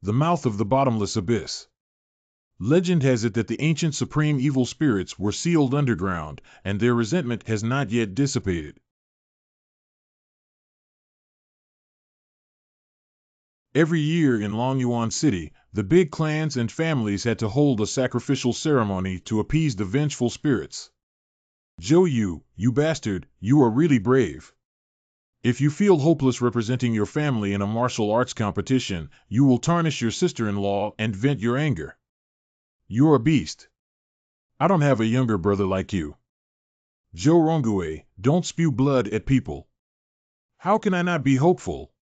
The mouth of the bottomless abyss. Legend has it that the ancient supreme evil spirits were sealed underground, and their resentment has not yet dissipated. Every year in Longyuan City, the big clans and families had to hold a sacrificial ceremony to appease the vengeful spirits. Zhou Yu, you bastard, you are really brave. If you feel hopeless representing your family in a martial arts competition, you will tarnish your sister-in-law and vent your anger. You're a beast. I don't have a younger brother like you. Zhou Ronggui, don't spew blood at people. How can I not be hopeful?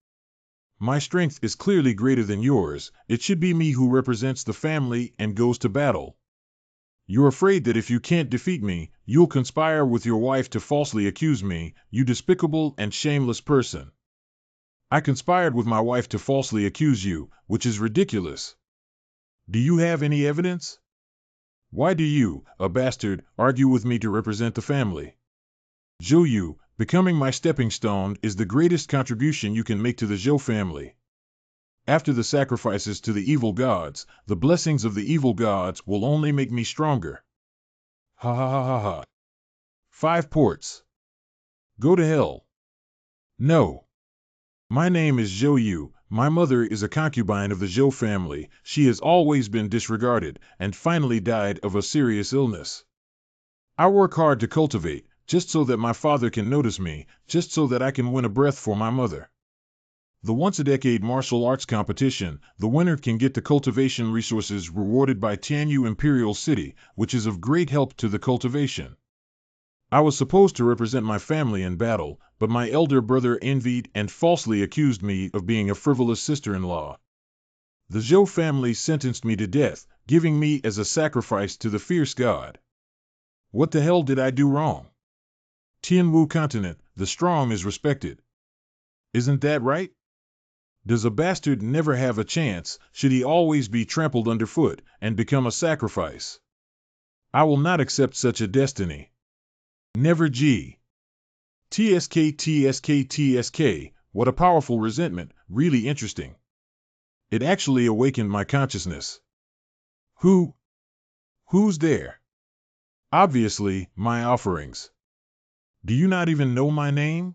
My strength is clearly greater than yours. It should be me who represents the family and goes to battle. You're afraid that if you can't defeat me, you'll conspire with your wife to falsely accuse me, you despicable and shameless person. I conspired with my wife to falsely accuse you, which is ridiculous. Do you have any evidence? Why do you, a bastard, argue with me to represent the family? Zhou Yu, becoming my stepping stone is the greatest contribution you can make to the Zhou family. After the sacrifices to the evil gods, the blessings of the evil gods will only make me stronger. Ha ha ha ha ha. 5 ports. Go to hell. No. My name is Zhou Yu. My mother is a concubine of the Zhou family. She has always been disregarded and finally died of a serious illness. I work hard to cultivate, just so that my father can notice me, just so that I can win a breath for my mother. The once-a-decade martial arts competition, the winner can get the cultivation resources rewarded by Tianyu Imperial City, which is of great help to the cultivation. I was supposed to represent my family in battle, but my elder brother envied and falsely accused me of being a frivolous sister-in-law. The Zhou family sentenced me to death, giving me as a sacrifice to the fierce god. What the hell did I do wrong? Tianwu continent, the strong is respected. Isn't that right? Does a bastard never have a chance? Should he always be trampled underfoot and become a sacrifice? I will not accept such a destiny. Never G. TSK, what a powerful resentment, really interesting. It actually awakened my consciousness. Who's there? Obviously, my offerings. Do you not even know my name?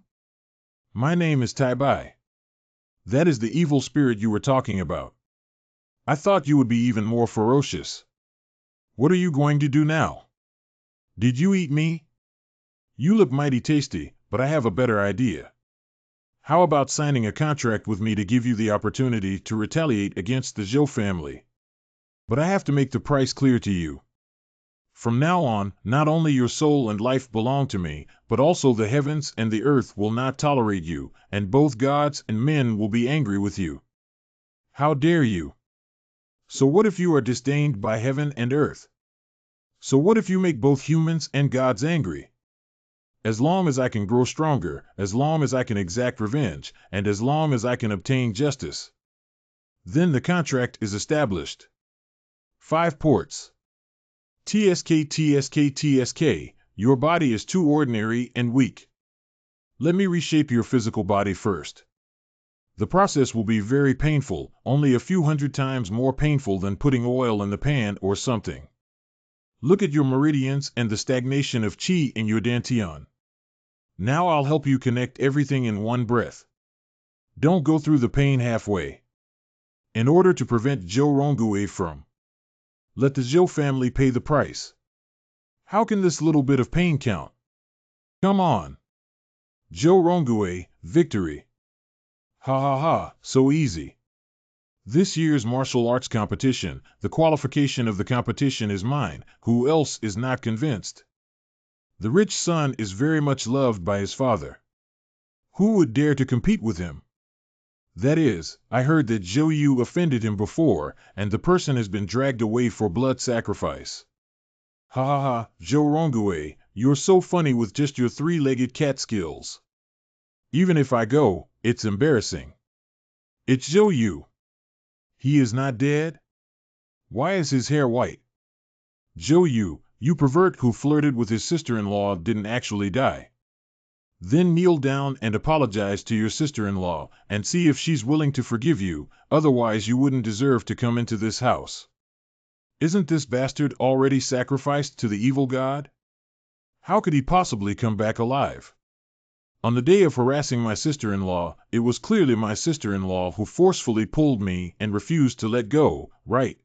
My name is Tai Bai. That is the evil spirit you were talking about. I thought you would be even more ferocious. What are you going to do now? Did you eat me? You look mighty tasty, but I have a better idea. How about signing a contract with me to give you the opportunity to retaliate against the Zhou family? But I have to make the price clear to you. From now on, not only your soul and life belong to me, but also the heavens and the earth will not tolerate you, and both gods and men will be angry with you. How dare you? So what if you are disdained by heaven and earth? So what if you make both humans and gods angry? As long as I can grow stronger, as long as I can exact revenge, and as long as I can obtain justice, then the contract is established. 5 ports. TSK, your body is too ordinary and weak. Let me reshape your physical body first. The process will be very painful, only a few hundred times more painful than putting oil in the pan or something. Look at your meridians and the stagnation of qi in your dantian. Now I'll help you connect everything in one breath. Don't go through the pain halfway. In order to prevent Zhou Ronggui from, let the Zhou family pay the price. How can this little bit of pain count? Come on. Zhou Ronggui, victory. Ha ha ha, so easy. This year's martial arts competition, the qualification of the competition is mine. Who else is not convinced? The rich son is very much loved by his father. Who would dare to compete with him? That is, I heard that Zhou Yu offended him before, and the person has been dragged away for blood sacrifice. Ha ha ha, Zhou Ronggui, you're so funny with just your 3-legged cat skills. Even if I go, it's embarrassing. It's Zhou Yu. He is not dead? Why is his hair white? Zhou Yu, you pervert who flirted with his sister-in-law didn't actually die. Then kneel down and apologize to your sister-in-law and see if she's willing to forgive you, otherwise you wouldn't deserve to come into this house. Isn't this bastard already sacrificed to the evil god? How could he possibly come back alive? On the day of harassing my sister-in-law, it was clearly my sister-in-law who forcefully pulled me and refused to let go, right?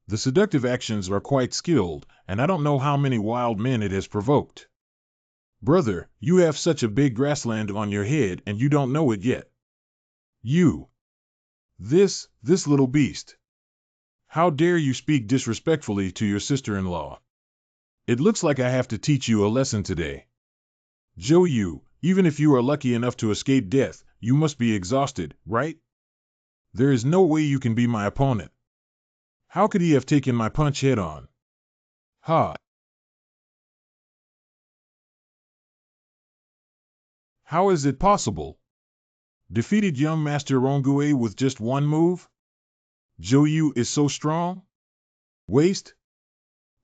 The seductive actions are quite skilled, and I don't know how many wild men it has provoked. Brother, you have such a big grassland on your head and you don't know it yet. You. This little beast. How dare you speak disrespectfully to your sister-in-law? It looks like I have to teach you a lesson today. Joe, even if you are lucky enough to escape death, you must be exhausted, right? There is no way you can be my opponent. How could he have taken my punch head on? Ha! How is it possible? Defeated young Master Rongue with just one move? Joe is so strong? Waste?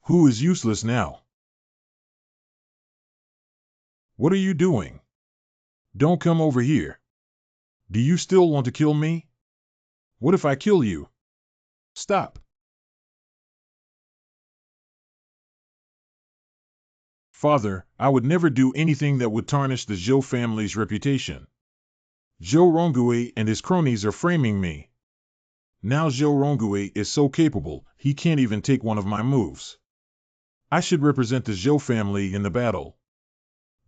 Who is useless now? What are you doing? Don't come over here. Do you still want to kill me? What if I kill you? Stop. Father, I would never do anything that would tarnish the Zhao family's reputation. Zhao Rongue and his cronies are framing me. Now Zhao Rongue is so capable, he can't even take one of my moves. I should represent the Zhao family in the battle.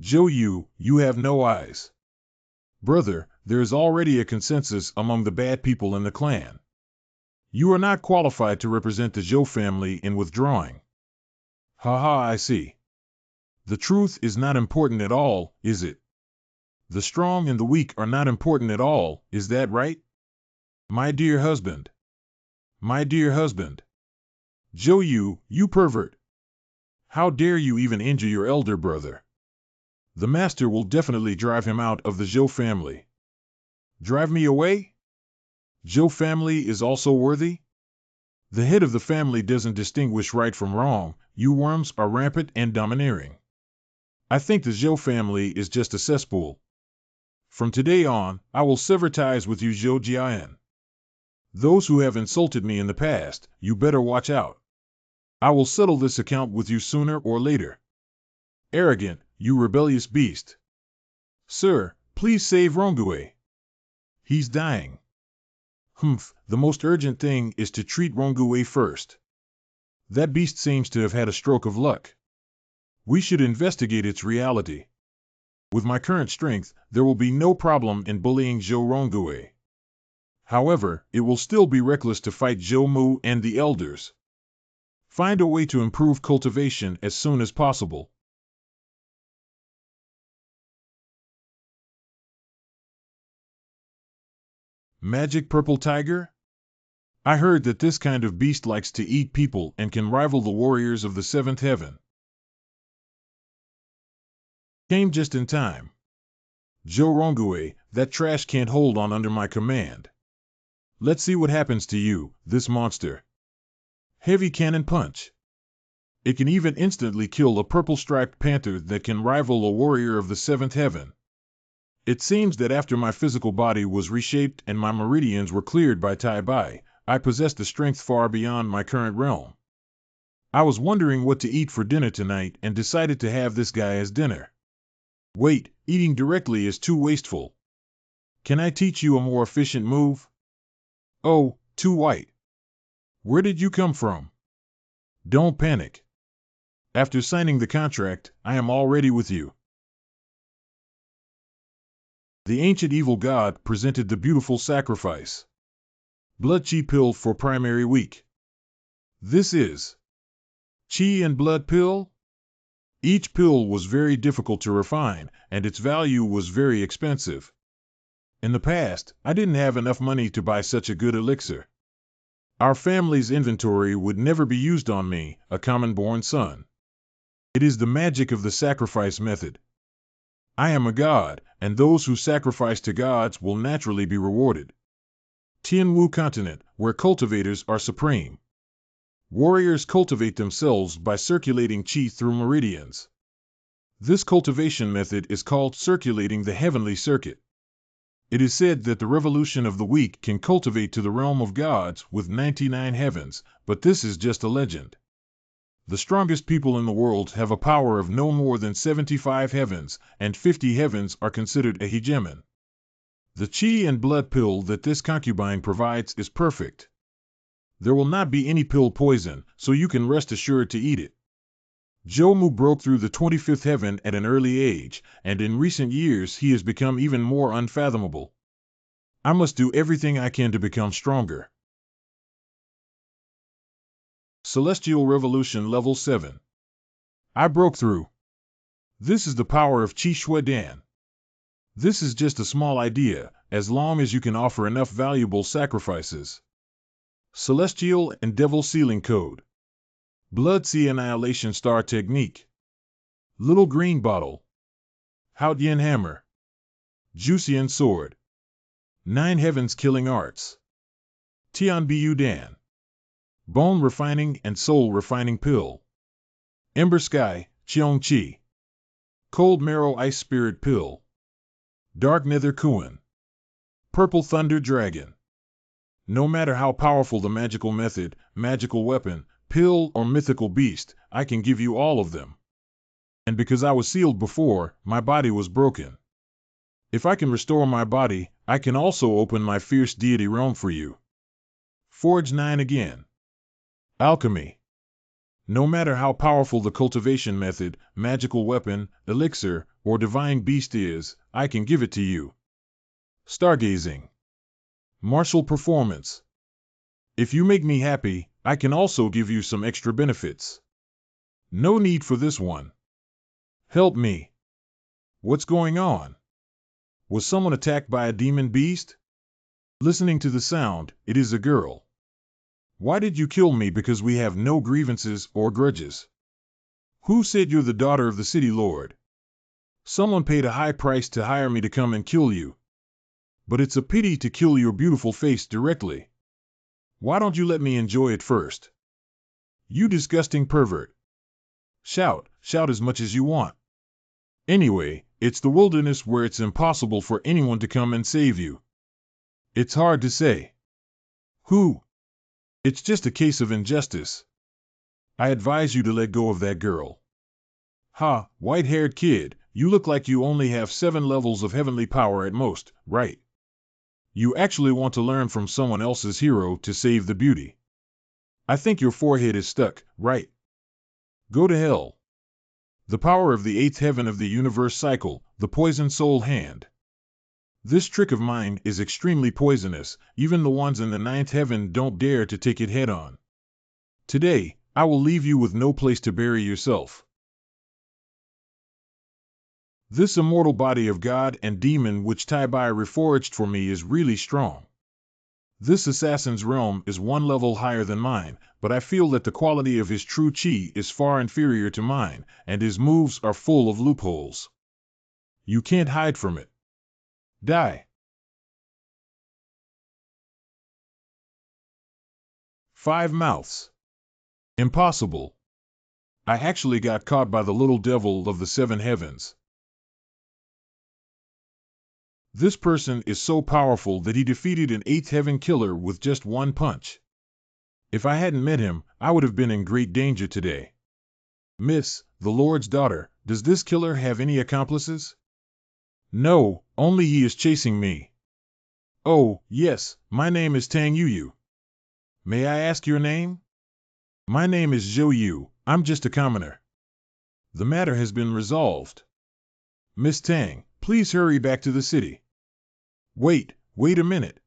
Zhou, you have no eyes. Brother, there is already a consensus among the bad people in the clan. You are not qualified to represent the Zhou family in withdrawing. Haha, I see. The truth is not important at all, is it? The strong and the weak are not important at all, is that right? My dear husband. My dear husband. Zhou, you pervert. How dare you even injure your elder brother? The master will definitely drive him out of the Zhou family. Drive me away? Zhou family is also worthy? The head of the family doesn't distinguish right from wrong. You worms are rampant and domineering. I think the Zhou family is just a cesspool. From today on, I will sever ties with you, Zhou Jian. Those who have insulted me in the past, you better watch out. I will settle this account with you sooner or later. Arrogant, you rebellious beast. Sir, please save Rongue. He's dying. The most urgent thing is to treat Rongue first. That beast seems to have had a stroke of luck. We should investigate its reality. With my current strength, there will be no problem in bullying Zhou Rongue. However, it will still be reckless to fight Zhou Mu and the elders. Find a way to improve cultivation as soon as possible. Magic purple tiger? I heard that this kind of beast likes to eat people and can rival the warriors of the seventh heaven. Came just in time. Zhou Rongue, that trash can't hold on under my command. Let's see what happens to you, this monster. Heavy cannon punch. It can even instantly kill a purple-striped panther that can rival a warrior of the seventh heaven. It seems that after my physical body was reshaped and my meridians were cleared by Tai Bai, I possessed a strength far beyond my current realm. I was wondering what to eat for dinner tonight and decided to have this guy as dinner. Wait, eating directly is too wasteful. Can I teach you a more efficient move? Oh, too white. Where did you come from? Don't panic. After signing the contract, I am already with you. The ancient evil god presented the beautiful sacrifice. Blood Chi pill for primary week. This is Chi and blood pill? Each pill was very difficult to refine, and its value was very expensive. In the past, I didn't have enough money to buy such a good elixir. Our family's inventory would never be used on me, a common-born son. It is the magic of the sacrifice method. I am a god, and those who sacrifice to gods will naturally be rewarded. Tianwu continent, where cultivators are supreme. Warriors cultivate themselves by circulating qi through meridians. This cultivation method is called circulating the heavenly circuit. It is said that the revolution of the weak can cultivate to the realm of gods with 99 heavens, but this is just a legend. The strongest people in the world have a power of no more than 75 heavens, and 50 heavens are considered a hegemon. The chi and blood pill that this concubine provides is perfect. There will not be any pill poison, so you can rest assured to eat it. Zhou Mu broke through the 25th heaven at an early age, and in recent years he has become even more unfathomable. I must do everything I can to become stronger. Celestial Revolution Level 7. I broke through. This is the power of Qi Shui Dan. This is just a small idea, as long as you can offer enough valuable sacrifices. Celestial and Devil Sealing Code. Blood Sea Annihilation Star Technique. Little Green Bottle. Haotian Hammer. Juician Sword. 9 Heavens Killing Arts. Tian Bu Dan. Bone Refining and Soul Refining Pill. Ember Sky, Cheong Chi. Cold Marrow Ice Spirit Pill. Dark Nether Kuan. Purple Thunder Dragon. No matter how powerful the magical method, magical weapon, pill, or mythical beast, I can give you all of them. And because I was sealed before, my body was broken. If I can restore my body, I can also open my fierce deity realm for you. Forge 9 again. Alchemy. No matter how powerful the cultivation method, magical weapon, elixir, or divine beast is, I can give it to you. Stargazing. Martial performance. If you make me happy, I can also give you some extra benefits. No need for this one. Help me. What's going on? Was someone attacked by a demon beast? Listening to the sound, it is a girl. Why did you kill me? Because we have no grievances or grudges. Who said you're the daughter of the city lord? Someone paid a high price to hire me to come and kill you. But it's a pity to kill your beautiful face directly. Why don't you let me enjoy it first? You disgusting pervert. Shout as much as you want. Anyway, it's the wilderness where it's impossible for anyone to come and save you. It's hard to say. Who? It's just a case of injustice. I advise you to let go of that girl. Ha, white-haired kid, you look like you only have 7 levels of heavenly power at most, right? You actually want to learn from someone else's hero to save the beauty. I think your forehead is stuck, right? Go to hell. The power of the 8th heaven of the universe cycle, the poison soul hand. This trick of mine is extremely poisonous, even the ones in the 9th heaven don't dare to take it head on. Today, I will leave you with no place to bury yourself. This immortal body of God and demon which Tai Bai reforged for me is really strong. This assassin's realm is 1 level higher than mine, but I feel that the quality of his true chi is far inferior to mine, and his moves are full of loopholes. You can't hide from it. Die. 5 mouths. Impossible. I actually got caught by the little devil of the 7 heavens. This person is so powerful that he defeated an 8th heaven killer with just 1 punch. If I hadn't met him, I would have been in great danger today. Miss, the Lord's daughter, does this killer have any accomplices? No, only he is chasing me. Oh, yes, my name is Tang Yu. May I ask your name? My name is Zhou Yu, I'm just a commoner. The matter has been resolved. Miss Tang, please hurry back to the city. Wait a minute.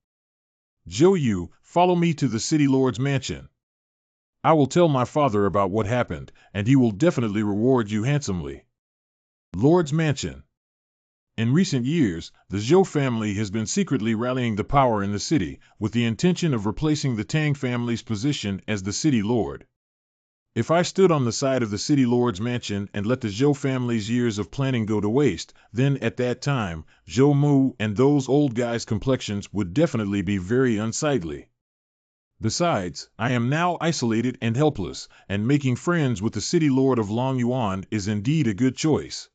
Zhou Yu, follow me to the city lord's mansion. I will tell my father about what happened, and he will definitely reward you handsomely. Lord's mansion. In recent years, the Zhou family has been secretly rallying the power in the city, with the intention of replacing the Tang family's position as the city lord. If I stood on the side of the city lord's mansion and let the Zhou family's years of planning go to waste, then at that time, Zhou Mu and those old guys' complexions would definitely be very unsightly. Besides, I am now isolated and helpless, and making friends with the city lord of Long Yuan is indeed a good choice.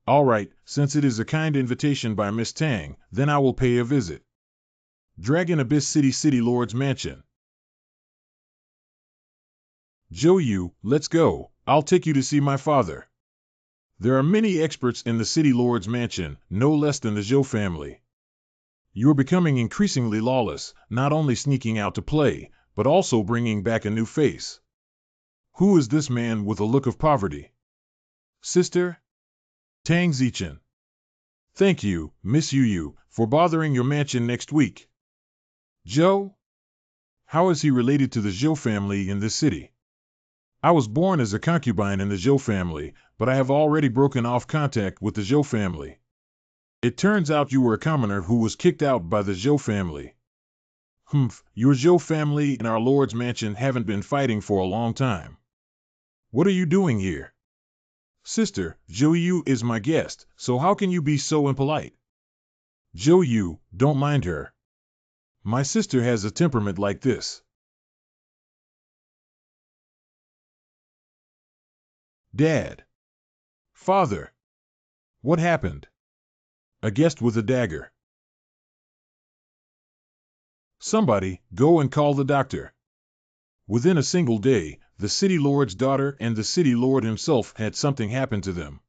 All right, since it is a kind invitation by Miss Tang, then I will pay a visit. Dragon Abyss City Lord's Mansion. Zhou Yu, let's go. I'll take you to see my father. There are many experts in the City Lord's Mansion, no less than the Zhou family. You're becoming increasingly lawless, not only sneaking out to play, but also bringing back a new face. Who is this man with a look of poverty? Sister? Tang Zichen. Thank you, Miss Yu, for bothering your mansion next week. Zhou? How is he related to the Zhou family in this city? I was born as a concubine in the Zhou family, but I have already broken off contact with the Zhou family. It turns out you were a commoner who was kicked out by the Zhou family. Your Zhou family and our Lord's mansion haven't been fighting for a long time. What are you doing here? Sister, Zhou Yu is my guest, so how can you be so impolite? Zhou Yu, don't mind her. My sister has a temperament like this. Dad. Father. What happened? A guest with a dagger. Somebody, go and call the doctor. Within a single day, the city lord's daughter and the city lord himself had something happen to them.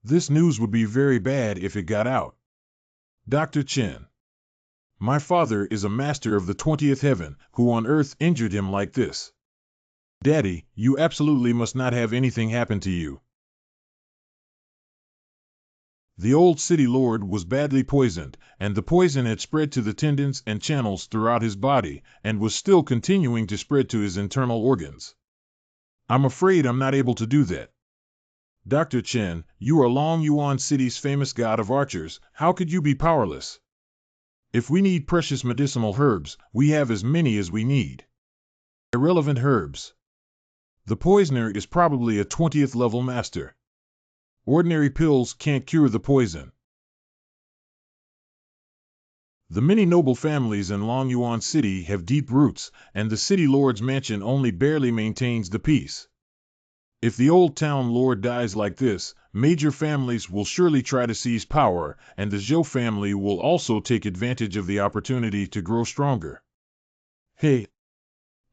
This news would be very bad if it got out. Dr. Chen. My father is a master of the 20th heaven, who on earth injured him like this. Daddy, you absolutely must not have anything happen to you. The old city lord was badly poisoned, and the poison had spread to the tendons and channels throughout his body, and was still continuing to spread to his internal organs. I'm afraid I'm not able to do that. Dr. Chen, you are Long Yuan City's famous god of archers, how could you be powerless? If we need precious medicinal herbs, we have as many as we need. Irrelevant herbs. The poisoner is probably a 20th level master. Ordinary pills can't cure the poison. The many noble families in Long Yuan City have deep roots, and the city lord's mansion only barely maintains the peace. If the old town lord dies like this, major families will surely try to seize power, and the Zhou family will also take advantage of the opportunity to grow stronger. Hey,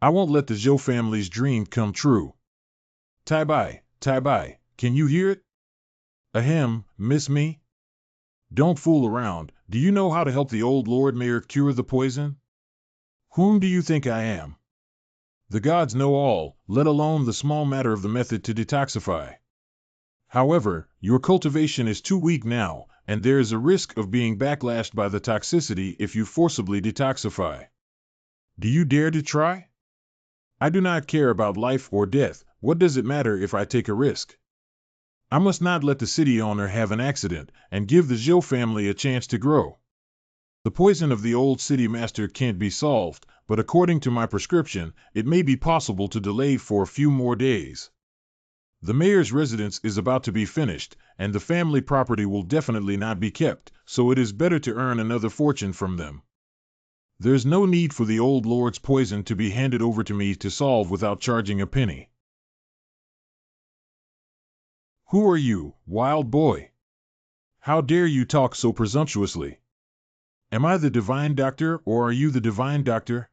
I won't let the Zhou family's dream come true. Tai Bai, can you hear it? Ahem, miss me? Don't fool around. Do you know how to help the old Lord Mayor cure the poison? Whom do you think I am? The gods know all, let alone the small matter of the method to detoxify. However, your cultivation is too weak now, and there is a risk of being backlashed by the toxicity if you forcibly detoxify. Do you dare to try? I do not care about life or death. What does it matter if I take a risk? I must not let the city owner have an accident and give the Zhou family a chance to grow. The poison of the old city master can't be solved, but according to my prescription, it may be possible to delay for a few more days. The mayor's residence is about to be finished, and the family property will definitely not be kept, so it is better to earn another fortune from them. There's no need for the old lord's poison to be handed over to me to solve without charging a penny. Who are you, wild boy? How dare you talk so presumptuously? Am I the divine doctor, or are you the divine doctor?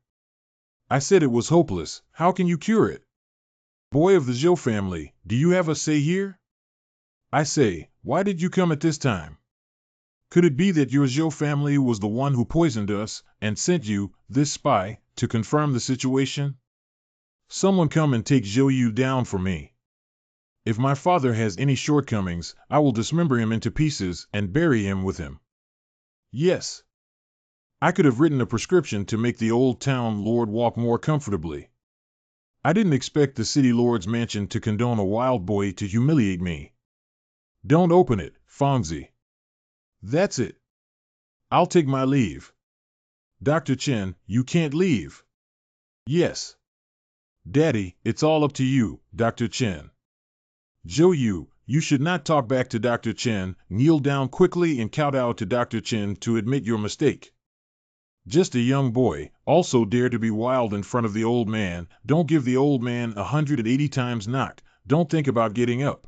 I said it was hopeless. How can you cure it? Boy of the Zhou family, do you have a say here? I say, why did you come at this time? Could it be that your Zhou family was the one who poisoned us, and sent you, this spy, to confirm the situation? Someone come and take Zhou Yu down for me. If my father has any shortcomings, I will dismember him into pieces and bury him with him. Yes. I could have written a prescription to make the old town lord walk more comfortably. I didn't expect the city lord's mansion to condone a wild boy to humiliate me. Don't open it, Fongzi. That's it. I'll take my leave. Dr. Chen, you can't leave. Yes. Daddy, it's all up to you, Dr. Chen. Zhou Yu, you should not talk back to Dr. Chen. Kneel down quickly and kowtow to Dr. Chen to admit your mistake. Just a young boy, also dare to be wild in front of the old man. Don't give the old man 180 times knocked. Don't think about getting up.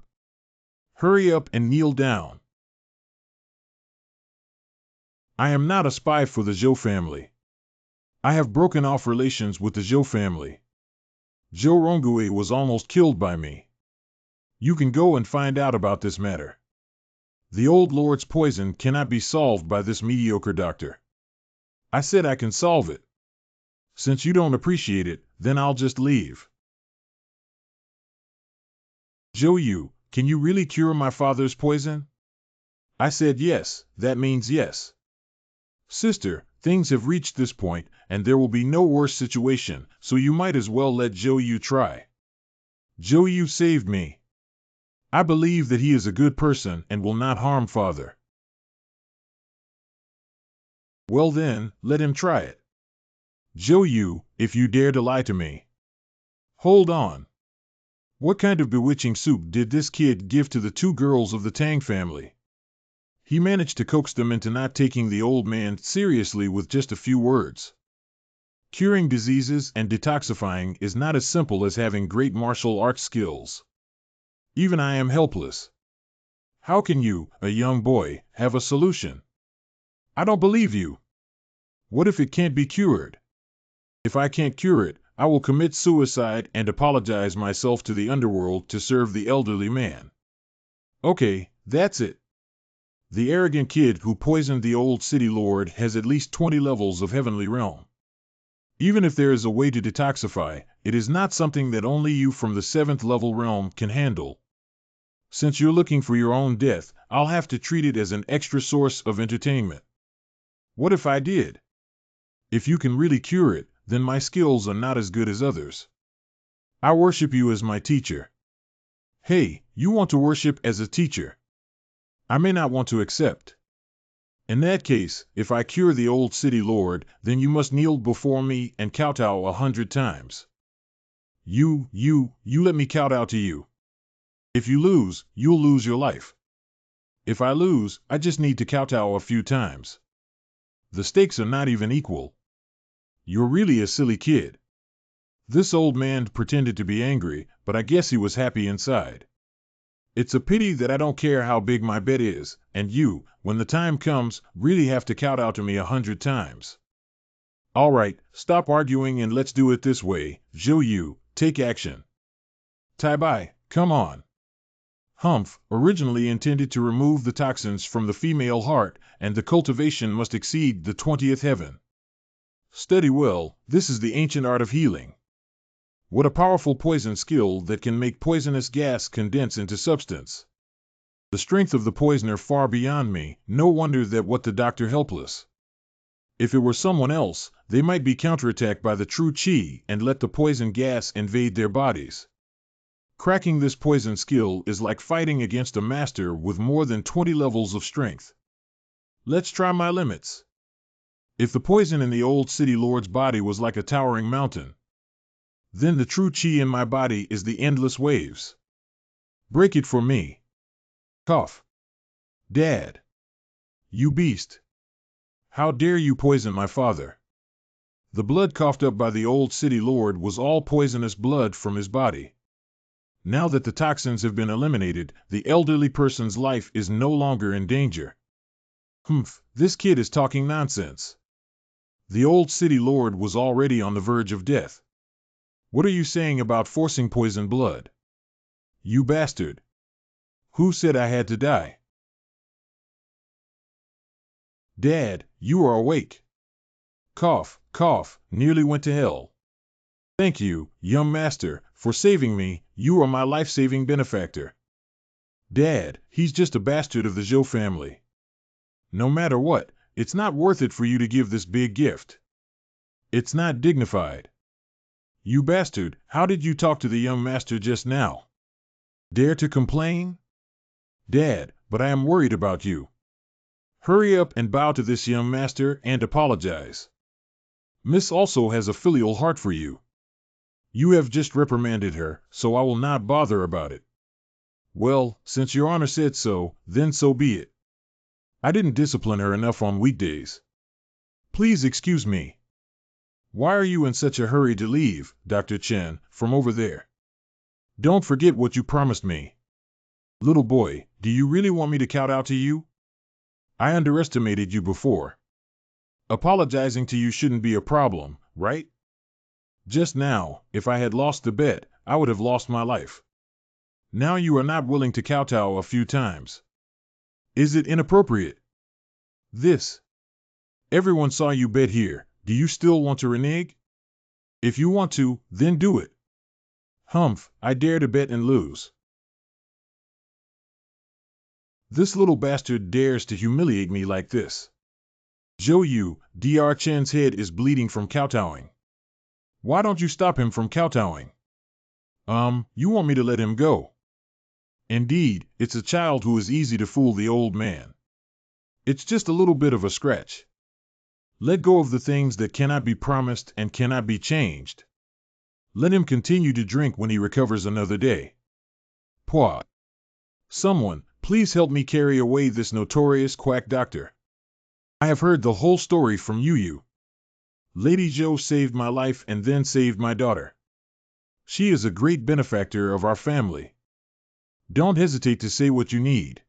Hurry up and kneel down. I am not a spy for the Zhao family. I have broken off relations with the Zhao family. Zhou Rongui was almost killed by me. You can go and find out about this matter. The old lord's poison cannot be solved by this mediocre doctor. I said I can solve it. Since you don't appreciate it, then I'll just leave. Zhou Yu, can you really cure my father's poison? I said yes, that means yes. Sister, things have reached this point, and there will be no worse situation, so you might as well let Zhou Yu try. Zhou Yu saved me. I believe that he is a good person and will not harm father. Well then, let him try it. Zhou Yu, if you dare to lie to me. Hold on. What kind of bewitching soup did this kid give to the two girls of the Tang family? He managed to coax them into not taking the old man seriously with just a few words. Curing diseases and detoxifying is not as simple as having great martial arts skills. Even I am helpless. How can you, a young boy, have a solution? I don't believe you. What if it can't be cured? If I can't cure it, I will commit suicide and apologize myself to the underworld to serve the elderly man. Okay, that's it. The arrogant kid who poisoned the old city lord has at least 20 levels of heavenly realm. Even if there is a way to detoxify, it is not something that only you from the 7th level realm can handle. Since you're looking for your own death, I'll have to treat it as an extra source of entertainment. What if I did? If you can really cure it, then my skills are not as good as others. I worship you as my teacher. Hey, you want to worship as a teacher? I may not want to accept. In that case, if I cure the old city lord, then you must kneel before me and kowtow 100 times. You let me kowtow to you. If you lose, you'll lose your life. If I lose, I just need to kowtow a few times. The stakes are not even equal. You're really a silly kid. This old man pretended to be angry, but I guess he was happy inside. It's a pity that I don't care how big my bet is, and you, when the time comes, really have to kowtow to me 100 times. All right, stop arguing and let's do it this way. Zhou Yu, take action. Tai Bai, come on. Humph, originally intended to remove the toxins from the female heart, and the cultivation must exceed the 20th heaven. Study well, this is the ancient art of healing. What a powerful poison skill that can make poisonous gas condense into substance. The strength of the poisoner far beyond me, no wonder that what the doctor helpless. If it were someone else, they might be counterattacked by the true qi and let the poison gas invade their bodies. Cracking this poison skill is like fighting against a master with more than 20 levels of strength. Let's try my limits. If the poison in the old city lord's body was like a towering mountain, then the true qi in my body is the endless waves. Break it for me. Cough. Dad. You beast. How dare you poison my father? The blood coughed up by the old city lord was all poisonous blood from his body. Now that the toxins have been eliminated, the elderly person's life is no longer in danger. Humph, this kid is talking nonsense. The old city lord was already on the verge of death. What are you saying about forcing poison blood? You bastard. Who said I had to die? Dad, you are awake. Cough, cough, nearly went to hell. Thank you, young master, for saving me. You are my life-saving benefactor. Dad, he's just a bastard of the Zhao family. No matter what, it's not worth it for you to give this big gift. It's not dignified. You bastard, how did you talk to the young master just now? Dare to complain? Dad, but I am worried about you. Hurry up and bow to this young master and apologize. Miss also has a filial heart for you. You have just reprimanded her, so I will not bother about it. Well, since your honor said so, then so be it. I didn't discipline her enough on weekdays. Please excuse me. Why are you in such a hurry to leave, Dr. Chen, from over there? Don't forget what you promised me. Little boy, Do you really want me to kowtow to you? I underestimated you before. Apologizing to you shouldn't be a problem, right? Just now, if I had lost the bet, I would have lost my life. Now you are not willing to kowtow a few times. Is it inappropriate? This. Everyone saw you bet here. Do you still want to renege? If you want to, then do it. Humph, I dare to bet and lose. This little bastard dares to humiliate me like this. Zhou Yu, Dr. Chen's head is bleeding from kowtowing. Why don't you stop him from kowtowing? You want me to let him go? Indeed, it's a child who is easy to fool the old man. It's just a little bit of a scratch. Let go of the things that cannot be promised and cannot be changed. Let him continue to drink when he recovers another day. Pwah. Someone, please help me carry away this notorious quack doctor. I have heard the whole story from Yu. Lady Zhou saved my life and then saved my daughter. She is a great benefactor of our family. Don't hesitate to say what you need.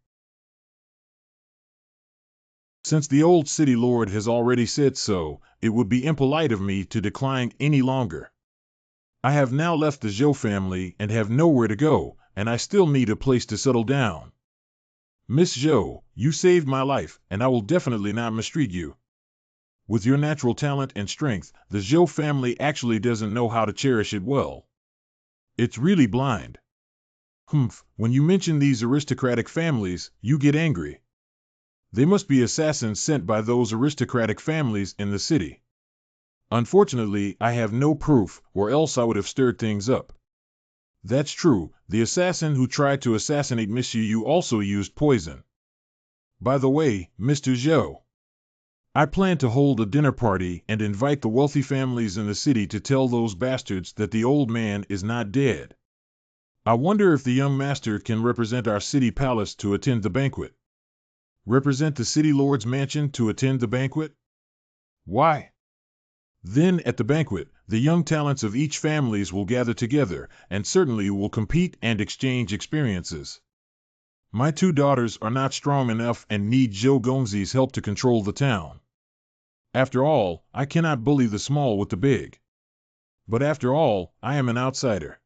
Since the old city lord has already said so, it would be impolite of me to decline any longer. I have now left the Zhou family and have nowhere to go, and I still need a place to settle down. Miss Zhou, you saved my life, and I will definitely not mistreat you. With your natural talent and strength, the Zhou family actually doesn't know how to cherish it well. It's really blind. Humph, when you mention these aristocratic families, you get angry. They must be assassins sent by those aristocratic families in the city. Unfortunately, I have no proof, or else I would have stirred things up. That's true, the assassin who tried to assassinate Miss Yu also used poison. By the way, Mr. Zhou, I plan to hold a dinner party and invite the wealthy families in the city to tell those bastards that the old man is not dead. I wonder if the young master can represent our city palace to attend the banquet. Represent the city lord's mansion to attend the banquet? Why? Then, at the banquet, the young talents of each families will gather together, and certainly will compete and exchange experiences. My 2 daughters are not strong enough and need Zhou Gongzi's help to control the town. After all, I cannot bully the small with the big. But after all, I am an outsider.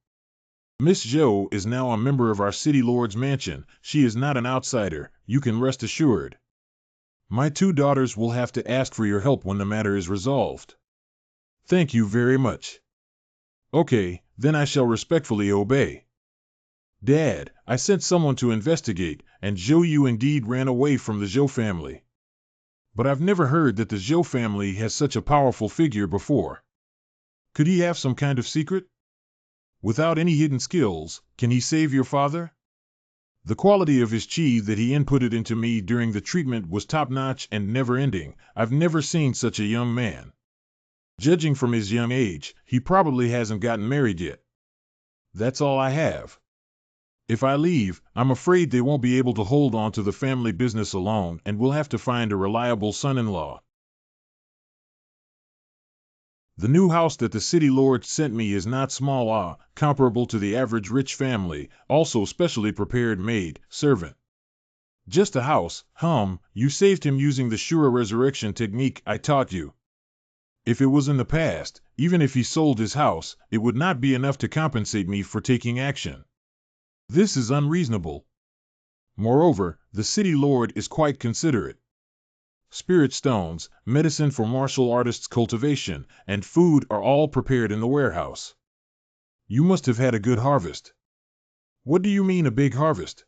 Miss Zhou is now a member of our city lord's mansion. She is not an outsider, you can rest assured. My 2 daughters will have to ask for your help when the matter is resolved. Thank you very much. Okay, then I shall respectfully obey. Dad, I sent someone to investigate, and Zhou Yu indeed ran away from the Zhou family. But I've never heard that the Zhou family has such a powerful figure before. Could he have some kind of secret? Without any hidden skills, can he save your father? The quality of his chi that he inputted into me during the treatment was top-notch and never-ending. I've never seen such a young man. Judging from his young age, he probably hasn't gotten married yet. That's all I have. If I leave, I'm afraid they won't be able to hold on to the family business alone and we'll have to find a reliable son-in-law. The new house that the city lord sent me is not small, comparable to the average rich family, also specially prepared maid, servant. Just a house, you saved him using the Shura resurrection technique I taught you. If it was in the past, even if he sold his house, it would not be enough to compensate me for taking action. This is unreasonable. Moreover, the city lord is quite considerate. Spirit stones, medicine for martial artists' cultivation, and food are all prepared in the warehouse. You must have had a good harvest. What do you mean a big harvest?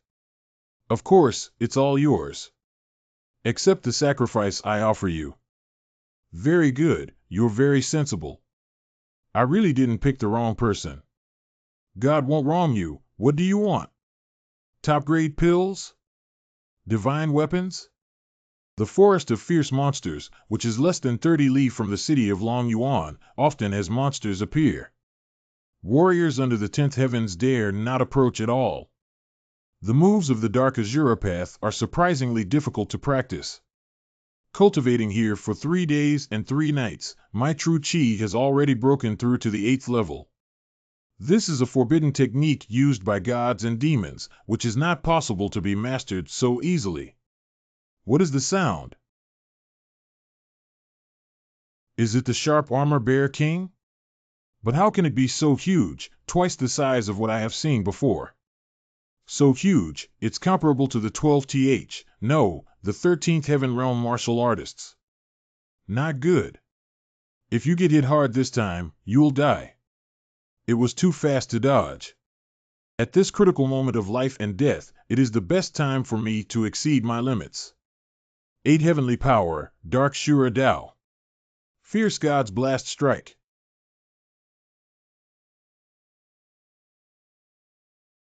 Of course, it's all yours. Accept the sacrifice I offer you. Very good, you're very sensible. I really didn't pick the wrong person. God won't wrong you. What do you want? Top-grade pills? Divine weapons? The forest of fierce monsters, which is less than 30 li from the city of Long Yuan, often has monsters appear. Warriors under the 10th heavens dare not approach at all. The moves of the Dark Azura path are surprisingly difficult to practice. Cultivating here for 3 days and 3 nights, my true chi has already broken through to the 8th level. This is a forbidden technique used by gods and demons, which is not possible to be mastered so easily. What is the sound? Is it the sharp armor bear king? But how can it be so huge, twice the size of what I have seen before? So huge, it's comparable to the 12th, no, the 13th heaven realm martial artists. Not good. If you get hit hard this time, you'll die. It was too fast to dodge. At this critical moment of life and death, it is the best time for me to exceed my limits. 8 Heavenly Power, Dark Shura Dao. Fierce God's Blast Strike.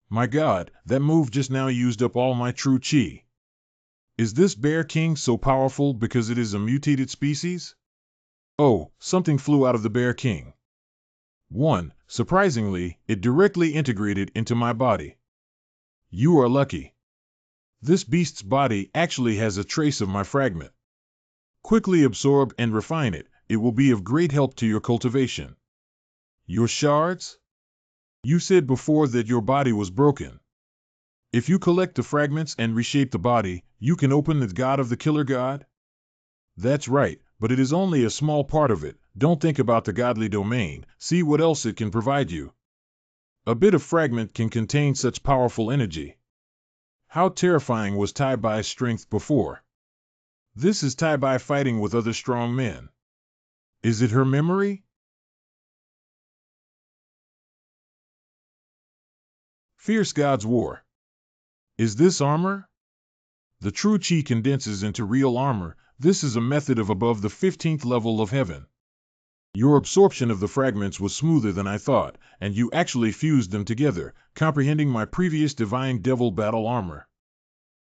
My God, that move just now used up all my true chi. Is this Bear King so powerful because it is a mutated species? Oh, something flew out of the Bear King. 1. Surprisingly, it directly integrated into my body. You are lucky. This beast's body actually has a trace of my fragment. Quickly absorb and refine it. It will be of great help to your cultivation. Your shards? You said before that your body was broken. If you collect the fragments and reshape the body, you can open the God of the Killer God? That's right, but it is only a small part of it. Don't think about the godly domain, see what else it can provide you. A bit of fragment can contain such powerful energy. How terrifying was Tai Bai's strength before? This is Tai Bai fighting with other strong men. Is it her memory? Fierce God's War. Is this armor? The true chi condenses into real armor. This is a method of above the 15th level of heaven. Your absorption of the fragments was smoother than I thought, and you actually fused them together, comprehending my previous divine devil battle armor.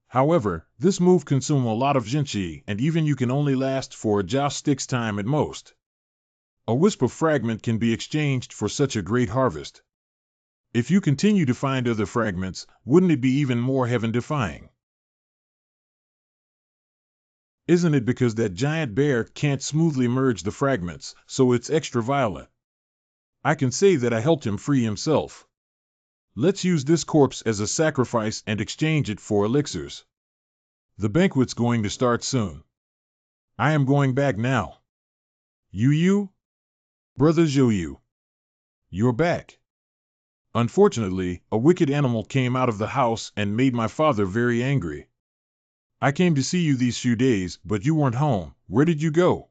However, this move consumes a lot of Jinchi, and even you can only last for a Zhao stick's time at most. A wisp of fragment can be exchanged for such a great harvest. If you continue to find other fragments, wouldn't it be even more heaven-defying? Isn't it because that giant bear can't smoothly merge the fragments, so it's extra violent? I can say that I helped him free himself. Let's use this corpse as a sacrifice and exchange it for elixirs. The banquet's going to start soon. I am going back now. You? Brother Zhou, you're back. Unfortunately, a wicked animal came out of the house and made my father very angry. I came to see you these few days, but you weren't home. Where did you go?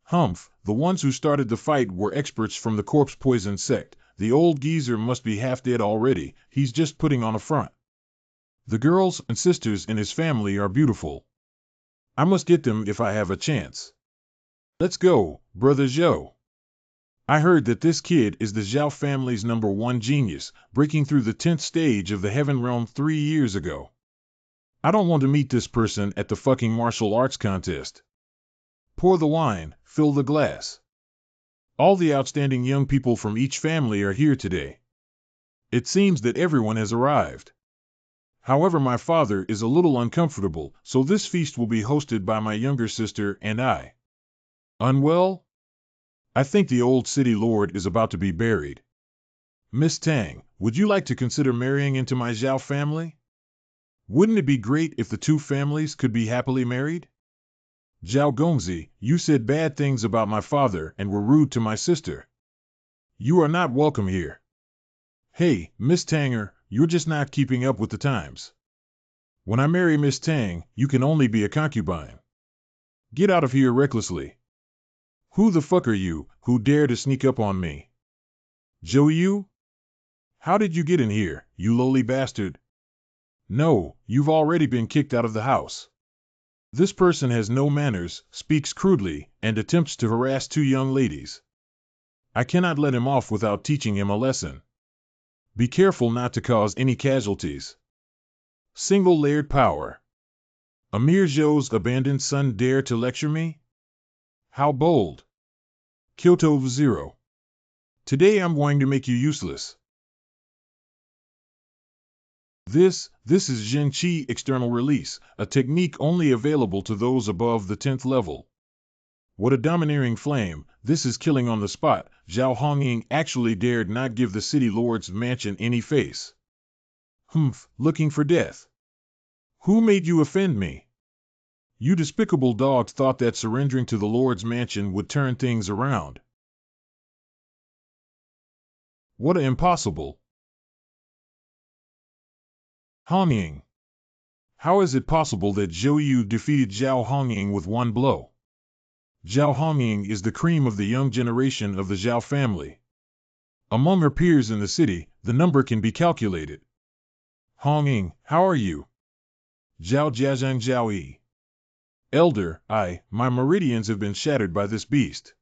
Humph, the ones who started the fight were experts from the corpse poison sect. The old geezer must be half dead already. He's just putting on a front. The girls and sisters in his family are beautiful. I must get them if I have a chance. Let's go, Brother Zhou. I heard that this kid is the Zhao family's #1 genius, breaking through the 10th stage of the Heaven Realm 3 years ago. I don't want to meet this person at the fucking martial arts contest. Pour the wine, fill the glass. All the outstanding young people from each family are here today. It seems that everyone has arrived. However, my father is a little uncomfortable, so this feast will be hosted by my younger sister and I. Unwell? I think the old city lord is about to be buried. Miss Tang, would you like to consider marrying into my Zhao family? Wouldn't it be great if the two families could be happily married? Zhao Gongzi, you said bad things about my father and were rude to my sister. You are not welcome here. Hey, Miss Tanger, you're just not keeping up with the times. When I marry Miss Tang, you can only be a concubine. Get out of here recklessly. Who the fuck are you, who dare to sneak up on me? Zhou? How did you get in here, you lowly bastard? No, you've already been kicked out of the house. This person has no manners, speaks crudely, and attempts to harass two young ladies. I cannot let him off without teaching him a lesson. Be careful not to cause any casualties. Single-layered power. Amir Zhou's abandoned son dare to lecture me? How bold. Kyoto 0. Today I'm going to make you useless. This is Zhen Qi external release, a technique only available to those above the 10th level. what a domineering flame, this is killing on the spot. Zhao Hongying actually dared not give the city lord's mansion any face. Humph, looking for death. Who made you offend me? You despicable dogs thought that surrendering to the lord's mansion would turn things around. What a impossible. Hongying. How is it possible that Zhou Yu defeated Zhao Hongying with one blow? Zhao Hongying is the cream of the young generation of the Zhao family. Among her peers in the city, the number can be calculated. Hongying, how are you? Zhao Jiazhang Zhao Yi. Elder, my meridians have been shattered by this beast.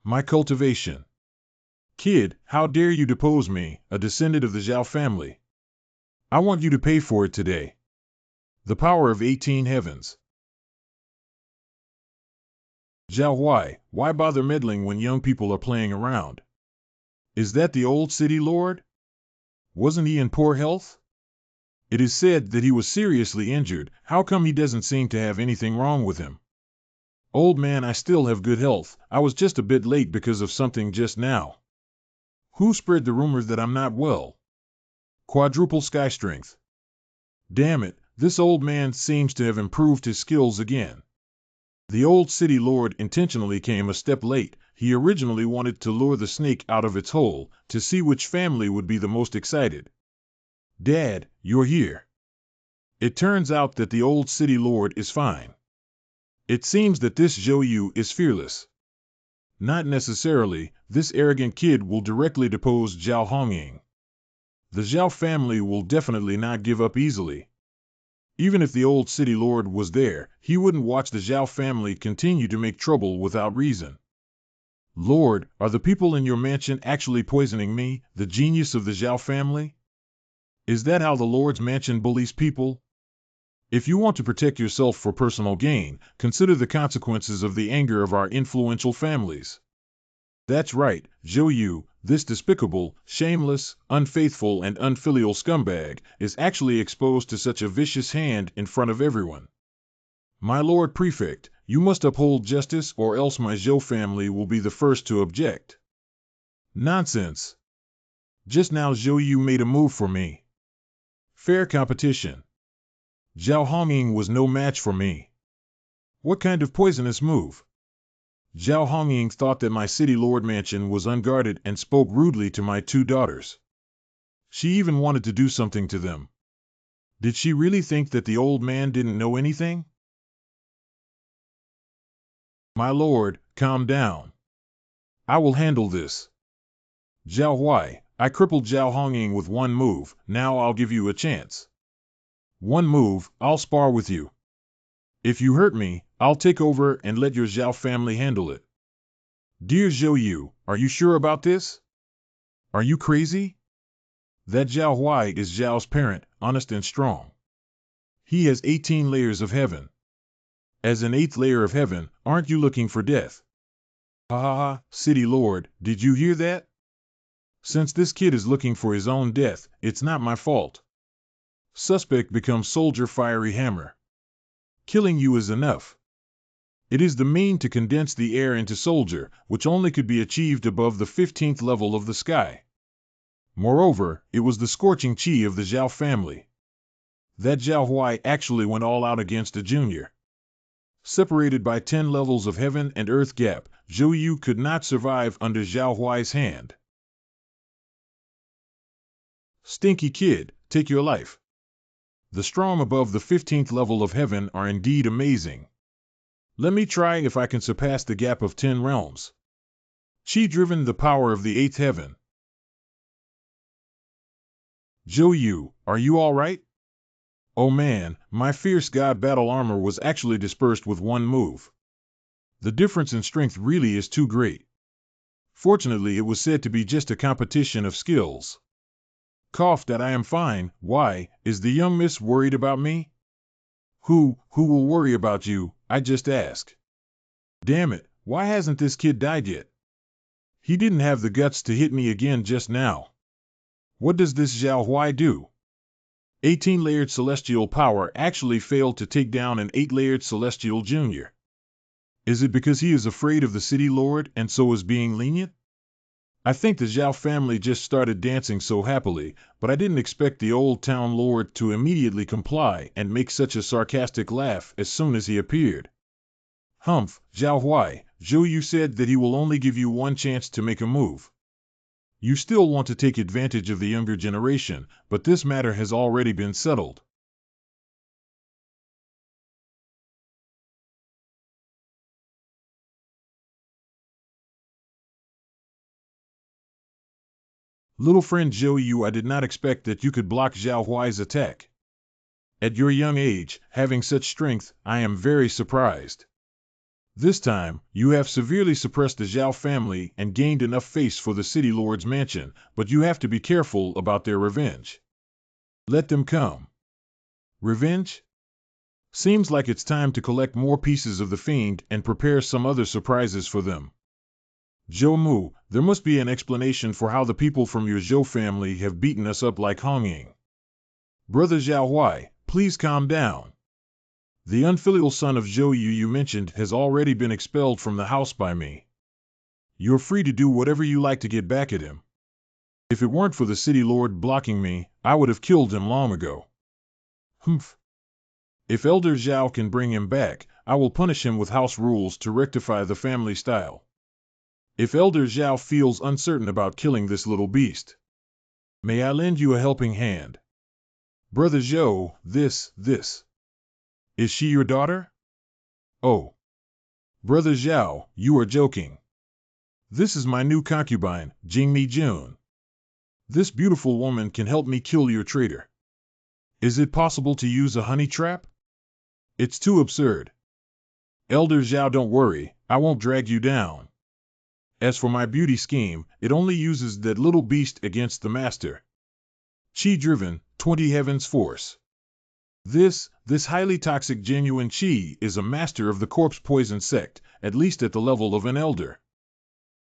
My cultivation. Kid, how dare you depose me, a descendant of the Zhao family? I want you to pay for it today. The power of 18 heavens. Zhao, why bother meddling when young people are playing around? Is that the old city lord? Wasn't he in poor health? It is said that he was seriously injured. How come he doesn't seem to have anything wrong with him? Old man, I still have good health. I was just a bit late because of something just now. Who spread the rumor that I'm not well? Quadruple sky strength. Damn it, this old man seems to have improved his skills again. The old city lord intentionally came a step late. He originally wanted to lure the snake out of its hole, to see which family would be the most excited. Dad, you're here. It turns out that the old city lord is fine. It seems that this Zhou Yu is fearless. Not necessarily. This arrogant kid will directly depose Zhao Hongying. The Zhao family will definitely not give up easily. Even if the old city lord was there, he wouldn't watch the Zhao family continue to make trouble without reason. Lord, are the people in your mansion actually poisoning me, the genius of the Zhao family? Is that how the Lord's mansion bullies people? If you want to protect yourself for personal gain, consider the consequences of the anger of our influential families. That's right, Zhou Yu, this despicable, shameless, unfaithful and unfilial scumbag, is actually exposed to such a vicious hand in front of everyone. My Lord Prefect, you must uphold justice or else my Zhou family will be the first to object. Nonsense. Just now Zhou Yu made a move for me. Fair competition. Zhao Hongying was no match for me. What kind of poisonous move? Zhao Hongying thought that my city lord mansion was unguarded and spoke rudely to my two daughters. She even wanted to do something to them. Did she really think that the old man didn't know anything? My lord, calm down. I will handle this. Zhao, I crippled Zhao Hongying with one move, now I'll give you a chance. One move, I'll spar with you. If you hurt me, I'll take over and let your Zhao family handle it. Dear Zhou Yu, are you sure about this? Are you crazy? That Zhao Huai is Zhao's parent, honest and strong. He has 18 layers of heaven. As an 8th layer of heaven, aren't you looking for death? Ha ha ha, city lord, did you hear that? Since this kid is looking for his own death, it's not my fault. Suspect becomes soldier fiery hammer. Killing you is enough. It is the mean to condense the air into soldier, which only could be achieved above the 15th level of the sky. Moreover, it was the scorching chi of the Zhao family. That Zhao Huai actually went all out against a junior. Separated by 10 levels of heaven and earth gap, Zhou Yu could not survive under Zhao Huai's hand. Stinky kid, take your life. The strong above the 15th level of heaven are indeed amazing. Let me try if I can surpass the gap of 10 realms. Chi-driven the power of the 8th heaven. Zhou Yu, are you all right? Oh man, my fierce god battle armor was actually dispersed with one move. The difference in strength really is too great. Fortunately, it was said to be just a competition of skills. Cough that I am fine. Why, is the young miss worried about me? Who will worry about you, I just ask. Damn it, why hasn't this kid died yet? He didn't have the guts to hit me again just now. What does this Zhao Huai do? 18-layered celestial power actually failed to take down an 8-layered celestial junior. Is it because he is afraid of the city lord and so is being lenient? I think the Zhao family just started dancing so happily, but I didn't expect the old town lord to immediately comply and make such a sarcastic laugh as soon as he appeared. Humph, Zhao Huai, Zhou Yu said that he will only give you one chance to make a move. You still want to take advantage of the younger generation, but this matter has already been settled. Little friend Zhou Yu, I did not expect that you could block Zhao Huai's attack. At your young age, having such strength, I am very surprised. This time, you have severely suppressed the Zhao family and gained enough face for the city lord's mansion, but you have to be careful about their revenge. Let them come. Revenge? Seems like it's time to collect more pieces of the fiend and prepare some other surprises for them. Zhou Mu, there must be an explanation for how the people from your Zhou family have beaten us up like Hongying. Brother Zhao Huai, please calm down. The unfilial son of Zhou Yu you mentioned has already been expelled from the house by me. You're free to do whatever you like to get back at him. If it weren't for the city lord blocking me, I would have killed him long ago. Humph. If Elder Zhao can bring him back, I will punish him with house rules to rectify the family style. If Elder Zhao feels uncertain about killing this little beast, may I lend you a helping hand? Brother Zhou, this. Is she your daughter? Oh. Brother Zhao, you are joking. This is my new concubine, Jingmi Jun. This beautiful woman can help me kill your traitor. Is it possible to use a honey trap? It's too absurd. Elder Zhao, don't worry, I won't drag you down. As for my beauty scheme, it only uses that little beast against the master. Qi-driven, 20 heavens force. This highly toxic genuine Qi is a master of the corpse poison sect, at least at the level of an elder.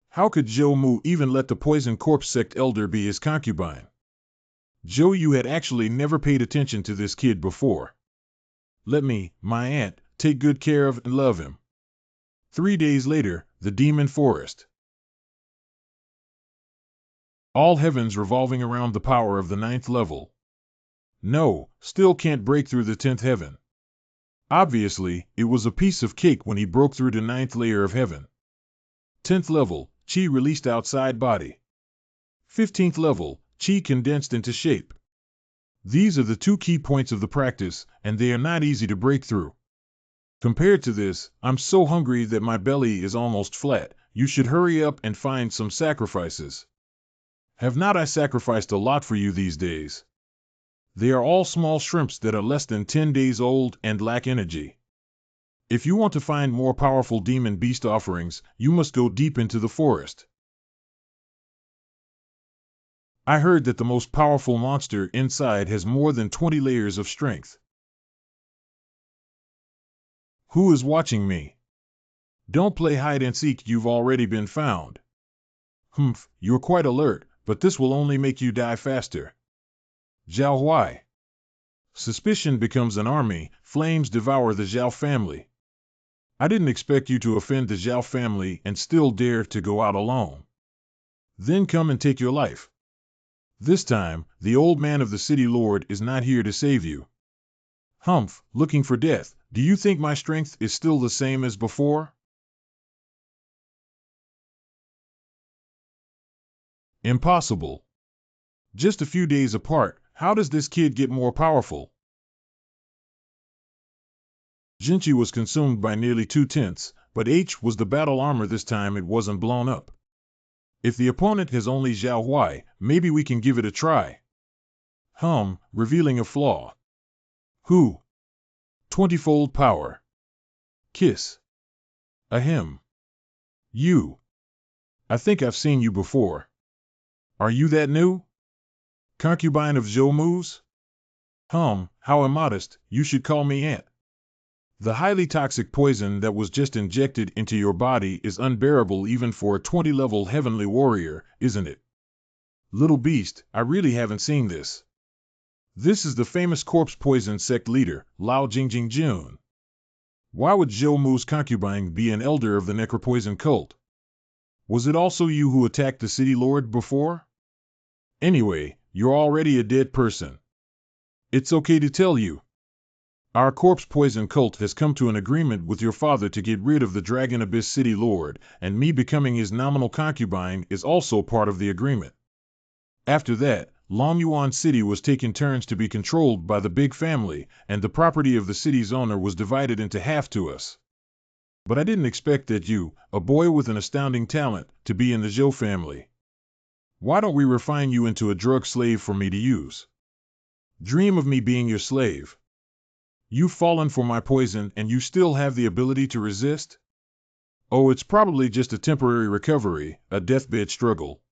How could Zhou Mu even let the poison corpse sect elder be his concubine? Zhou Yu had actually never paid attention to this kid before. Let me, my aunt, take good care of and love him. 3 days later, the demon forest. All heavens revolving around the power of the 9th level. No, still can't break through the 10th heaven. Obviously, it was a piece of cake when he broke through the 9th layer of heaven. 10th level, Qi released outside body. 15th level, Qi condensed into shape. These are the 2 key points of the practice, and they are not easy to break through. Compared to this, I'm so hungry that my belly is almost flat. You should hurry up and find some sacrifices. Have not I sacrificed a lot for you these days? They are all small shrimps that are less than 10 days old and lack energy. If you want to find more powerful demon beast offerings, you must go deep into the forest. I heard that the most powerful monster inside has more than 20 layers of strength. Who is watching me? Don't play hide and seek, you've already been found. Humph, you're quite alert, but this will only make you die faster. Zhao Huai. Suspicion becomes an army, flames devour the Zhao family. I didn't expect you to offend the Zhao family and still dare to go out alone. Then come and take your life. This time, the old man of the city lord is not here to save you. Humph, looking for death, do you think my strength is still the same as before? Impossible. Just a few days apart, how does this kid get more powerful? Jinchi was consumed by nearly 2/10, but H was the battle armor this time, it wasn't blown up. If the opponent has only Zhao Huai, maybe we can give it a try. Revealing a flaw. Who? 20-fold power. Kiss. Ahem. You. I think I've seen you before. Are you that new? Concubine of Zhou Mu's? How immodest, you should call me aunt. The highly toxic poison that was just injected into your body is unbearable even for a 20-level heavenly warrior, isn't it? Little beast, I really haven't seen this. This is the famous corpse poison sect leader, Lao Jingjing Jun. Why would Zhou Mu's concubine be an elder of the necropoison cult? Was it also you who attacked the city lord before? Anyway, you're already a dead person. It's okay to tell you. Our corpse poison cult has come to an agreement with your father to get rid of the Dragon Abyss City Lord, and me becoming his nominal concubine is also part of the agreement. After that, Longyuan City was taken turns to be controlled by the big family, and the property of the city's owner was divided into half to us. But I didn't expect that you, a boy with an astounding talent, to be in the Zhou family. Why don't we refine you into a drug slave for me to use? Dream of me being your slave. You've fallen for my poison and you still have the ability to resist? Oh, it's probably just a temporary recovery, a deathbed struggle.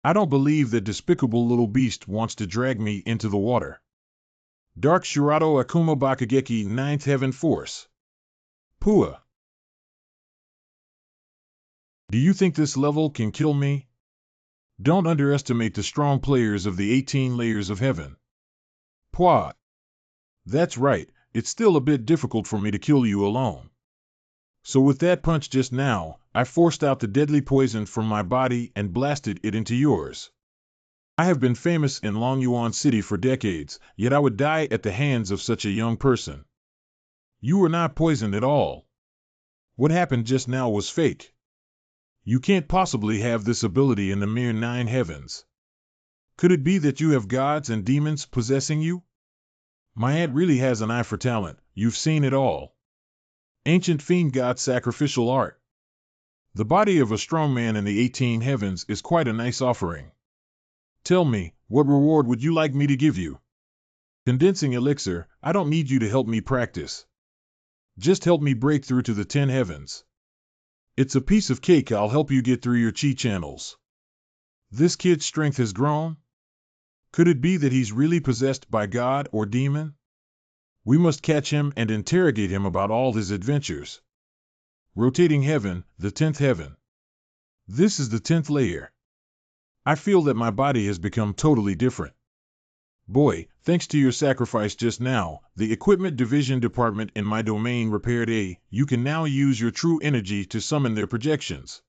I don't believe that despicable little beast wants to drag me into the water. Dark Shirato Akuma Bakugeki 9th Heaven Force. Pua. Do you think this level can kill me? Don't underestimate the strong players of the 18 layers of heaven. Pua. That's right, it's still a bit difficult for me to kill you alone. So with that punch just now, I forced out the deadly poison from my body and blasted it into yours. I have been famous in Longyuan City for decades, yet I would die at the hands of such a young person. You were not poisoned at all. What happened just now was fake. You can't possibly have this ability in the mere 9 heavens. Could it be that you have gods and demons possessing you? My aunt really has an eye for talent, you've seen it all. Ancient fiend god sacrificial art. The body of a strong man in the 18 heavens is quite a nice offering. Tell me, what reward would you like me to give you? Condensing elixir, I don't need you to help me practice. Just help me break through to the 10 heavens. It's a piece of cake, I'll help you get through your chi channels. This kid's strength has grown? Could it be that he's really possessed by God or demon? We must catch him and interrogate him about all his adventures. Rotating heaven, the 10th heaven. This is the 10th layer. I feel that my body has become totally different. Boy, thanks to your sacrifice just now, the equipment division department in my domain repaired you can now use your true energy to summon their projections.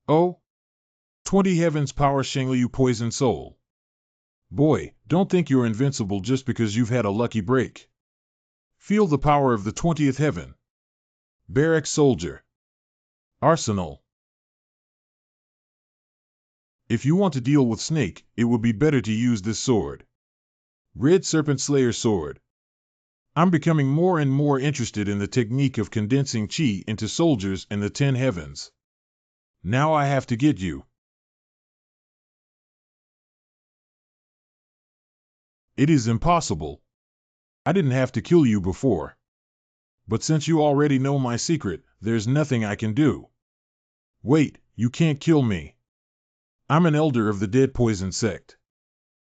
Oh? 20 heavens power Shengliu poison soul. Boy, don't think you're invincible just because you've had a lucky break. Feel the power of the 20th heaven. Barrack soldier. Arsenal. If you want to deal with Snake, it would be better to use this sword. Red Serpent Slayer Sword. I'm becoming more and more interested in the technique of condensing chi into soldiers in the 10 heavens. Now I have to get you. It is impossible. I didn't have to kill you before. But since you already know my secret, there's nothing I can do. Wait, you can't kill me. I'm an elder of the Dead Poison sect.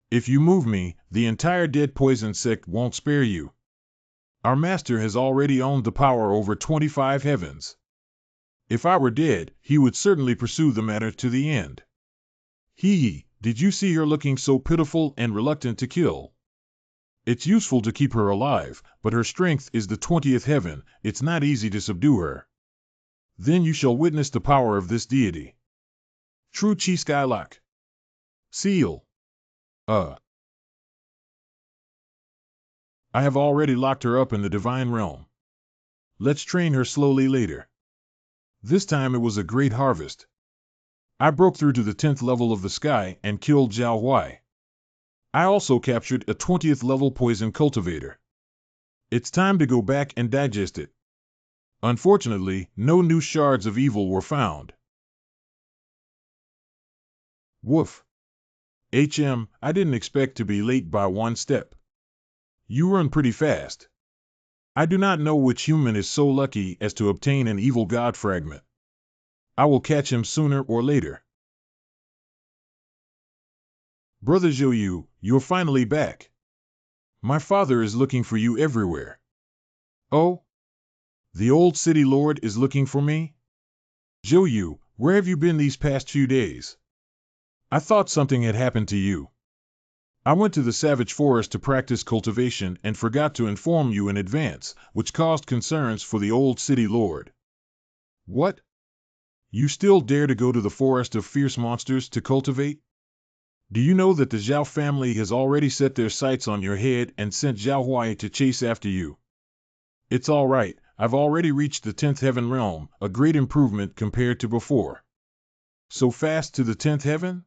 If you move me, the entire Dead Poison sect won't spare you. Our master has already owned the power over 25 heavens. If I were dead, he would certainly pursue the matter to the end. Did you see her looking so pitiful and reluctant to kill? It's useful to keep her alive, but her strength is the 20th heaven, it's not easy to subdue her. Then you shall witness the power of this deity. True Chi Skylock. Seal. I have already locked her up in the divine realm. Let's train her slowly later. This time it was a great harvest. I broke through to the 10th level of the sky and killed Zhao Huai. I also captured a 20th level poison cultivator. It's time to go back and digest it. Unfortunately, no new shards of evil were found. Woof. I didn't expect to be late by 1 step. You run pretty fast. I do not know which human is so lucky as to obtain an evil god fragment. I will catch him sooner or later. Brother Zhou, you're finally back. My father is looking for you everywhere. Oh? The old city lord is looking for me? Zhou, where have you been these past few days? I thought something had happened to you. I went to the savage forest to practice cultivation and forgot to inform you in advance, which caused concerns for the old city lord. What? You still dare to go to the forest of fierce monsters to cultivate? Do you know that the Zhao family has already set their sights on your head and sent Zhao Huai to chase after you? It's all right, I've already reached the 10th heaven realm, a great improvement compared to before. So fast to the 10th heaven?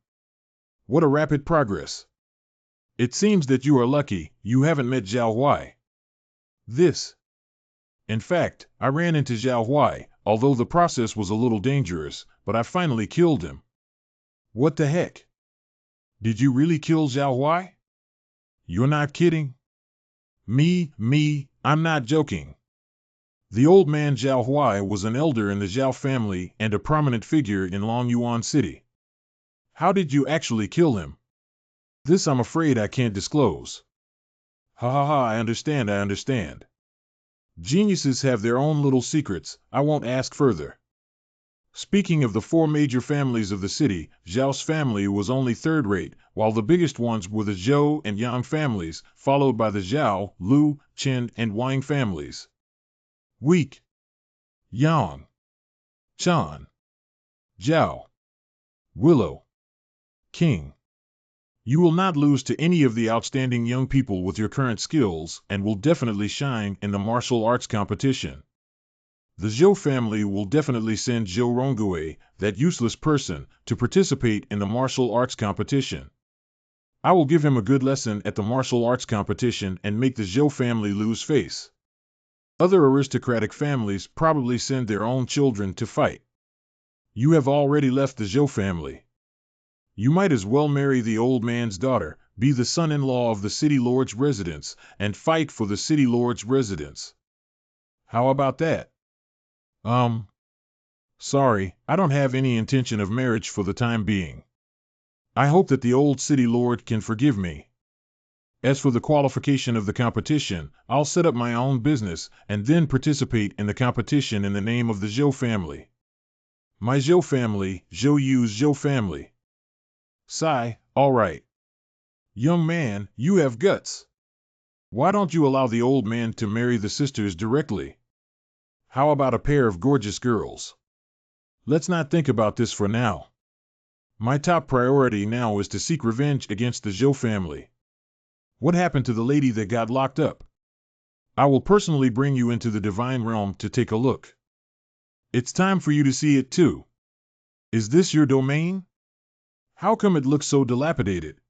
What a rapid progress. It seems that you are lucky, you haven't met Zhao Huai. In fact, I ran into Zhao Huai, although the process was a little dangerous, but I finally killed him. What the heck? Did you really kill Zhao Huai? You're not kidding? I'm not joking. The old man Zhao Huai was an elder in the Zhao family and a prominent figure in Longyuan City. How did you actually kill him? This I'm afraid I can't disclose. Ha ha ha, I understand. Geniuses have their own little secrets, I won't ask further. Speaking of the four major families of the city, Zhao's family was only third-rate, while the biggest ones were the Zhou and Yang families, followed by the Zhao, Lu, Chen, and Wang families. Weak. Yang. Chan. Zhao. Willow. King. You will not lose to any of the outstanding young people with your current skills and will definitely shine in the martial arts competition. The Zhou family will definitely send Zhou Rongui, that useless person, to participate in the martial arts competition. I will give him a good lesson at the martial arts competition and make the Zhou family lose face. Other aristocratic families probably send their own children to fight. You have already left the Zhou family. You might as well marry the old man's daughter, be the son-in-law of the city lord's residence, and fight for the city lord's residence. How about that? Sorry, I don't have any intention of marriage for the time being. I hope that the old city lord can forgive me. As for the qualification of the competition, I'll set up my own business and then participate in the competition in the name of the Zhou family. My Zhou family, Zhou Yu's Zhou family. Sigh, all right. Young man, you have guts. Why don't you allow the old man to marry the sisters directly? How about a pair of gorgeous girls? Let's not think about this for now. My top priority now is to seek revenge against the Zhou family. What happened to the lady that got locked up? I will personally bring you into the divine realm to take a look. It's time for you to see it too. Is this your domain? How come it looks so dilapidated?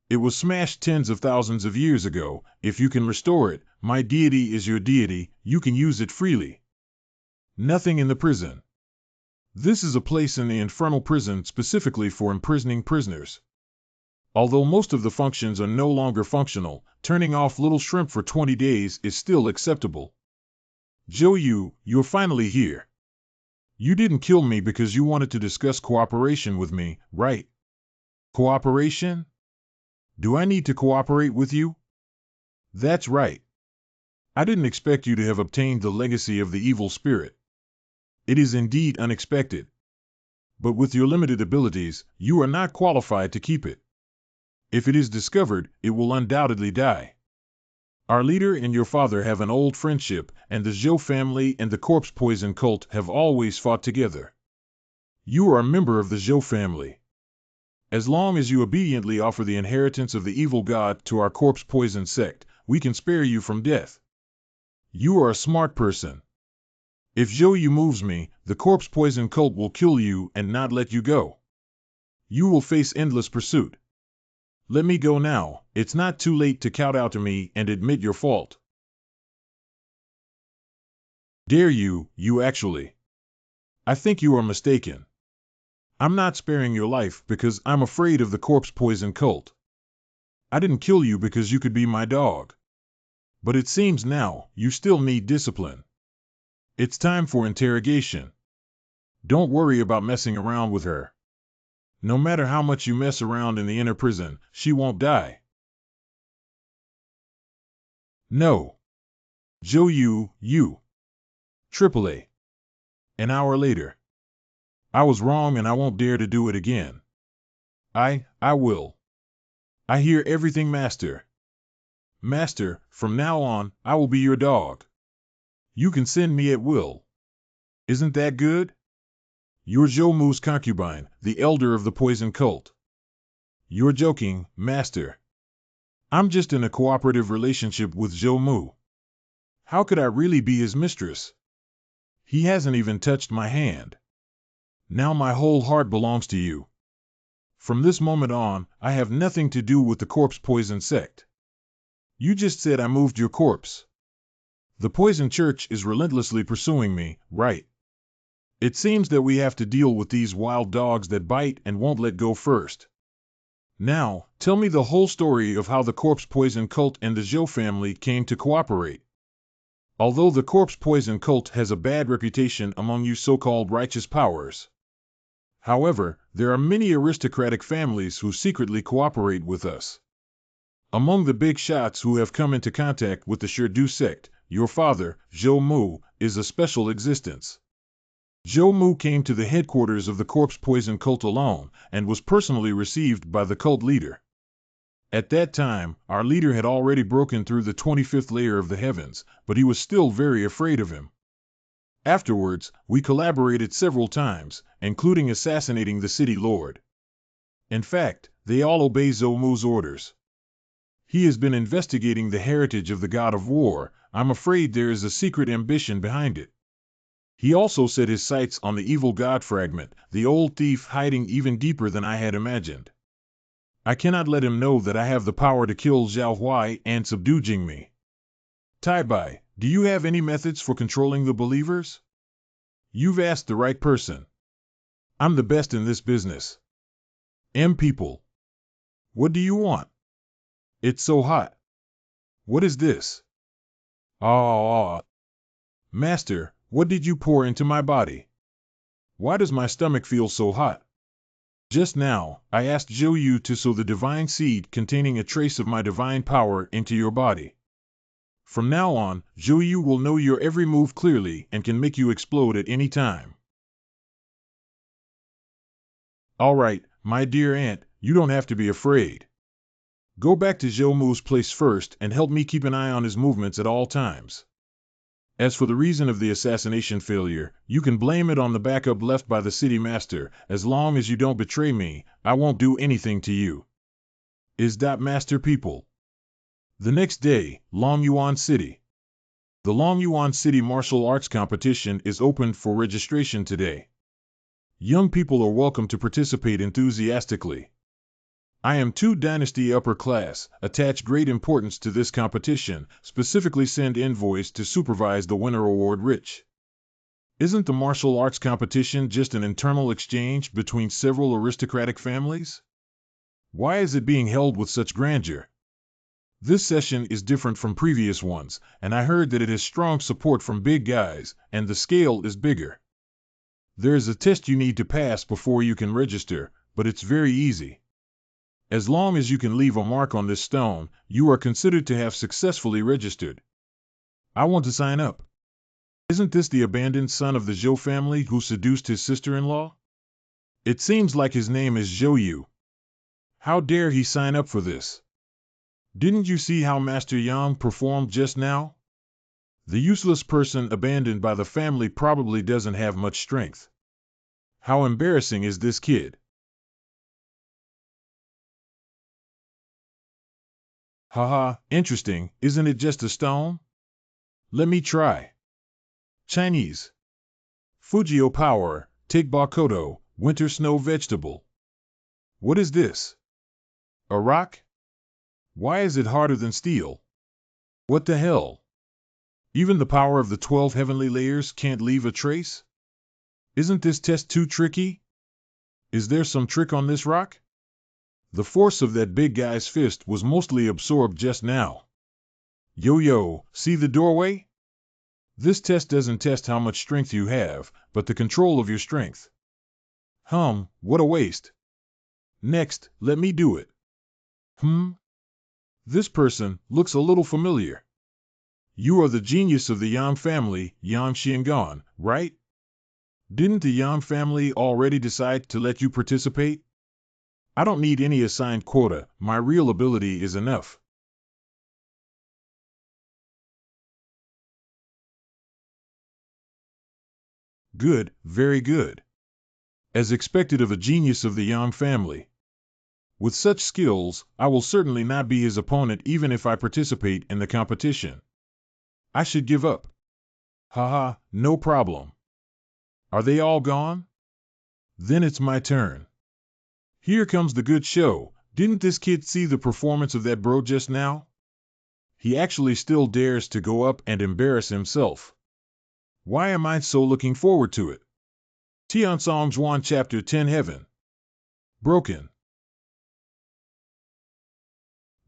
It was smashed tens of thousands of years ago. If you can restore it, my deity is your deity, you can use it freely. Nothing in the prison. This is a place in the infernal prison specifically for imprisoning prisoners. Although most of the functions are no longer functional, turning off Little Shrimp for 20 days is still acceptable. Zhou Yu, you're finally here. You didn't kill me because you wanted to discuss cooperation with me, right? Cooperation? Do I need to cooperate with you? That's right. I didn't expect you to have obtained the legacy of the evil spirit. It is indeed unexpected. But with your limited abilities, you are not qualified to keep it. If it is discovered, it will undoubtedly die. Our leader and your father have an old friendship, and the Zhou family and the corpse poison cult have always fought together. You are a member of the Zhou family. As long as you obediently offer the inheritance of the evil god to our corpse poison sect, we can spare you from death. You are a smart person. If Zhou Yu moves me, the corpse poison cult will kill you and not let you go. You will face endless pursuit. Let me go now, it's not too late to kowtow to me and admit your fault. Dare you, you actually. I think you are mistaken. I'm not sparing your life because I'm afraid of the corpse poison cult. I didn't kill you because you could be my dog. But it seems now, you still need discipline. It's time for interrogation. Don't worry about messing around with her. No matter how much you mess around in the inner prison, she won't die. No. Zhou Yu, you. AAA. An hour later. I was wrong and I won't dare to do it again. I will. I hear everything, Master. Master, from now on, I will be your dog. You can send me at will. Isn't that good? You're Zhou Mu's concubine, the elder of the poison cult. You're joking, Master. I'm just in a cooperative relationship with Zhou Mu. How could I really be his mistress? He hasn't even touched my hand. Now my whole heart belongs to you. From this moment on, I have nothing to do with the corpse poison sect. You just said I moved your corpse. The poison church is relentlessly pursuing me, right? It seems that we have to deal with these wild dogs that bite and won't let go first. Now, tell me the whole story of how the corpse poison cult and the Zhou family came to cooperate. Although the corpse poison cult has a bad reputation among you so-called righteous powers. However, there are many aristocratic families who secretly cooperate with us. Among the big shots who have come into contact with the Shirdu sect, your father, Zhou Mu, is a special existence. Zhou Mu came to the headquarters of the corpse poison cult alone, and was personally received by the cult leader. At that time, our leader had already broken through the 25th layer of the heavens, but he was still very afraid of him. Afterwards, we collaborated several times, including assassinating the city lord. In fact, they all obey Zhou Mu's orders. He has been investigating the heritage of the god of war. I'm afraid there is a secret ambition behind it. He also set his sights on the evil god fragment, the old thief hiding even deeper than I had imagined. I cannot let him know that I have the power to kill Zhao Huai and subdue Jingmi. Tai Bai, do you have any methods for controlling the believers? You've asked the right person. I'm the best in this business. People. What do you want? It's so hot. What is this? Master, what did you pour into my body? Why does my stomach feel so hot? Just now, I asked Zhou Yu to sow the divine seed containing a trace of my divine power into your body. From now on, Zhou Yu will know your every move clearly and can make you explode at any time. All right, my dear aunt, you don't have to be afraid. Go back to Zhou Mu's place first and help me keep an eye on his movements at all times. As for the reason of the assassination failure, you can blame it on the backup left by the city master. As long as you don't betray me, I won't do anything to you. Is that master people? The next day, Longyuan City. The Longyuan City martial arts competition is opened for registration today. Young people are welcome to participate enthusiastically. I am 2 Dynasty upper class, attach great importance to this competition, specifically send envoys to supervise the winner award rich. Isn't the martial arts competition just an internal exchange between several aristocratic families? Why is it being held with such grandeur? This session is different from previous ones, and I heard that it has strong support from big guys, and the scale is bigger. There is a test you need to pass before you can register, but it's very easy. As long as you can leave a mark on this stone, you are considered to have successfully registered. I want to sign up. Isn't this the abandoned son of the Zhou family who seduced his sister-in-law? It seems like his name is Zhou Yu. How dare he sign up for this? Didn't you see how Master Yang performed just now? The useless person abandoned by the family probably doesn't have much strength. How embarrassing is this kid? Haha, interesting, isn't it just a stone? Let me try. Chinese. Fujio power, take Bakoto, winter snow vegetable. What is this? A rock? Why is it harder than steel? What the hell? Even the power of the 12 heavenly layers can't leave a trace? Isn't this test too tricky? Is there some trick on this rock? The force of that big guy's fist was mostly absorbed just now. Yo, see the doorway? This test doesn't test how much strength you have, but the control of your strength. What a waste. Next, let me do it. This person looks a little familiar. You are the genius of the Yang family, Yang Xiangan, right? Didn't the Yang family already decide to let you participate? I don't need any assigned quota, my real ability is enough. Good, very good. As expected of a genius of the Yang family. With such skills, I will certainly not be his opponent even if I participate in the competition. I should give up. Haha, no problem. Are they all gone? Then it's my turn. Here comes the good show. Didn't this kid see the performance of that bro just now? He actually still dares to go up and embarrass himself. Why am I so looking forward to it? Tiansong Zhuan Chapter 10 Heaven. Broken.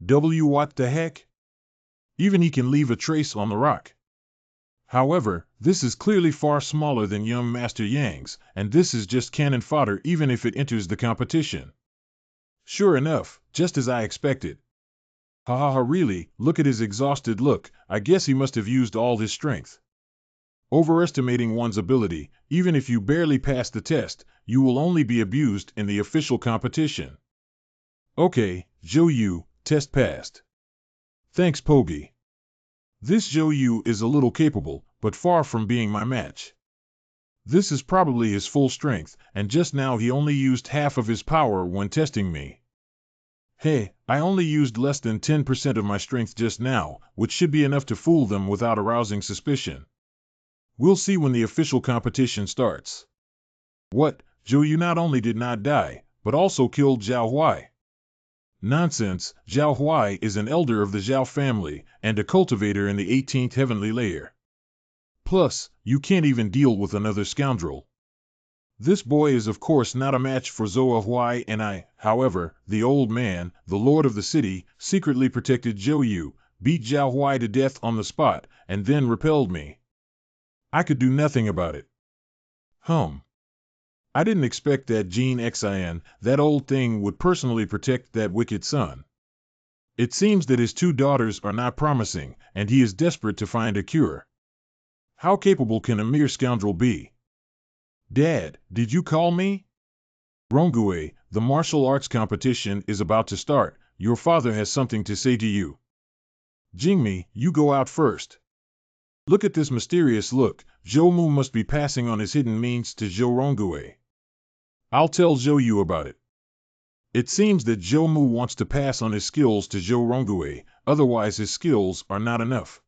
What the heck? Even he can leave a trace on the rock. However, this is clearly far smaller than young Master Yang's, and this is just cannon fodder even if it enters the competition. Sure enough, just as I expected. Ha ha ha, really, look at his exhausted look, I guess he must have used all his strength. Overestimating one's ability, even if you barely pass the test, you will only be abused in the official competition. Okay, Zhou Yu, test passed. Thanks, Pogi. This Zhou Yu is a little capable, but far from being my match. This is probably his full strength, and just now he only used half of his power when testing me. Hey, I only used less than 10% of my strength just now, which should be enough to fool them without arousing suspicion. We'll see when the official competition starts. What, Zhou Yu not only did not die, but also killed Zhao Huai. Nonsense, Zhao Huai is an elder of the Zhao family and a cultivator in the 18th heavenly layer. Plus, you can't even deal with another scoundrel. This boy is of course not a match for Zhou Huai and I, however, the old man, the lord of the city, secretly protected Zhou Yu, beat Zhao Huai to death on the spot, and then repelled me. I could do nothing about it. I didn't expect that Gene Xin, that old thing, would personally protect that wicked son. It seems that his two daughters are not promising, and he is desperate to find a cure. How capable can a mere scoundrel be? Dad, did you call me? Rongue, the martial arts competition is about to start. Your father has something to say to you. Jingmi, you go out first. Look at this mysterious look. Zhou Mu must be passing on his hidden means to Zhou Rongue. I'll tell Zhou Yu about it. It seems that Zhou Mu wants to pass on his skills to Zhou Rongue, otherwise his skills are not enough.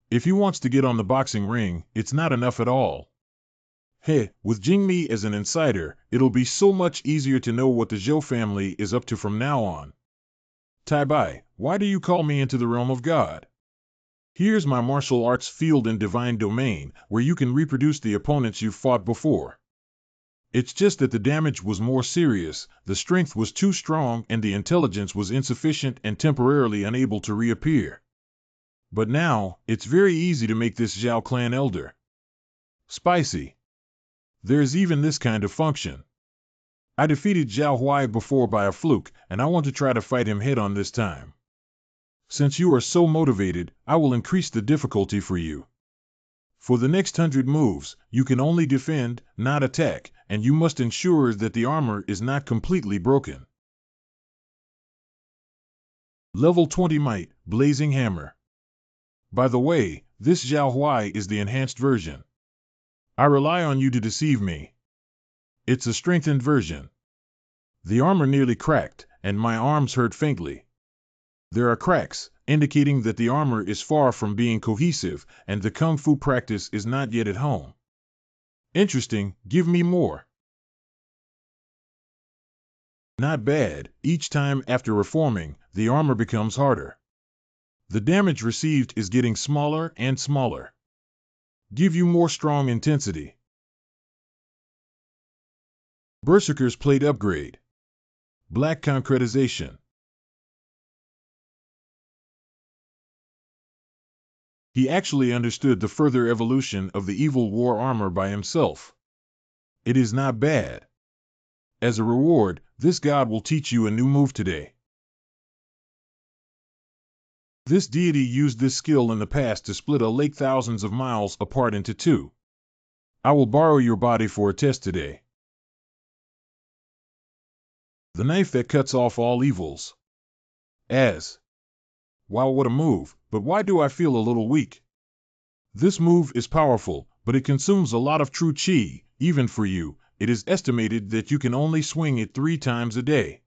If he wants to get on the boxing ring, it's not enough at all. Hey, with Jingmi as an insider, it'll be so much easier to know what the Zhou family is up to from now on. Tai Bai, why do you call me into the realm of God? Here's my martial arts field and divine domain, where you can reproduce the opponents you've fought before. It's just that the damage was more serious, the strength was too strong, and the intelligence was insufficient and temporarily unable to reappear. But now, it's very easy to make this Zhao clan elder. Spicy. There's even this kind of function. I defeated Zhao Huai before by a fluke, and I want to try to fight him head on this time. Since you are so motivated, I will increase the difficulty for you. For the next 100 moves, you can only defend, not attack, and you must ensure that the armor is not completely broken. Level 20 Might, Blazing Hammer. By the way, this Zhao Huai is the enhanced version. I rely on you to deceive me. It's a strengthened version. The armor nearly cracked, and my arms hurt faintly. There are cracks, indicating that the armor is far from being cohesive, and the kung fu practice is not yet at home. Interesting, give me more. Not bad, each time after reforming, the armor becomes harder. The damage received is getting smaller and smaller. Give you more strong intensity. Berserker's Plate Upgrade. Black Concretization. He actually understood the further evolution of the evil war armor by himself. It is not bad. As a reward, this god will teach you a new move today. This deity used this skill in the past to split a lake thousands of miles apart into two. I will borrow your body for a test today. The knife that cuts off all evils. As. Wow, what a move, but why do I feel a little weak? This move is powerful, but it consumes a lot of true chi. Even for you, it is estimated that you can only swing it 3 times a day.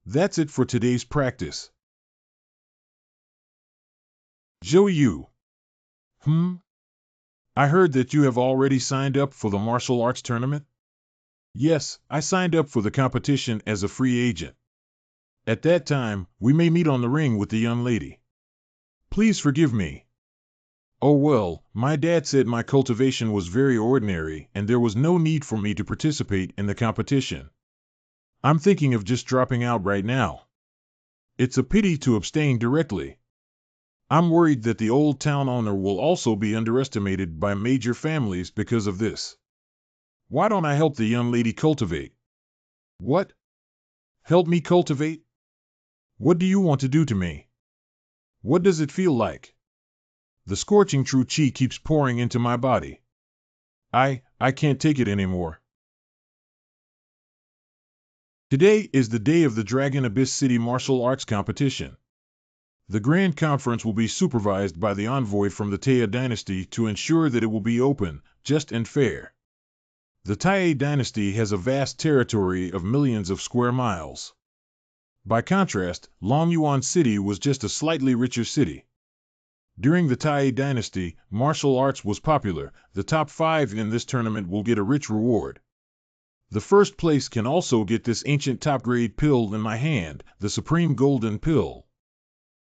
That's it for today's practice. Zhou Yu. I heard that you have already signed up for the martial arts tournament? Yes, I signed up for the competition as a free agent. At that time, we may meet on the ring with the young lady. Please forgive me. Oh well, my dad said my cultivation was very ordinary and there was no need for me to participate in the competition. I'm thinking of just dropping out right now. It's a pity to abstain directly. I'm worried that the old town owner will also be underestimated by major families because of this. Why don't I help the young lady cultivate? What? Help me cultivate? What do you want to do to me? What does it feel like? The scorching true chi keeps pouring into my body. I can't take it anymore. Today is the day of the Dragon Abyss City Martial Arts Competition. The Grand Conference will be supervised by the envoy from the Taya dynasty to ensure that it will be open, just and fair. The Taya dynasty has a vast territory of millions of square miles. By contrast, Longyuan City was just a slightly richer city. During the Taya dynasty, martial arts was popular. The top 5 in this tournament will get a rich reward. The first place can also get this ancient top-grade pill in my hand, the Supreme Golden Pill.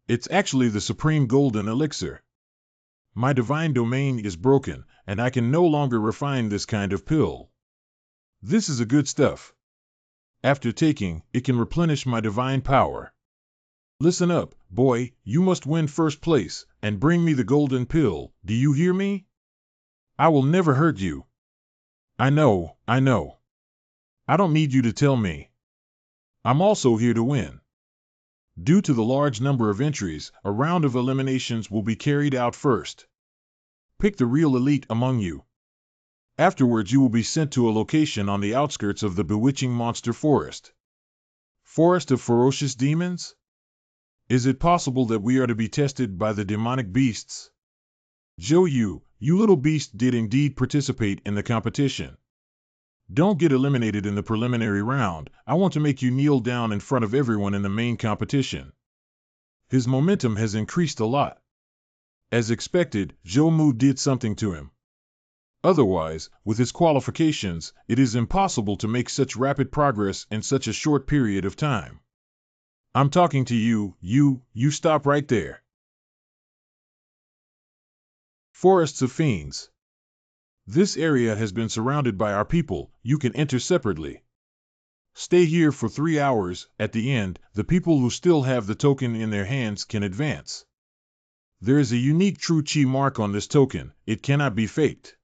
It's actually the Supreme Golden Elixir. My divine domain is broken, and I can no longer refine this kind of pill. This is a good stuff. After taking, it can replenish my divine power. Listen up, boy, you must win first place, and bring me the golden pill, do you hear me? I will never hurt you. I know. I don't need you to tell me. I'm also here to win. Due to the large number of entries, a round of eliminations will be carried out first. Pick the real elite among you. Afterwards you will be sent to a location on the outskirts of the bewitching monster forest. Forest of ferocious demons? Is it possible that we are to be tested by the demonic beasts? Zhou Yu, you little beast did indeed participate in the competition. Don't get eliminated in the preliminary round. I want to make you kneel down in front of everyone in the main competition. His momentum has increased a lot. As expected, Zhou Mu did something to him. Otherwise, with his qualifications, it is impossible to make such rapid progress in such a short period of time. I'm talking to you, you stop right there. Forests of Fiends. This area has been surrounded by our people. You can enter separately. Stay here for 3 hours. At the end, the people who still have the token in their hands can advance. There is a unique true chi mark on this token. It cannot be faked.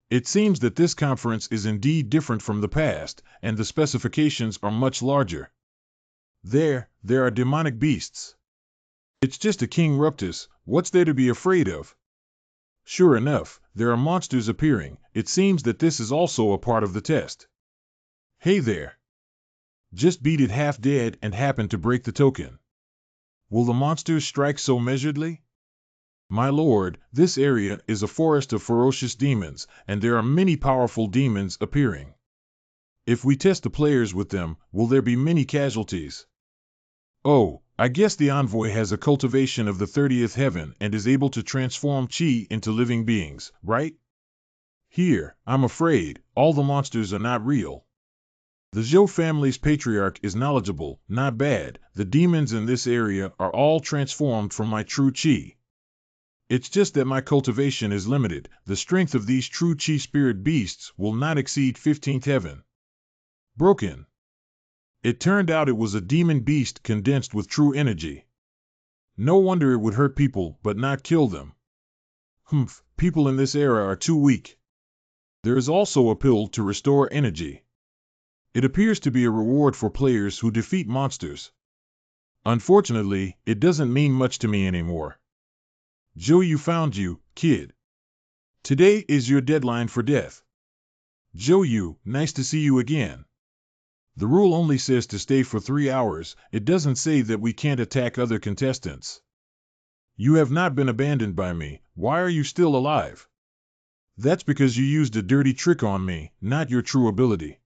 It seems that this conference is indeed different from the past, and the specifications are much larger. There are demonic beasts. It's just a King Ruptus. What's there to be afraid of? Sure enough, there are monsters appearing. It seems that this is also a part of the test. Hey there. Just beat it half dead and happen to break the token. Will the monsters strike so measuredly? My lord, this area is a forest of ferocious demons, and there are many powerful demons appearing. If we test the players with them, will there be many casualties? Oh, I guess the envoy has a cultivation of the 30th heaven and is able to transform chi into living beings, right? Here, I'm afraid, all the monsters are not real. The Zhou family's patriarch is knowledgeable, not bad. The demons in this area are all transformed from my true chi. It's just that my cultivation is limited. The strength of these true chi spirit beasts will not exceed 15th heaven. Broken. It turned out it was a demon beast condensed with true energy. No wonder it would hurt people but not kill them. People in this era are too weak. There is also a pill to restore energy. It appears to be a reward for players who defeat monsters. Unfortunately, it doesn't mean much to me anymore. Zhou Yu found you, kid. Today is your deadline for death. Zhou Yu, nice to see you again. The rule only says to stay for 3 hours, it doesn't say that we can't attack other contestants. You have not been abandoned by me, why are you still alive? That's because you used a dirty trick on me, not your true ability.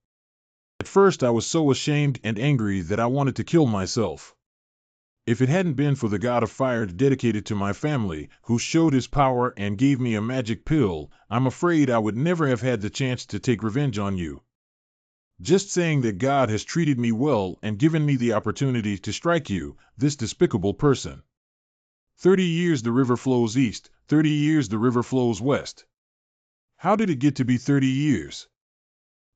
At first I was so ashamed and angry that I wanted to kill myself. If it hadn't been for the god of fire dedicated to my family, who showed his power and gave me a magic pill, I'm afraid I would never have had the chance to take revenge on you. Just saying that God has treated me well and given me the opportunity to strike you, this despicable person. 30 years the river flows east, 30 years the river flows west. How did it get to be 30 years?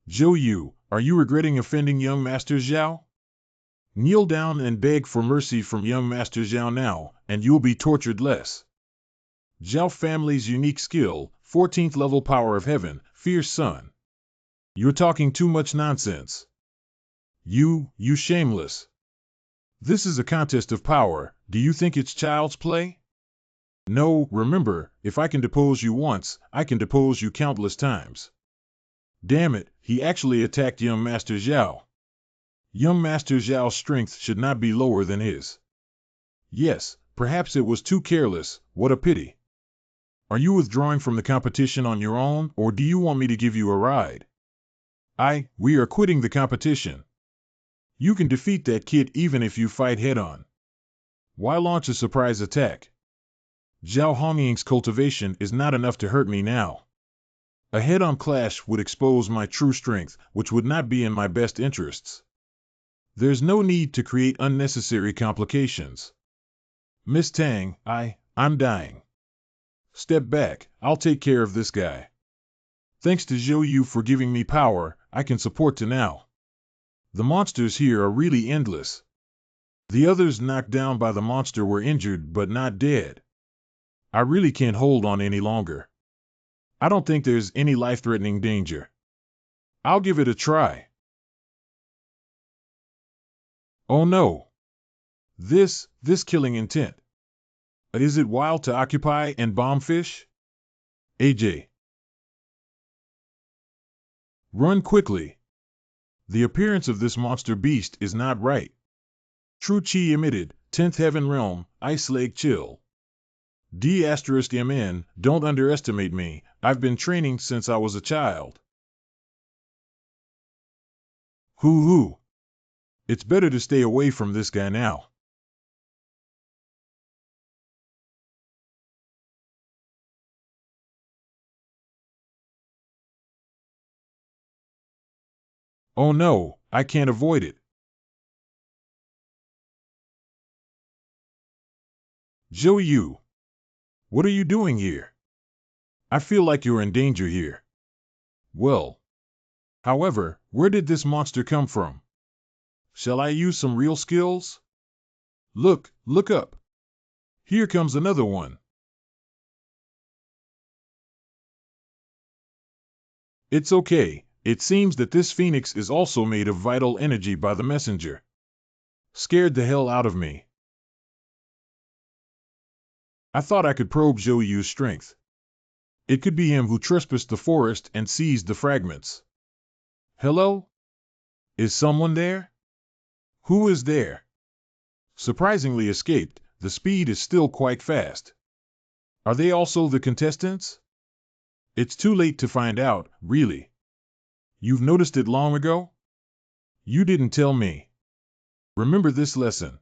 Zhou Yu, are you regretting offending young Master Zhao? Kneel down and beg for mercy from young Master Zhao now, and you'll be tortured less. Zhao family's unique skill, 14th level power of heaven, fierce sun. You're talking too much nonsense. You shameless. This is a contest of power, do you think it's child's play? No, remember, if I can depose you once, I can depose you countless times. Damn it, he actually attacked young Master Zhao. Young Master Zhao's strength should not be lower than his. Yes, perhaps it was too careless, what a pity. Are you withdrawing from the competition on your own, or do you want me to give you a ride? We are quitting the competition. You can defeat that kid even if you fight head-on. Why launch a surprise attack? Zhao Hongying's cultivation is not enough to hurt me now. A head-on clash would expose my true strength, which would not be in my best interests. There's no need to create unnecessary complications. Miss Tang, I'm dying. Step back, I'll take care of this guy. Thanks to Zhou Yu for giving me power, I can support to now. The monsters here are really endless. The others knocked down by the monster were injured but not dead. I really can't hold on any longer. I don't think there's any life-threatening danger. I'll give it a try. Oh no! This killing intent. Is it wild to occupy and bomb fish? AJ. Run quickly. The appearance of this monster beast is not right. True Chi emitted, 10th Heaven Realm, Ice Lake Chill. D*MN, don't underestimate me, I've been training since I was a child. Hoo. It's better to stay away from this guy now. Oh no, I can't avoid it. Zhou Yu. What are you doing here? I feel like you're in danger here. Well. However, where did this monster come from? Shall I use some real skills? Look up. Here comes another one. It's okay, it seems that this phoenix is also made of vital energy by the messenger. Scared the hell out of me. I thought I could probe Zhou Yu's strength. It could be him who trespassed the forest and seized the fragments. Hello? Is someone there? Who is there? Surprisingly escaped, the speed is still quite fast. Are they also the contestants? It's too late to find out, really. You've noticed it long ago? You didn't tell me. Remember this lesson.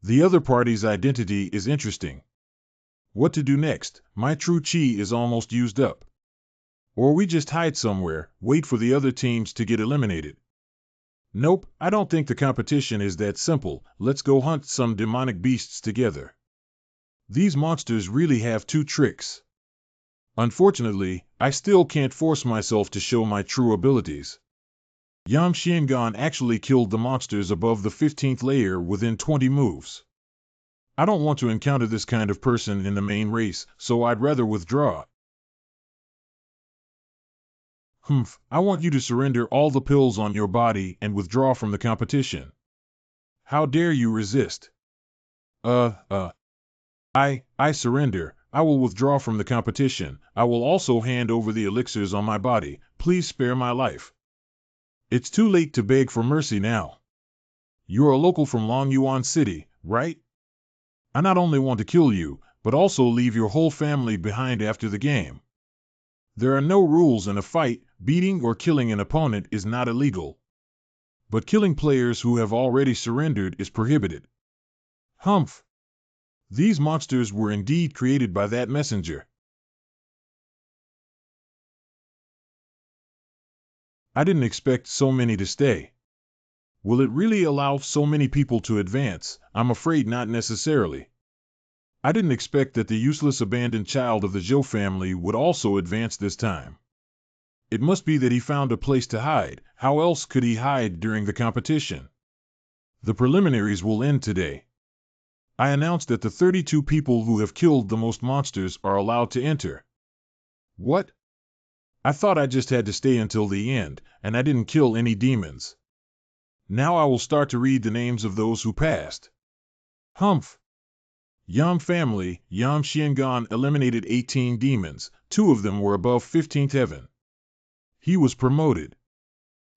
The other party's identity is interesting. What to do next? My true chi is almost used up. Or we just hide somewhere, wait for the other teams to get eliminated. Nope, I don't think the competition is that simple, let's go hunt some demonic beasts together. These monsters really have two tricks. Unfortunately, I still can't force myself to show my true abilities. Yam Xiangan actually killed the monsters above the 15th layer within 20 moves. I don't want to encounter this kind of person in the main race, so I'd rather withdraw. I want you to surrender all the pills on your body and withdraw from the competition. How dare you resist? I surrender. I will withdraw from the competition. I will also hand over the elixirs on my body. Please spare my life. It's too late to beg for mercy now. You're a local from Longyuan City, right? I not only want to kill you, but also leave your whole family behind after the game. There are no rules in a fight. Beating or killing an opponent is not illegal. But killing players who have already surrendered is prohibited. Humph! These monsters were indeed created by that messenger. I didn't expect so many to stay. Will it really allow so many people to advance? I'm afraid not necessarily. I didn't expect that the useless abandoned child of the Zhao family would also advance this time. It must be that he found a place to hide. How else could he hide during the competition? The preliminaries will end today. I announced that the 32 people who have killed the most monsters are allowed to enter. What? I thought I just had to stay until the end, and I didn't kill any demons. Now I will start to read the names of those who passed. Humph! Yam family, Yam Xiangan eliminated 18 demons, 2 of them were above 15th heaven. He was promoted.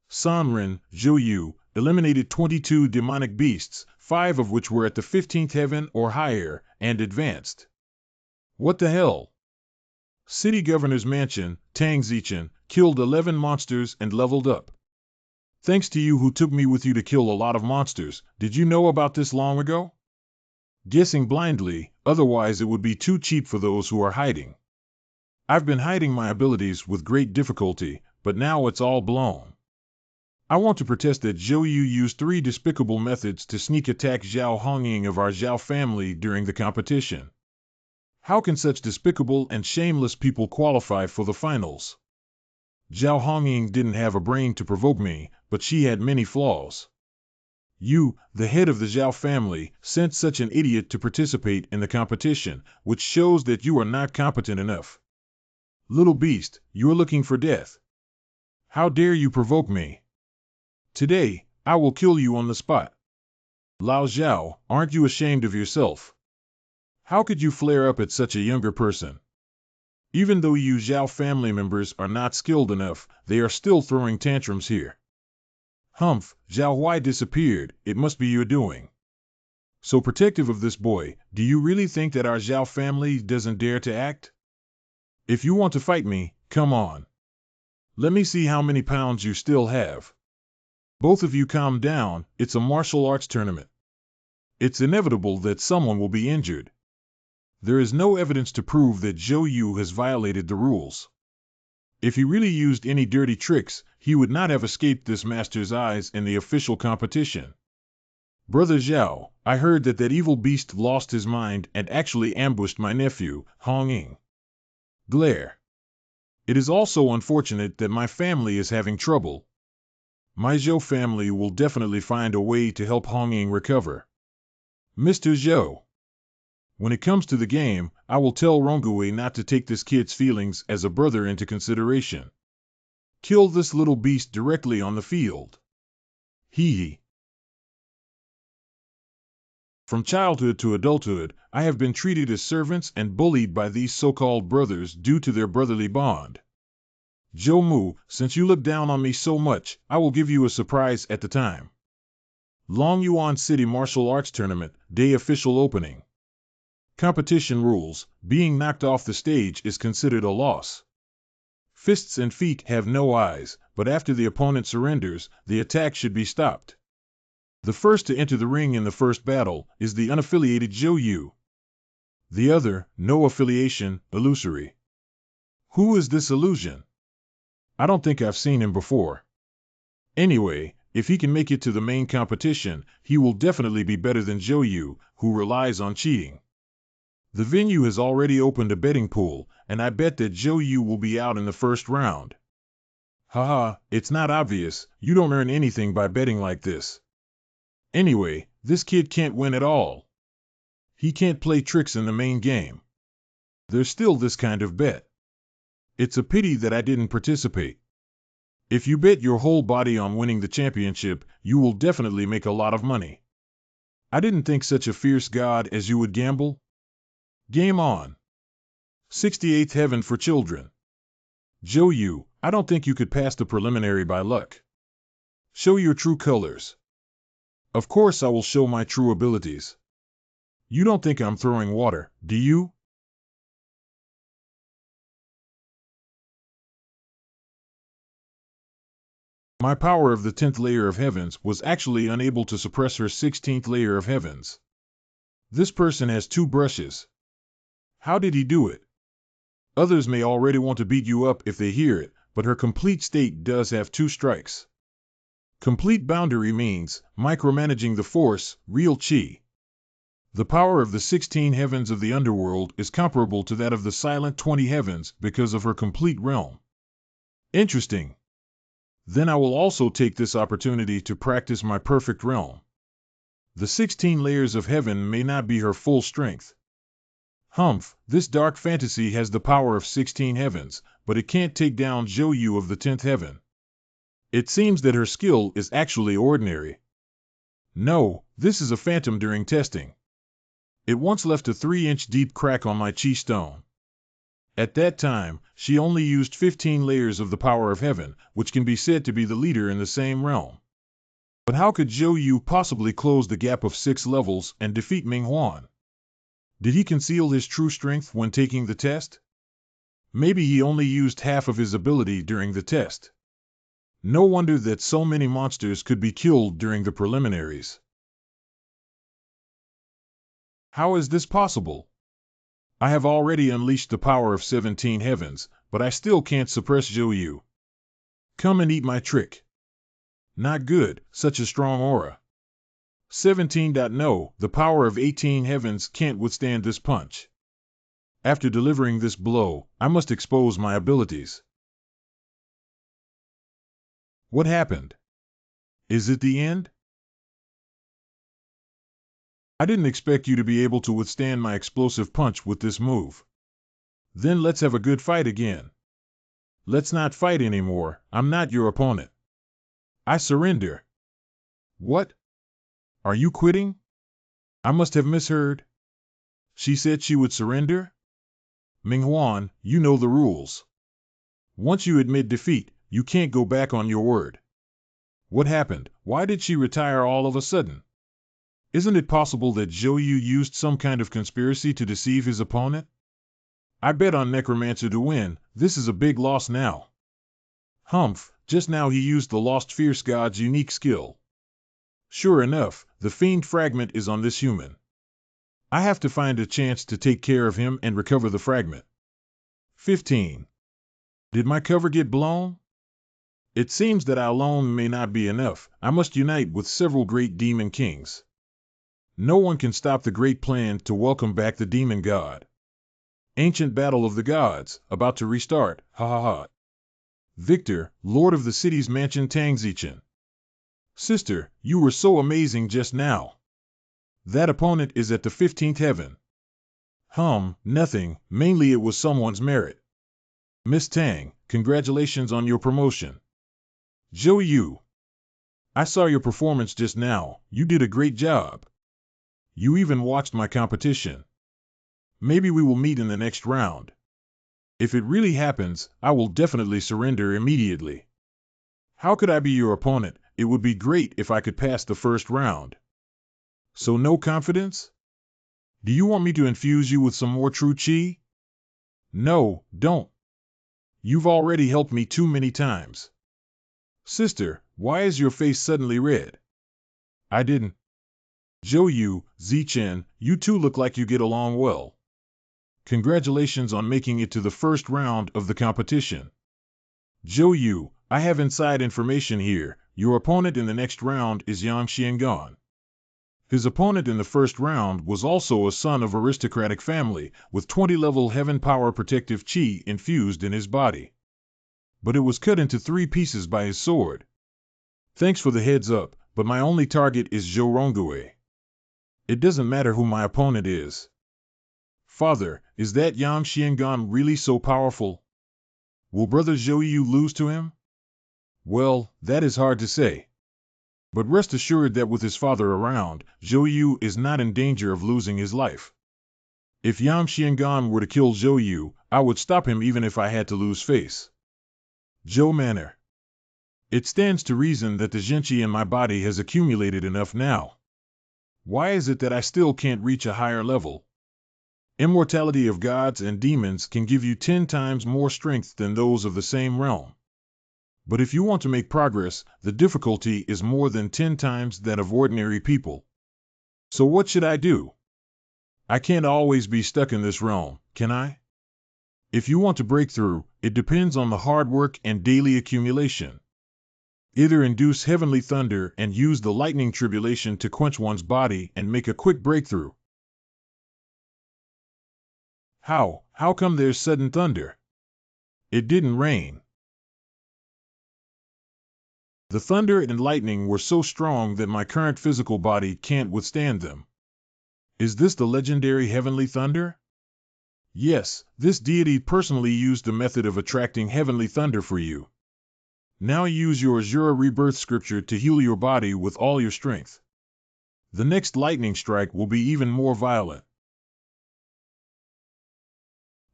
Sanren, Zhou Yu, eliminated 22 demonic beasts, 5 of which were at the 15th heaven or higher, and advanced. What the hell? City Governor's Mansion, Tang Zichen, killed 11 monsters and leveled up. Thanks to you who took me with you to kill a lot of monsters. Did you know about this long ago? Guessing blindly, otherwise it would be too cheap for those who are hiding. I've been hiding my abilities with great difficulty, but now it's all blown. I want to protest that Zhou Yu used 3 despicable methods to sneak attack Zhao Hongying of our Zhao family during the competition. How can such despicable and shameless people qualify for the finals? Zhao Hongying didn't have a brain to provoke me, but she had many flaws. You, the head of the Zhao family, sent such an idiot to participate in the competition, which shows that you are not competent enough. Little beast, you are looking for death. How dare you provoke me? Today, I will kill you on the spot. Lao Zhao, aren't you ashamed of yourself? How could you flare up at such a younger person? Even though you Zhao family members are not skilled enough, they are still throwing tantrums here. Humph, Zhao Huai disappeared, it must be your doing. So protective of this boy, do you really think that our Zhao family doesn't dare to act? If you want to fight me, come on. Let me see how many pounds you still have. Both of you calm down, it's a martial arts tournament. It's inevitable that someone will be injured. There is no evidence to prove that Zhou Yu has violated the rules. If he really used any dirty tricks, he would not have escaped this master's eyes in the official competition. Brother Zhao, I heard that evil beast lost his mind and actually ambushed my nephew, Hongying. Glare. It is also unfortunate that my family is having trouble. My Zhou family will definitely find a way to help Hongying recover. Mr. Zhou. When it comes to the game, I will tell Rongui not to take this kid's feelings as a brother into consideration. Kill this little beast directly on the field. Hee. From childhood to adulthood, I have been treated as servants and bullied by these so-called brothers due to their brotherly bond. Zhou Mu, since you look down on me so much, I will give you a surprise at the time. Longyuan City Martial Arts Tournament, Day Official Opening. Competition rules, being knocked off the stage is considered a loss. Fists and feet have no eyes, but after the opponent surrenders, the attack should be stopped. The first to enter the ring in the first battle is the unaffiliated Zhou Yu. The other, no affiliation, illusory. Who is this illusion? I don't think I've seen him before. Anyway, if he can make it to the main competition, he will definitely be better than Zhou Yu, who relies on cheating. The venue has already opened a betting pool, and I bet that Zhou Yu will be out in the first round. Haha, it's not obvious, you don't earn anything by betting like this. Anyway, this kid can't win at all. He can't play tricks in the main game. There's still this kind of bet. It's a pity that I didn't participate. If you bet your whole body on winning the championship, you will definitely make a lot of money. I didn't think such a fierce god as you would gamble. Game on. 68th Heaven for Children. Zhou Yu, I don't think you could pass the preliminary by luck. Show your true colors. Of course I will show my true abilities. You don't think I'm throwing water, do you? My power of the 10th layer of heavens was actually unable to suppress her 16th layer of heavens. This person has 2 brushes. How did he do it? Others may already want to beat you up if they hear it, but her complete state does have 2 strikes. Complete boundary means micromanaging the force, real chi. The power of the 16 heavens of the underworld is comparable to that of the silent 20 heavens because of her complete realm. Interesting. Then I will also take this opportunity to practice my perfect realm. The 16 layers of heaven may not be her full strength. Humph, this dark fantasy has the power of 16 heavens, but it can't take down Zhou Yu of the 10th heaven. It seems that her skill is actually ordinary. No, this is a phantom during testing. It once left a 3-inch deep crack on my chi stone. At that time, she only used 15 layers of the power of heaven, which can be said to be the leader in the same realm. But how could Zhou Yu possibly close the gap of 6 levels and defeat Ming Huan? Did he conceal his true strength when taking the test? Maybe he only used half of his ability during the test. No wonder that so many monsters could be killed during the preliminaries. How is this possible? I have already unleashed the power of 17 heavens, but I still can't suppress Zhou Yu. Come and eat my trick. Not good, such a strong aura. 17. No, the power of 18 heavens can't withstand this punch. After delivering this blow, I must expose my abilities. What happened? Is it the end? I didn't expect you to be able to withstand my explosive punch with this move. Then let's have a good fight again. Let's not fight anymore, I'm not your opponent. I surrender. What? Are you quitting? I must have misheard. She said she would surrender? Ming Huan, you know the rules. Once you admit defeat, you can't go back on your word. What happened? Why did she retire all of a sudden? Isn't it possible that Zhou Yu used some kind of conspiracy to deceive his opponent? I bet on Necromancer to win. This is a big loss now. Humph, just now he used the Lost Fierce God's unique skill. Sure enough, the Fiend Fragment is on this human. I have to find a chance to take care of him and recover the fragment. 15. Did my cover get blown? It seems that I alone may not be enough. I must unite with several great demon kings. No one can stop the great plan to welcome back the demon god. Ancient battle of the gods, about to restart, ha ha ha. Victor, lord of the city's mansion Tangzichen. Sister, you were so amazing just now. That opponent is at the 15th heaven. Nothing, mainly it was someone's merit. Miss Tang, congratulations on your promotion. Zhou Yu. I saw your performance just now, you did a great job. You even watched my competition. Maybe we will meet in the next round. If it really happens, I will definitely surrender immediately. How could I be your opponent? It would be great if I could pass the first round. So no confidence? Do you want me to infuse you with some more true chi? No, don't. You've already helped me too many times. Sister, why is your face suddenly red? I didn't. Zhou Yu, Zichen, you two look like you get along well. Congratulations on making it to the first round of the competition. Zhou Yu, I have inside information here. Your opponent in the next round is Yang Xiangan. His opponent in the first round was also a son of aristocratic family, with 20-level heaven power protective chi infused in his body. But it was cut into 3 pieces by his sword. Thanks for the heads up, but my only target is Zhou Rongui. It doesn't matter who my opponent is. Father, is that Yang Xiangan really so powerful? Will Brother Zhou Yu lose to him? Well, that is hard to say. But rest assured that with his father around, Zhou Yu is not in danger of losing his life. If Yang Xiangan were to kill Zhou Yu, I would stop him even if I had to lose face. Zhou Manor. It stands to reason that the Zhenqi in my body has accumulated enough now. Why is it that I still can't reach a higher level? Immortality of gods and demons can give you 10 times more strength than those of the same realm. But if you want to make progress, the difficulty is more than 10 times that of ordinary people. So what should I do? I can't always be stuck in this realm, can I? If you want to break through, it depends on the hard work and daily accumulation. Either induce heavenly thunder and use the lightning tribulation to quench one's body and make a quick breakthrough. How? How come there's sudden thunder? It didn't rain. The thunder and lightning were so strong that my current physical body can't withstand them. Is this the legendary heavenly thunder? Yes, this deity personally used the method of attracting heavenly thunder for you. Now use your Azura rebirth scripture to heal your body with all your strength. The next lightning strike will be even more violent.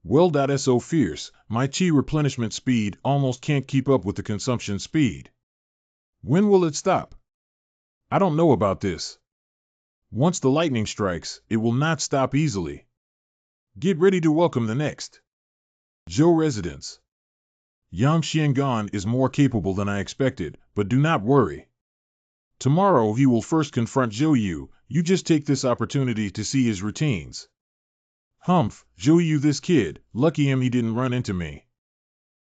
Well.so fierce, my chi replenishment speed almost can't keep up with the consumption speed. When will it stop? I don't know about this. Once the lightning strikes, it will not stop easily. Get ready to welcome the next Zhou residents. Yang Xiangan is more capable than I expected, but do not worry. Tomorrow he will first confront Zhou Yu. You just take this opportunity to see his routines. Humph, Zhou Yu, this kid, lucky him he didn't run into me.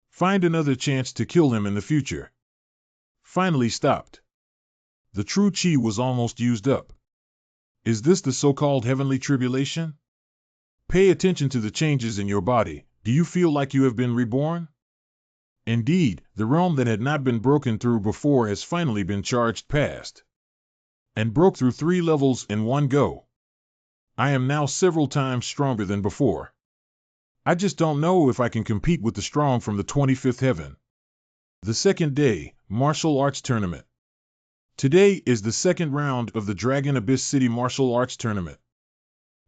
Find another chance to kill him in the future. Finally stopped. The true chi was almost used up. Is this the so-called heavenly tribulation? Pay attention to the changes in your body. Do you feel like you have been reborn? Indeed, the realm that had not been broken through before has finally been charged past. And broke through 3 levels in one go. I am now several times stronger than before. I just don't know if I can compete with the strong from the 25th heaven. The second day, martial arts tournament. Today is the second round of the Dragon Abyss City martial arts tournament.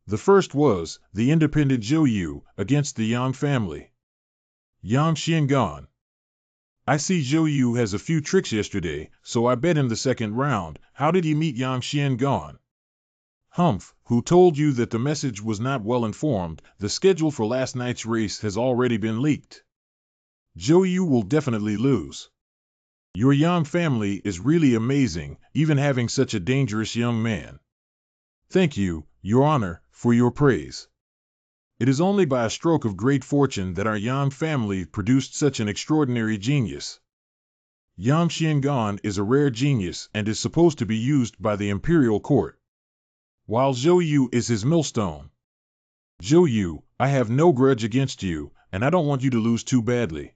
The first was the independent Zhou Yu against the Yang family. Yang Xiangan. I see Zhou Yu has a few tricks yesterday, so I bet him the second round. How did he meet Yang Xiangan? Humph, who told you that the message was not well informed? The schedule for last night's race has already been leaked. Zhou Yu will definitely lose. Your Yang family is really amazing, even having such a dangerous young man. Thank you, Your Honor, for your praise. It is only by a stroke of great fortune that our Yang family produced such an extraordinary genius. Yang Xiangan is a rare genius and is supposed to be used by the Imperial court, while Zhou Yu is his millstone. Zhou Yu, I have no grudge against you, and I don't want you to lose too badly.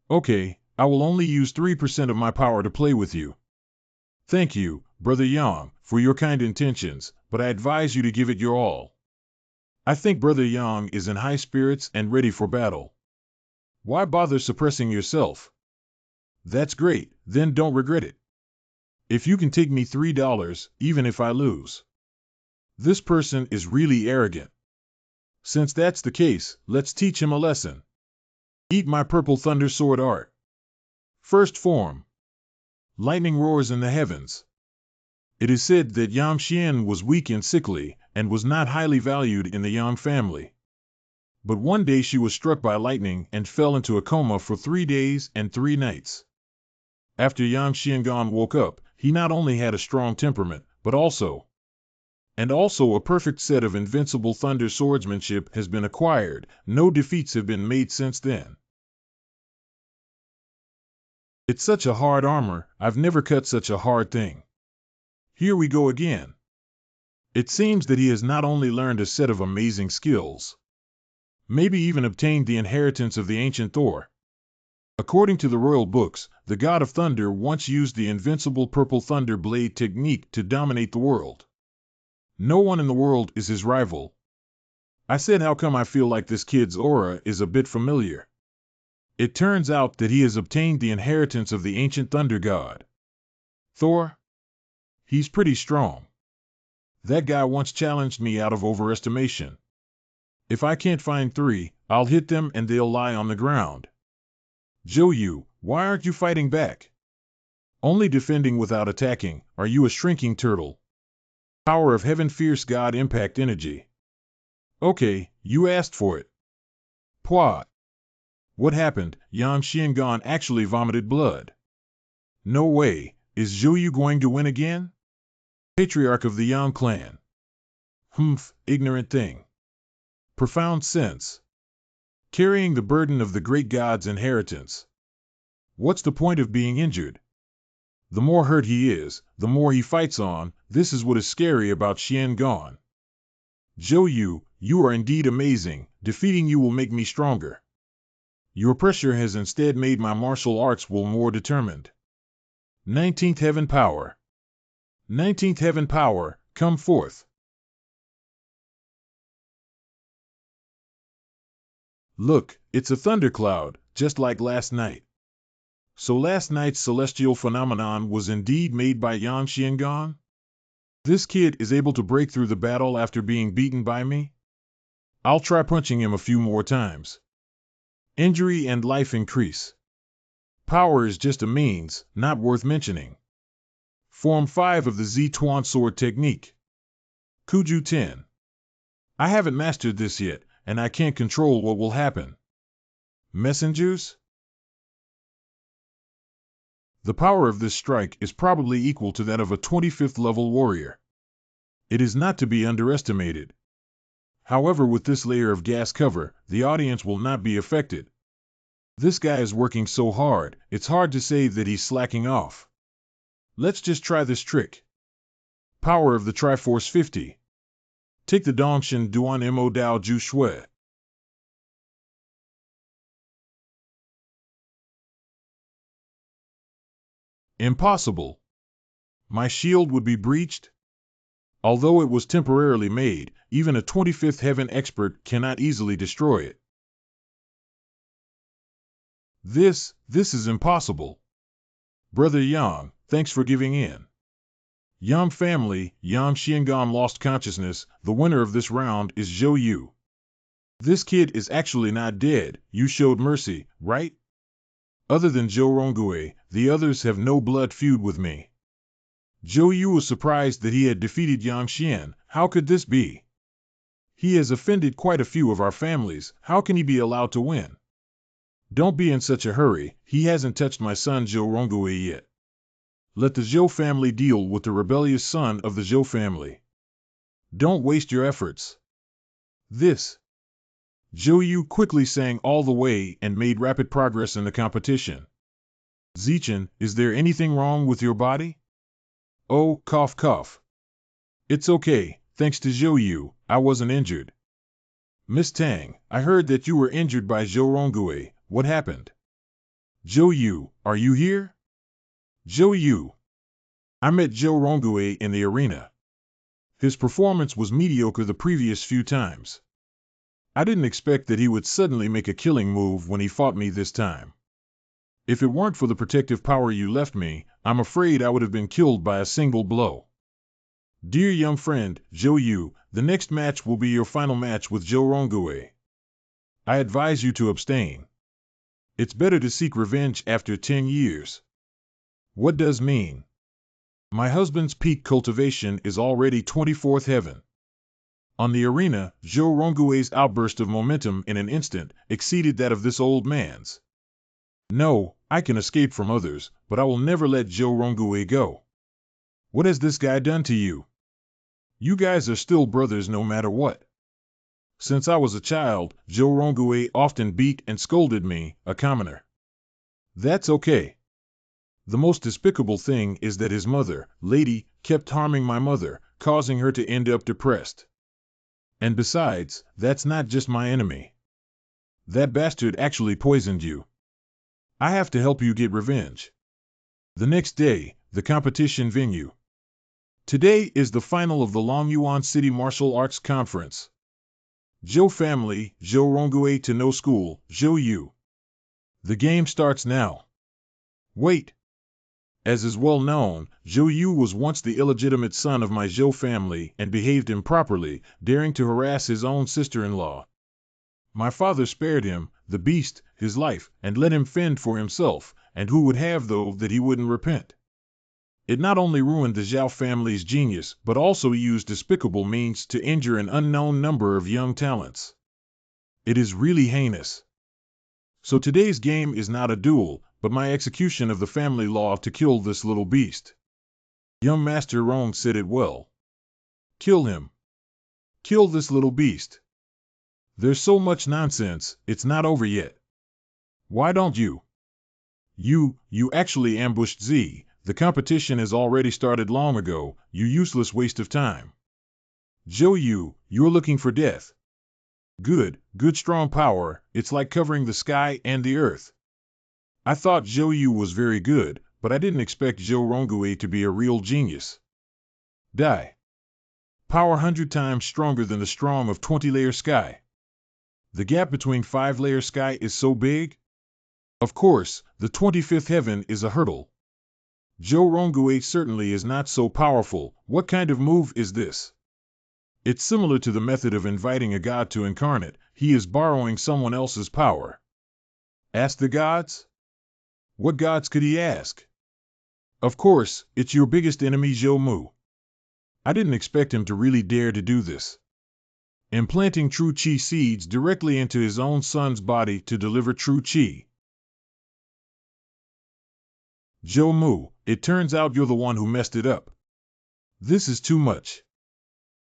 Okay, I will only use 3% of my power to play with you. Thank you, Brother Yang, for your kind intentions, but I advise you to give it your all. I think Brother Yang is in high spirits and ready for battle. Why bother suppressing yourself? That's great, then don't regret it. If you can take me $3, even if I lose. This person is really arrogant. Since that's the case, let's teach him a lesson. Eat my purple thunder sword art. First form. Lightning roars in the heavens. It is said that Yang Xian was weak and sickly, and was not highly valued in the Yang family. But one day she was struck by lightning and fell into a coma for 3 days and 3 nights. After Yang Xiangan woke up, he not only had a strong temperament, but also a perfect set of invincible thunder swordsmanship has been acquired. No defeats have been made since then. It's such a hard armor, I've never cut such a hard thing. Here we go again. It seems that he has not only learned a set of amazing skills, maybe even obtained the inheritance of the ancient Thor. According to the royal books, the god of thunder once used the invincible purple thunder blade technique to dominate the world. No one in the world is his rival. I said, how come I feel like this kid's aura is a bit familiar? It turns out that he has obtained the inheritance of the ancient thunder god. Thor? He's pretty strong. That guy once challenged me out of overestimation. If I can't find 3, I'll hit them and they'll lie on the ground. Zhou Yu, why aren't you fighting back? Only defending without attacking. Are you a shrinking turtle? Power of heaven, fierce god impact energy. Okay, you asked for it. Pwah. What happened? Yang Xiangan actually vomited blood. No way. Is Zhou Yu going to win again? Patriarch of the Yang clan. Humph, ignorant thing. Profound sense. Carrying the burden of the great god's inheritance. What's the point of being injured? The more hurt he is, the more he fights on. This is what is scary about Xiangan. Zhou Yu, you are indeed amazing. Defeating you will make me stronger. Your pressure has instead made my martial arts will more determined. 19th Heaven Power. 19th Heaven Power, come forth. Look, it's a thundercloud, just like last night. So last night's celestial phenomenon was indeed made by Yang Xiangan? This kid is able to break through the battle after being beaten by me? I'll try punching him a few more times. Injury and life increase. Power is just a means, not worth mentioning. Form 5 of the Z-Tuan sword technique. Kuju 10. I haven't mastered this yet, and I can't control what will happen. Messengers? The power of this strike is probably equal to that of a 25th level warrior. It is not to be underestimated. However, with this layer of gas cover, the audience will not be affected. This guy is working so hard, it's hard to say that he's slacking off. Let's just try this trick. Power of the Triforce 50. Take the Dongshin Duan Mo Dao Ju Shui. Impossible. My shield would be breached? Although it was temporarily made, even a 25th heaven expert cannot easily destroy it. This is impossible. Brother Yang, thanks for giving in. Yang family, Yang Xiangan lost consciousness. The winner of this round is Zhou Yu. This kid is actually not dead. You showed mercy, right? Other than Zhou Ronggui, the others have no blood feud with me. Zhou Yu was surprised that he had defeated Yang Xian. How could this be? He has offended quite a few of our families. How can he be allowed to win? Don't be in such a hurry. He hasn't touched my son Zhou Ronggui yet. Let the Zhou family deal with the rebellious son of the Zhou family. Don't waste your efforts. This. Zhou Yu quickly sang all the way and made rapid progress in the competition. Zichen, is there anything wrong with your body? Oh, cough cough. It's okay, thanks to Zhou Yu, I wasn't injured. Miss Tang, I heard that you were injured by Zhou Ronggui. What happened? Zhou Yu, are you here? Zhou Yu. I met Zhou Ronggui in the arena. His performance was mediocre the previous few times. I didn't expect that he would suddenly make a killing move when he fought me this time. If it weren't for the protective power you left me, I'm afraid I would have been killed by a single blow. Dear young friend, Zhou Yu, the next match will be your final match with Zhou Ronggui. I advise you to abstain. It's better to seek revenge after 10 years. What does mean? My husband's peak cultivation is already 24th heaven. On the arena, Zhou Ronggui's outburst of momentum in an instant exceeded that of this old man's. No, I can escape from others, but I will never let Zhou Ronggui go. What has this guy done to you? You guys are still brothers no matter what. Since I was a child, Zhou Ronggui often beat and scolded me, a commoner. That's okay. The most despicable thing is that his mother, Lady, kept harming my mother, causing her to end up depressed. And besides, that's not just my enemy. That bastard actually poisoned you. I have to help you get revenge. The next day, the competition venue. Today is the final of the Longyuan City Martial Arts Conference. Zhou family, Zhou Ronggui to no school, Zhou Yu. The game starts now. Wait. As is well known, Zhou Yu was once the illegitimate son of my Zhou family and behaved improperly, daring to harass his own sister-in-law. My father spared him, the beast, his life, and let him fend for himself, and who would have though that he wouldn't repent? It not only ruined the Zhao family's genius, but also used despicable means to injure an unknown number of young talents. It is really heinous. So today's game is not a duel, but my execution of the family law to kill this little beast. Young Master Rong said it well. Kill him. Kill this little beast. There's so much nonsense, it's not over yet. Why don't you? You actually ambushed Z. The competition has already started long ago, you useless waste of time. Zhou, you're looking for death. Good strong power, it's like covering the sky and the earth. I thought Zhou was very good, but I didn't expect Zhou Rongui to be a real genius. Die. Power 100 times stronger than the strong of 20-layer sky. The gap between 5-layer sky is so big? Of course, the 25th heaven is a hurdle. Zhou Rongui certainly is not so powerful. What kind of move is this? It's similar to the method of inviting a god to incarnate. He is borrowing someone else's power. Ask the gods? What gods could he ask? Of course, it's your biggest enemy, Zhou Mu. I didn't expect him to really dare to do this. Implanting true qi seeds directly into his own son's body to deliver true qi. Zhou Mu, it turns out you're the one who messed it up. This is too much.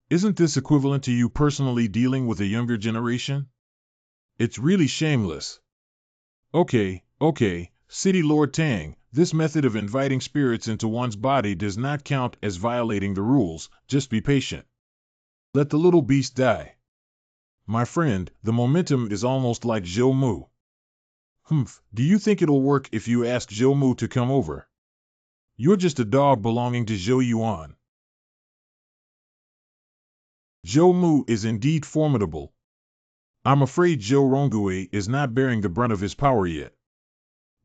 Isn't this equivalent to you personally dealing with a younger generation? It's really shameless. Okay, City Lord Tang, this method of inviting spirits into one's body does not count as violating the rules, just be patient. Let the little beast die. My friend, the momentum is almost like Zhou Mu. Do you think it'll work if you ask Zhou Mu to come over? You're just a dog belonging to Zhou Yuan. Zhou Mu is indeed formidable. I'm afraid Zhou Rongui is not bearing the brunt of his power yet.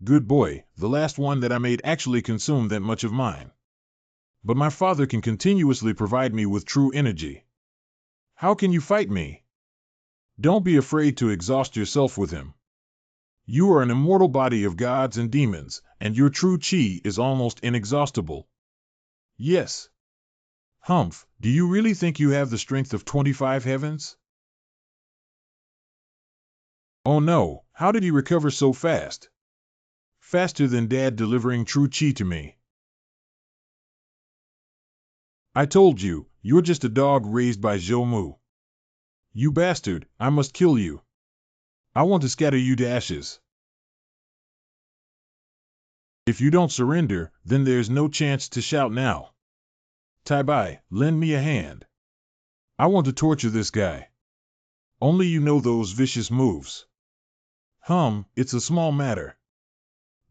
Good boy, the last one that I made actually consumed that much of mine. But my father can continuously provide me with true energy. How can you fight me? Don't be afraid to exhaust yourself with him. You are an immortal body of gods and demons, and your true qi is almost inexhaustible. Yes. Do you really think you have the strength of 25 heavens? Oh no, how did he recover so fast? Faster than Dad delivering true qi to me. I told you, you're just a dog raised by Zhou Mu. You bastard, I must kill you. I want to scatter you to ashes. If you don't surrender, then there's no chance to shout now. Tai Bai, lend me a hand. I want to torture this guy. Only you know those vicious moves. It's a small matter.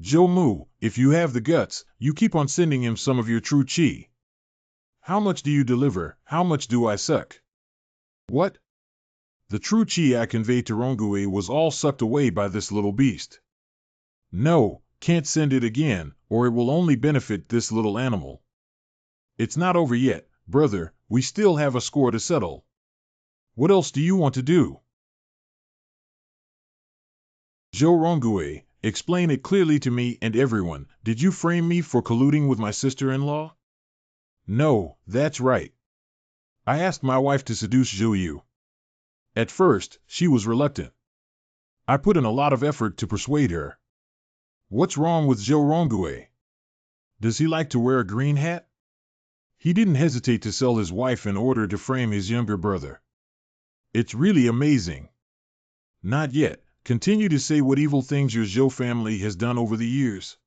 Zhou Mu, if you have the guts, you keep on sending him some of your true qi. How much do you deliver? How much do I suck? What? The true qi I conveyed to Rongui was all sucked away by this little beast. No, can't send it again, or it will only benefit this little animal. It's not over yet, brother, we still have a score to settle. What else do you want to do? Zhou Rongui, explain it clearly to me and everyone. Did you frame me for colluding with my sister-in-law? No, that's right. I asked my wife to seduce Zhou Yu. At first, she was reluctant. I put in a lot of effort to persuade her. What's wrong with Zhou Rongui? Does he like to wear a green hat? He didn't hesitate to sell his wife in order to frame his younger brother. It's really amazing. Not yet. Continue to say what evil things your Zhou family has done over the years.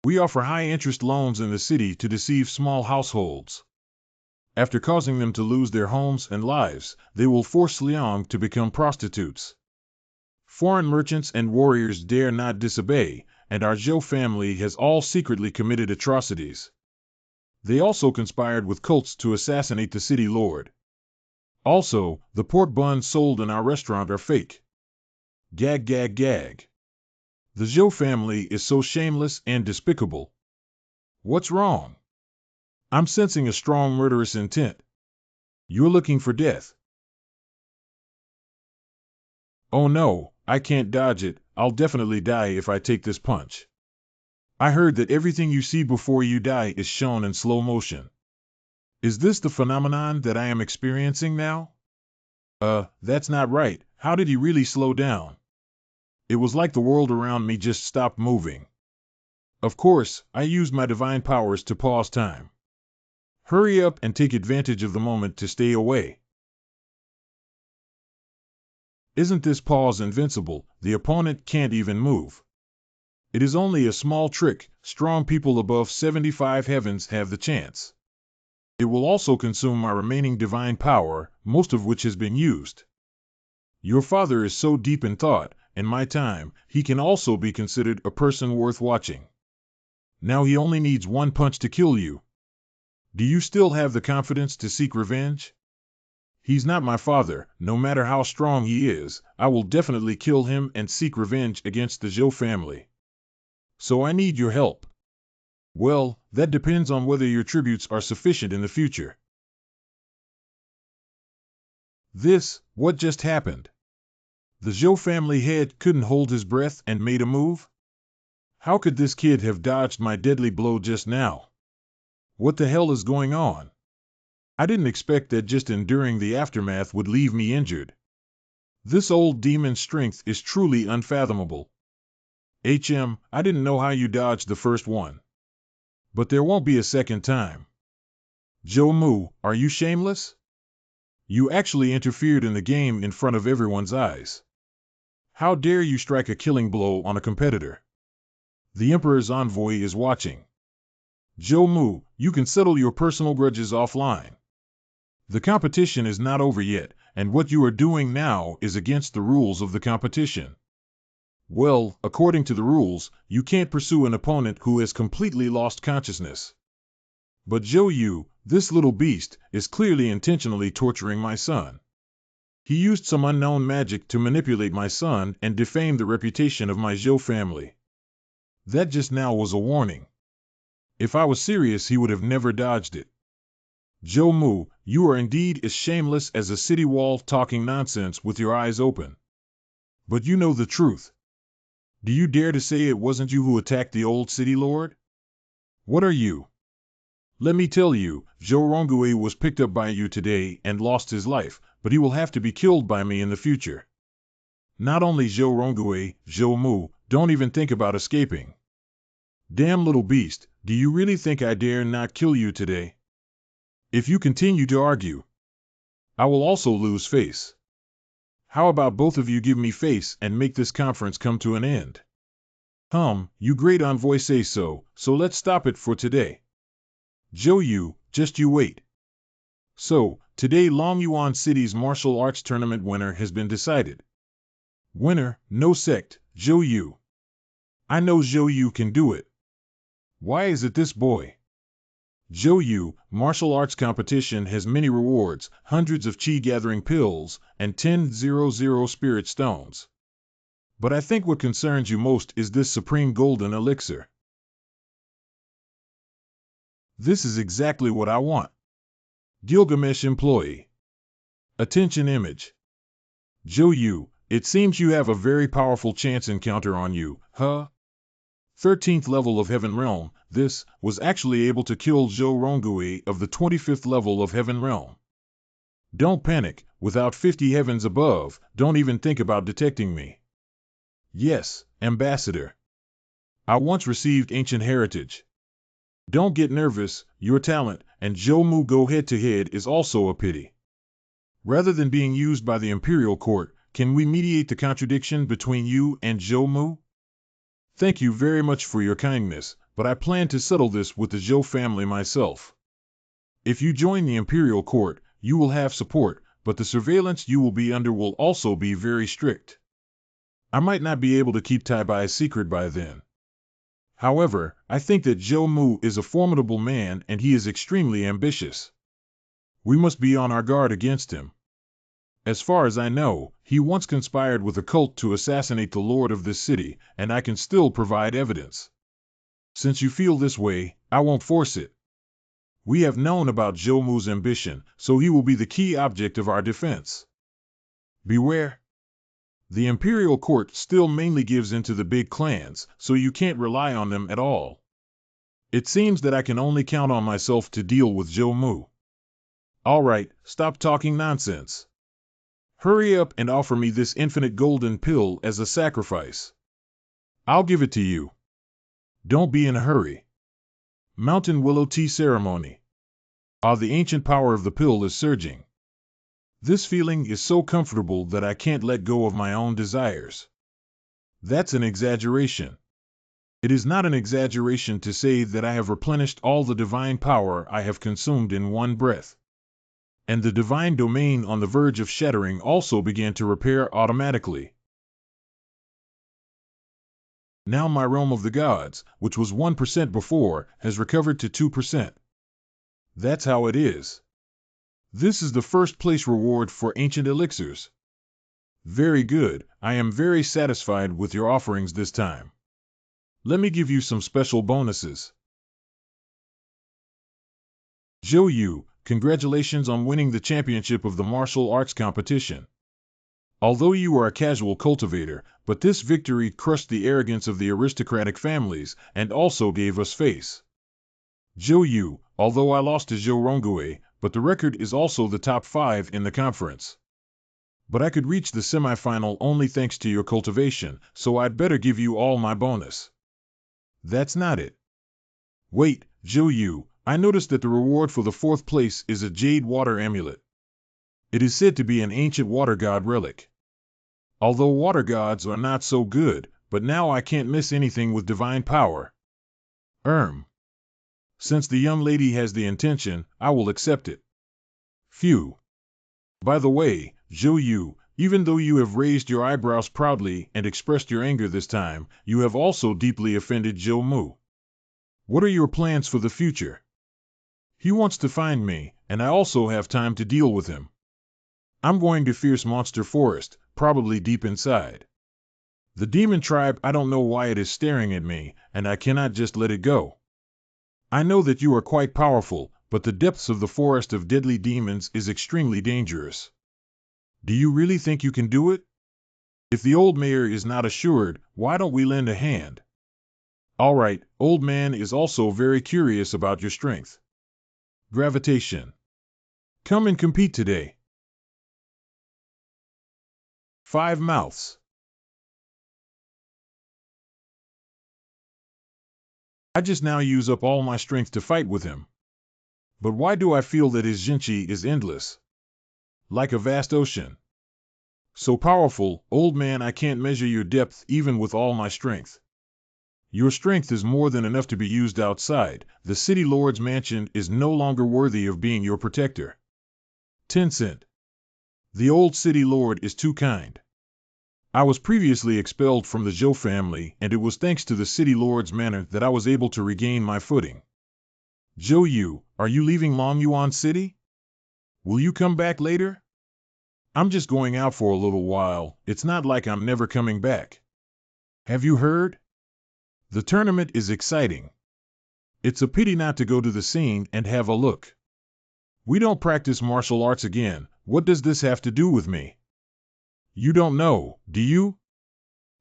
We offer high-interest loans in the city to deceive small households. After causing them to lose their homes and lives, they will force Liang to become prostitutes. Foreign merchants and warriors dare not disobey, and our Zhou family has all secretly committed atrocities. They also conspired with cults to assassinate the city lord. Also, the pork buns sold in our restaurant are fake. Gag. The Zhou family is so shameless and despicable. What's wrong? I'm sensing a strong murderous intent. You're looking for death. Oh no, I can't dodge it. I'll definitely die if I take this punch. I heard that everything you see before you die is shown in slow motion. Is this the phenomenon that I am experiencing now? That's not right. How did he really slow down? It was like the world around me just stopped moving. Of course, I used my divine powers to pause time. Hurry up and take advantage of the moment to stay away. Isn't this pause invincible? The opponent can't even move. It is only a small trick. Strong people above 75 heavens have the chance. It will also consume my remaining divine power, most of which has been used. Your father is so deep in thought, in my time, he can also be considered a person worth watching. Now he only needs one punch to kill you. Do you still have the confidence to seek revenge? He's not my father. No matter how strong he is, I will definitely kill him and seek revenge against the Zhao family. So I need your help. Well, that depends on whether your tributes are sufficient in the future. What just happened? The Zhao family head couldn't hold his breath and made a move? How could this kid have dodged my deadly blow just now? What the hell is going on? I didn't expect that just enduring the aftermath would leave me injured. This old demon's strength is truly unfathomable. I didn't know how you dodged the first one. But there won't be a second time. Zhou Mu, are you shameless? You actually interfered in the game in front of everyone's eyes. How dare you strike a killing blow on a competitor? The Emperor's envoy is watching. Zhou Mu, you can settle your personal grudges offline. The competition is not over yet, and what you are doing now is against the rules of the competition. Well, according to the rules, you can't pursue an opponent who has completely lost consciousness. But Zhou Yu, this little beast, is clearly intentionally torturing my son. He used some unknown magic to manipulate my son and defame the reputation of my Zhou family. That just now was a warning. If I was serious, he would have never dodged it. Zhou Mu, you are indeed as shameless as a city wall talking nonsense with your eyes open. But you know the truth. Do you dare to say it wasn't you who attacked the old city lord? What are you? Let me tell you, Zhou Rongui was picked up by you today and lost his life, but he will have to be killed by me in the future. Not only Zhou Rongui, Zhou Mu, don't even think about escaping. Damn little beast, do you really think I dare not kill you today? If you continue to argue, I will also lose face. How about both of you give me face and make this conference come to an end? You great envoy say so let's stop it for today. Zhou Yu, just you wait. So, today Long Yuan City's martial arts tournament winner has been decided. Winner, no sect, Zhou Yu. I know Zhou Yu can do it. Why is it this boy? Zhou Yu, martial arts competition has many rewards, hundreds of chi-gathering pills, and 10,000 spirit stones. But I think what concerns you most is this supreme golden elixir. This is exactly what I want. Gilgamesh employee. Attention image. Zhou Yu, it seems you have a very powerful chance encounter on you, huh? 13th level of Heaven Realm, this was actually able to kill Zhou Rongui of the 25th level of Heaven Realm. Don't panic, without 50 heavens above, don't even think about detecting me. Yes, Ambassador. I once received ancient heritage. Don't get nervous, your talent and Zhou Mu go head-to-head is also a pity. Rather than being used by the Imperial Court, can we mediate the contradiction between you and Zhou Mu? Thank you very much for your kindness, but I plan to settle this with the Zhou family myself. If you join the Imperial Court, you will have support, but the surveillance you will be under will also be very strict. I might not be able to keep Tai Bai's secret by then. However, I think that Zhou Mu is a formidable man and he is extremely ambitious. We must be on our guard against him. As far as I know, he once conspired with a cult to assassinate the lord of this city, and I can still provide evidence. Since you feel this way, I won't force it. We have known about Zhou Mu's ambition, so he will be the key object of our defense. Beware. The Imperial court still mainly gives in to the big clans, so you can't rely on them at all. It seems that I can only count on myself to deal with Zhou Mu. All right, stop talking nonsense. Hurry up and offer me this infinite golden pill as a sacrifice. I'll give it to you. Don't be in a hurry. Mountain Willow Tea Ceremony. Ah, the ancient power of the pill is surging. This feeling is so comfortable that I can't let go of my own desires. That's an exaggeration. It is not an exaggeration to say that I have replenished all the divine power I have consumed in one breath. And the divine domain on the verge of shattering also began to repair automatically. Now my realm of the gods, which was 1% before, has recovered to 2%. That's how it is. This is the first place reward for ancient elixirs. Very good, I am very satisfied with your offerings this time. Let me give you some special bonuses. Zhou Yu, congratulations on winning the championship of the martial arts competition. Although you are a casual cultivator, but this victory crushed the arrogance of the aristocratic families and also gave us face. Zhou Yu, although I lost to Zhou Ronggui, but the record is also the top 5 in the conference. But I could reach the semifinal only thanks to your cultivation, so I'd better give you all my bonus. That's not it. Wait, Zhou Yu, I noticed that the reward for the 4th place is a jade water amulet. It is said to be an ancient water god relic. Although water gods are not so good, but now I can't miss anything with divine power. Since the young lady has the intention, I will accept it. Phew. By the way, Zhou Yu, even though you have raised your eyebrows proudly and expressed your anger this time, you have also deeply offended Zhou Mu. What are your plans for the future? He wants to find me, and I also have time to deal with him. I'm going to Fierce Monster Forest, probably deep inside. The demon tribe, I don't know why it is staring at me, and I cannot just let it go. I know that you are quite powerful, but the depths of the forest of deadly demons is extremely dangerous. Do you really think you can do it? If the old mayor is not assured, why don't we lend a hand? All right, old man is also very curious about your strength. Gravitation. Come and compete today. 5 mouths. I just now use up all my strength to fight with him. But why do I feel that his Jinchi is endless? Like a vast ocean. So powerful, old man, I can't measure your depth even with all my strength. Your strength is more than enough to be used outside. The city lord's mansion is no longer worthy of being your protector. Tencent. The old city lord is too kind. I was previously expelled from the Zhou family, and it was thanks to the city lord's manner that I was able to regain my footing. Zhou Yu, are you leaving Longyuan City? Will you come back later? I'm just going out for a little while, it's not like I'm never coming back. Have you heard? The tournament is exciting. It's a pity not to go to the scene and have a look. We don't practice martial arts again. What does this have to do with me? You don't know, do you?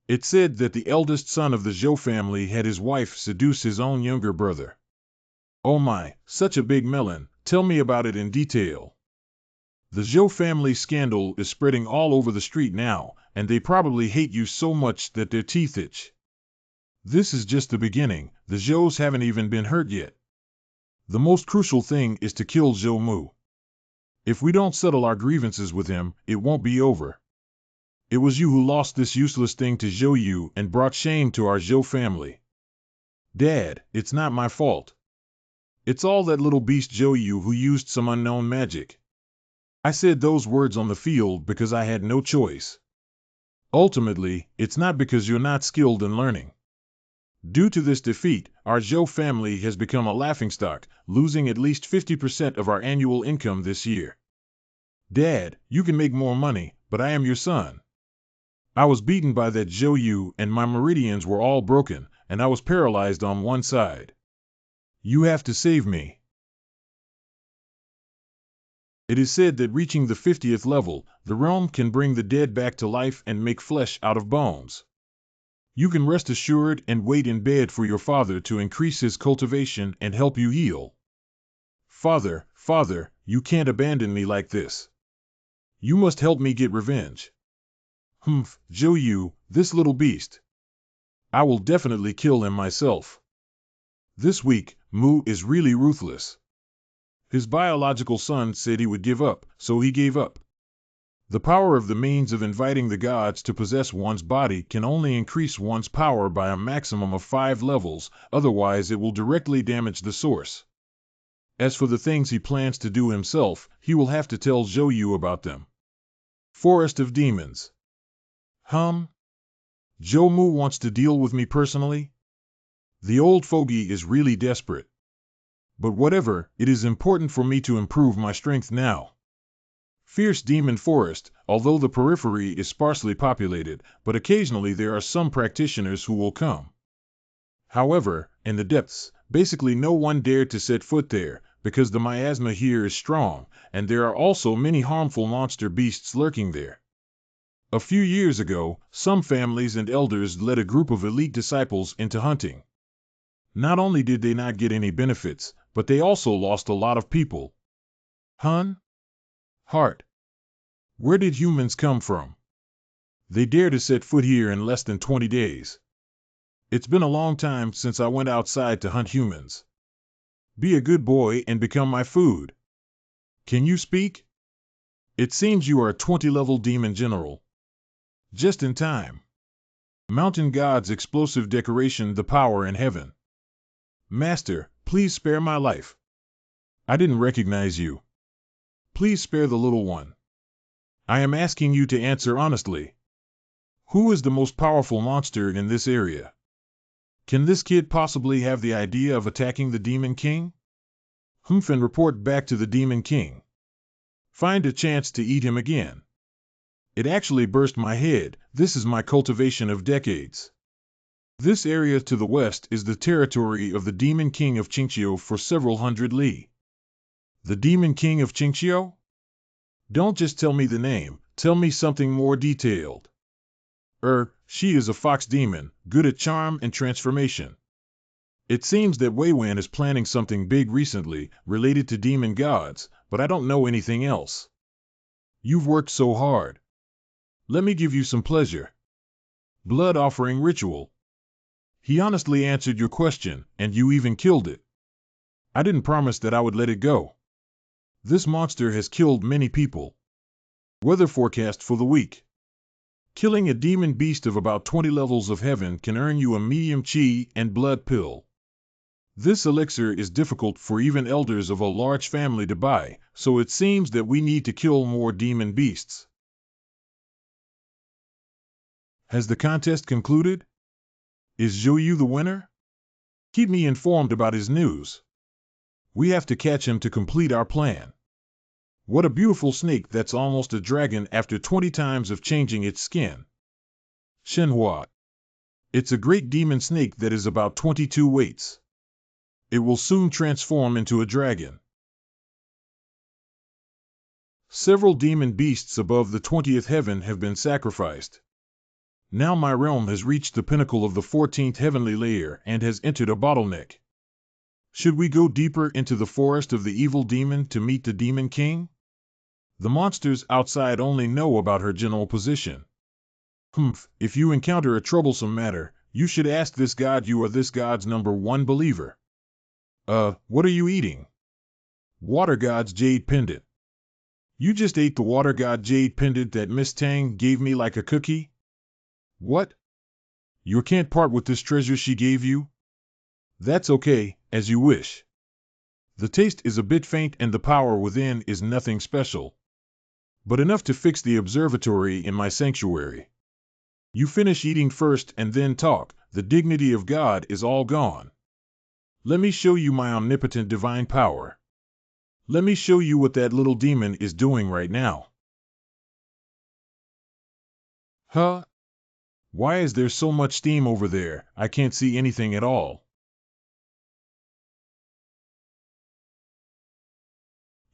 It's said that the eldest son of the Zhou family had his wife seduce his own younger brother. Oh my, such a big melon, tell me about it in detail. The Zhou family scandal is spreading all over the street now, and they probably hate you so much that their teeth itch. This is just the beginning, the Zhous haven't even been hurt yet. The most crucial thing is to kill Zhou Mu. If we don't settle our grievances with him, it won't be over. It was you who lost this useless thing to Zhou Yu and brought shame to our Zhou family. Dad, it's not my fault. It's all that little beast Zhou Yu who used some unknown magic. I said those words on the field because I had no choice. Ultimately, it's not because you're not skilled in learning. Due to this defeat, our Zhou family has become a laughingstock, losing at least 50% of our annual income this year. Dad, you can make more money, but I am your son. I was beaten by that Zhou Yu and my meridians were all broken, and I was paralyzed on one side. You have to save me. It is said that reaching the 50th level, the realm can bring the dead back to life and make flesh out of bones. You can rest assured and wait in bed for your father to increase his cultivation and help you heal. Father, Father, you can't abandon me like this. You must help me get revenge. Humph, Zhou Yu, this little beast. I will definitely kill him myself. This week, Mu is really ruthless. His biological son said he would give up, so he gave up. The power of the means of inviting the gods to possess one's body can only increase one's power by a maximum of 5 levels, otherwise it will directly damage the source. As for the things he plans to do himself, he will have to tell Zhou Yu about them. Forest of Demons. Zhou Mu wants to deal with me personally? The old fogey is really desperate. But whatever, it is important for me to improve my strength now. Fierce Demon Forest, although the periphery is sparsely populated, but occasionally there are some practitioners who will come. However, in the depths, basically no one dared to set foot there, because the miasma here is strong, and there are also many harmful monster beasts lurking there. A few years ago, some families and elders led a group of elite disciples into hunting. Not only did they not get any benefits, but they also lost a lot of people. Heart. Where did humans come from? They dare to set foot here in less than 20 days. It's been a long time since I went outside to hunt humans. Be a good boy and become my food. Can you speak? It seems you are a 20-level demon general. Just in time. Mountain God's explosive decoration, the power in heaven. Master, please spare my life. I didn't recognize you. Please spare the little one. I am asking you to answer honestly. Who is the most powerful monster in this area? Can this kid possibly have the idea of attacking the Demon King? And report back to the Demon King. Find a chance to eat him again. It actually burst my head. This is my cultivation of decades. This area to the west is the territory of the Demon King of Qingqiu for several hundred li. The Demon King of Qingqiu? Don't just tell me the name, tell me something more detailed. She is a fox demon, good at charm and transformation. It seems that Wei Wen is planning something big recently, related to demon gods, but I don't know anything else. You've worked so hard. Let me give you some pleasure. Blood offering ritual. He honestly answered your question, and you even killed it. I didn't promise that I would let it go. This monster has killed many people. Weather forecast for the week. Killing a demon beast of about 20 levels of heaven can earn you a medium chi and blood pill. This elixir is difficult for even elders of a large family to buy, so it seems that we need to kill more demon beasts. Has the contest concluded? Is Zhou Yu the winner? Keep me informed about his news. We have to catch him to complete our plan. What a beautiful snake that's almost a dragon after 20 times of changing its skin. MANHWA. It's a great demon snake that is about 22 weights. It will soon transform into a dragon. Several demon beasts above the 20th heaven have been sacrificed. Now my realm has reached the pinnacle of the 14th heavenly layer and has entered a bottleneck. Should we go deeper into the forest of the evil demon to meet the Demon King? The monsters outside only know about her general position. If you encounter a troublesome matter, you should ask this god. You are this god's #1 believer. What are you eating? Water god's jade pendant. You just ate the water god jade pendant that Miss Tang gave me like a cookie? What? You can't part with this treasure she gave you? That's okay, as you wish. The taste is a bit faint and the power within is nothing special, but enough to fix the observatory in my sanctuary. You finish eating first and then talk. The dignity of God is all gone. Let me show you my omnipotent divine power. Let me show you what that little demon is doing right now. Why is there so much steam over there? I can't see anything at all.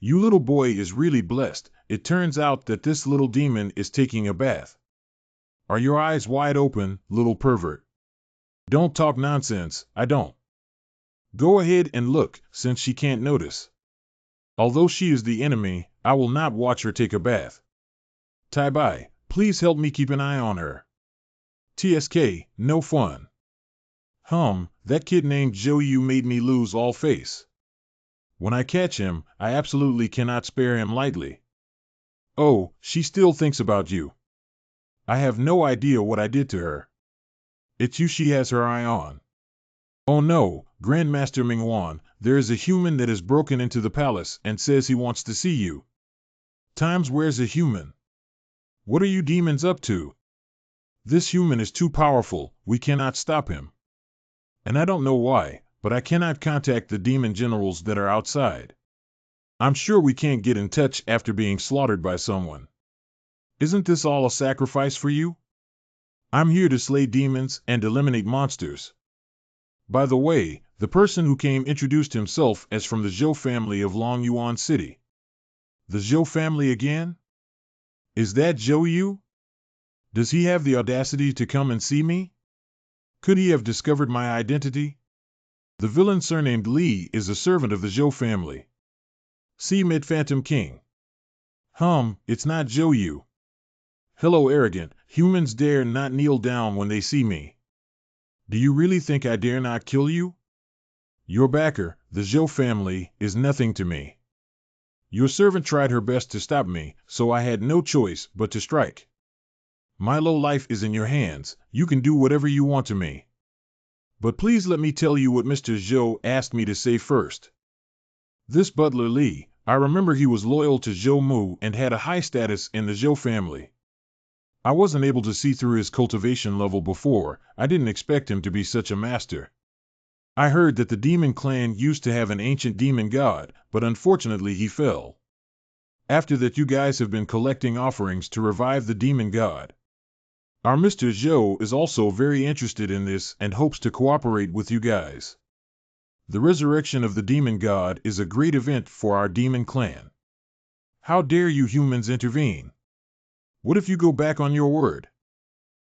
You little boy is really blessed. It turns out that this little demon is taking a bath. Are your eyes wide open, little pervert? Don't talk nonsense, I don't. Go ahead and look, since she can't notice. Although she is the enemy, I will not watch her take a bath. Tai-bai, please help me keep an eye on her. TSK, no fun. That kid named Zhou made me lose all face. When I catch him, I absolutely cannot spare him lightly. Oh, she still thinks about you. I have no idea what I did to her. It's you she has her eye on. Oh no, Grandmaster Mingwan, there is a human that has broken into the palace and says he wants to see you. Times, where's a human? What are you demons up to? This human is too powerful, we cannot stop him. And I don't know why, but I cannot contact the demon generals that are outside. I'm sure we can't get in touch after being slaughtered by someone. Isn't this all a sacrifice for you? I'm here to slay demons and eliminate monsters. By the way, the person who came introduced himself as from the Zhou family of Longyuan City. The Zhou family again? Is that Zhou? Does he have the audacity to come and see me? Could he have discovered my identity? The villain surnamed Li is a servant of the Zhou family. See Mid-Phantom King. It's not Zhou. Hello, arrogant. Humans dare not kneel down when they see me. Do you really think I dare not kill you? Your backer, the Zhou family, is nothing to me. Your servant tried her best to stop me, so I had no choice but to strike. My low life is in your hands, you can do whatever you want to me. But please let me tell you what Mr. Zhou asked me to say first. This butler Li, I remember he was loyal to Zhou Mu and had a high status in the Zhou family. I wasn't able to see through his cultivation level before, I didn't expect him to be such a master. I heard that the demon clan used to have an ancient demon god, but unfortunately he fell. After that you guys have been collecting offerings to revive the demon god. Our Mr. Zhou is also very interested in this and hopes to cooperate with you guys. The resurrection of the demon god is a great event for our demon clan. How dare you humans intervene? What if you go back on your word?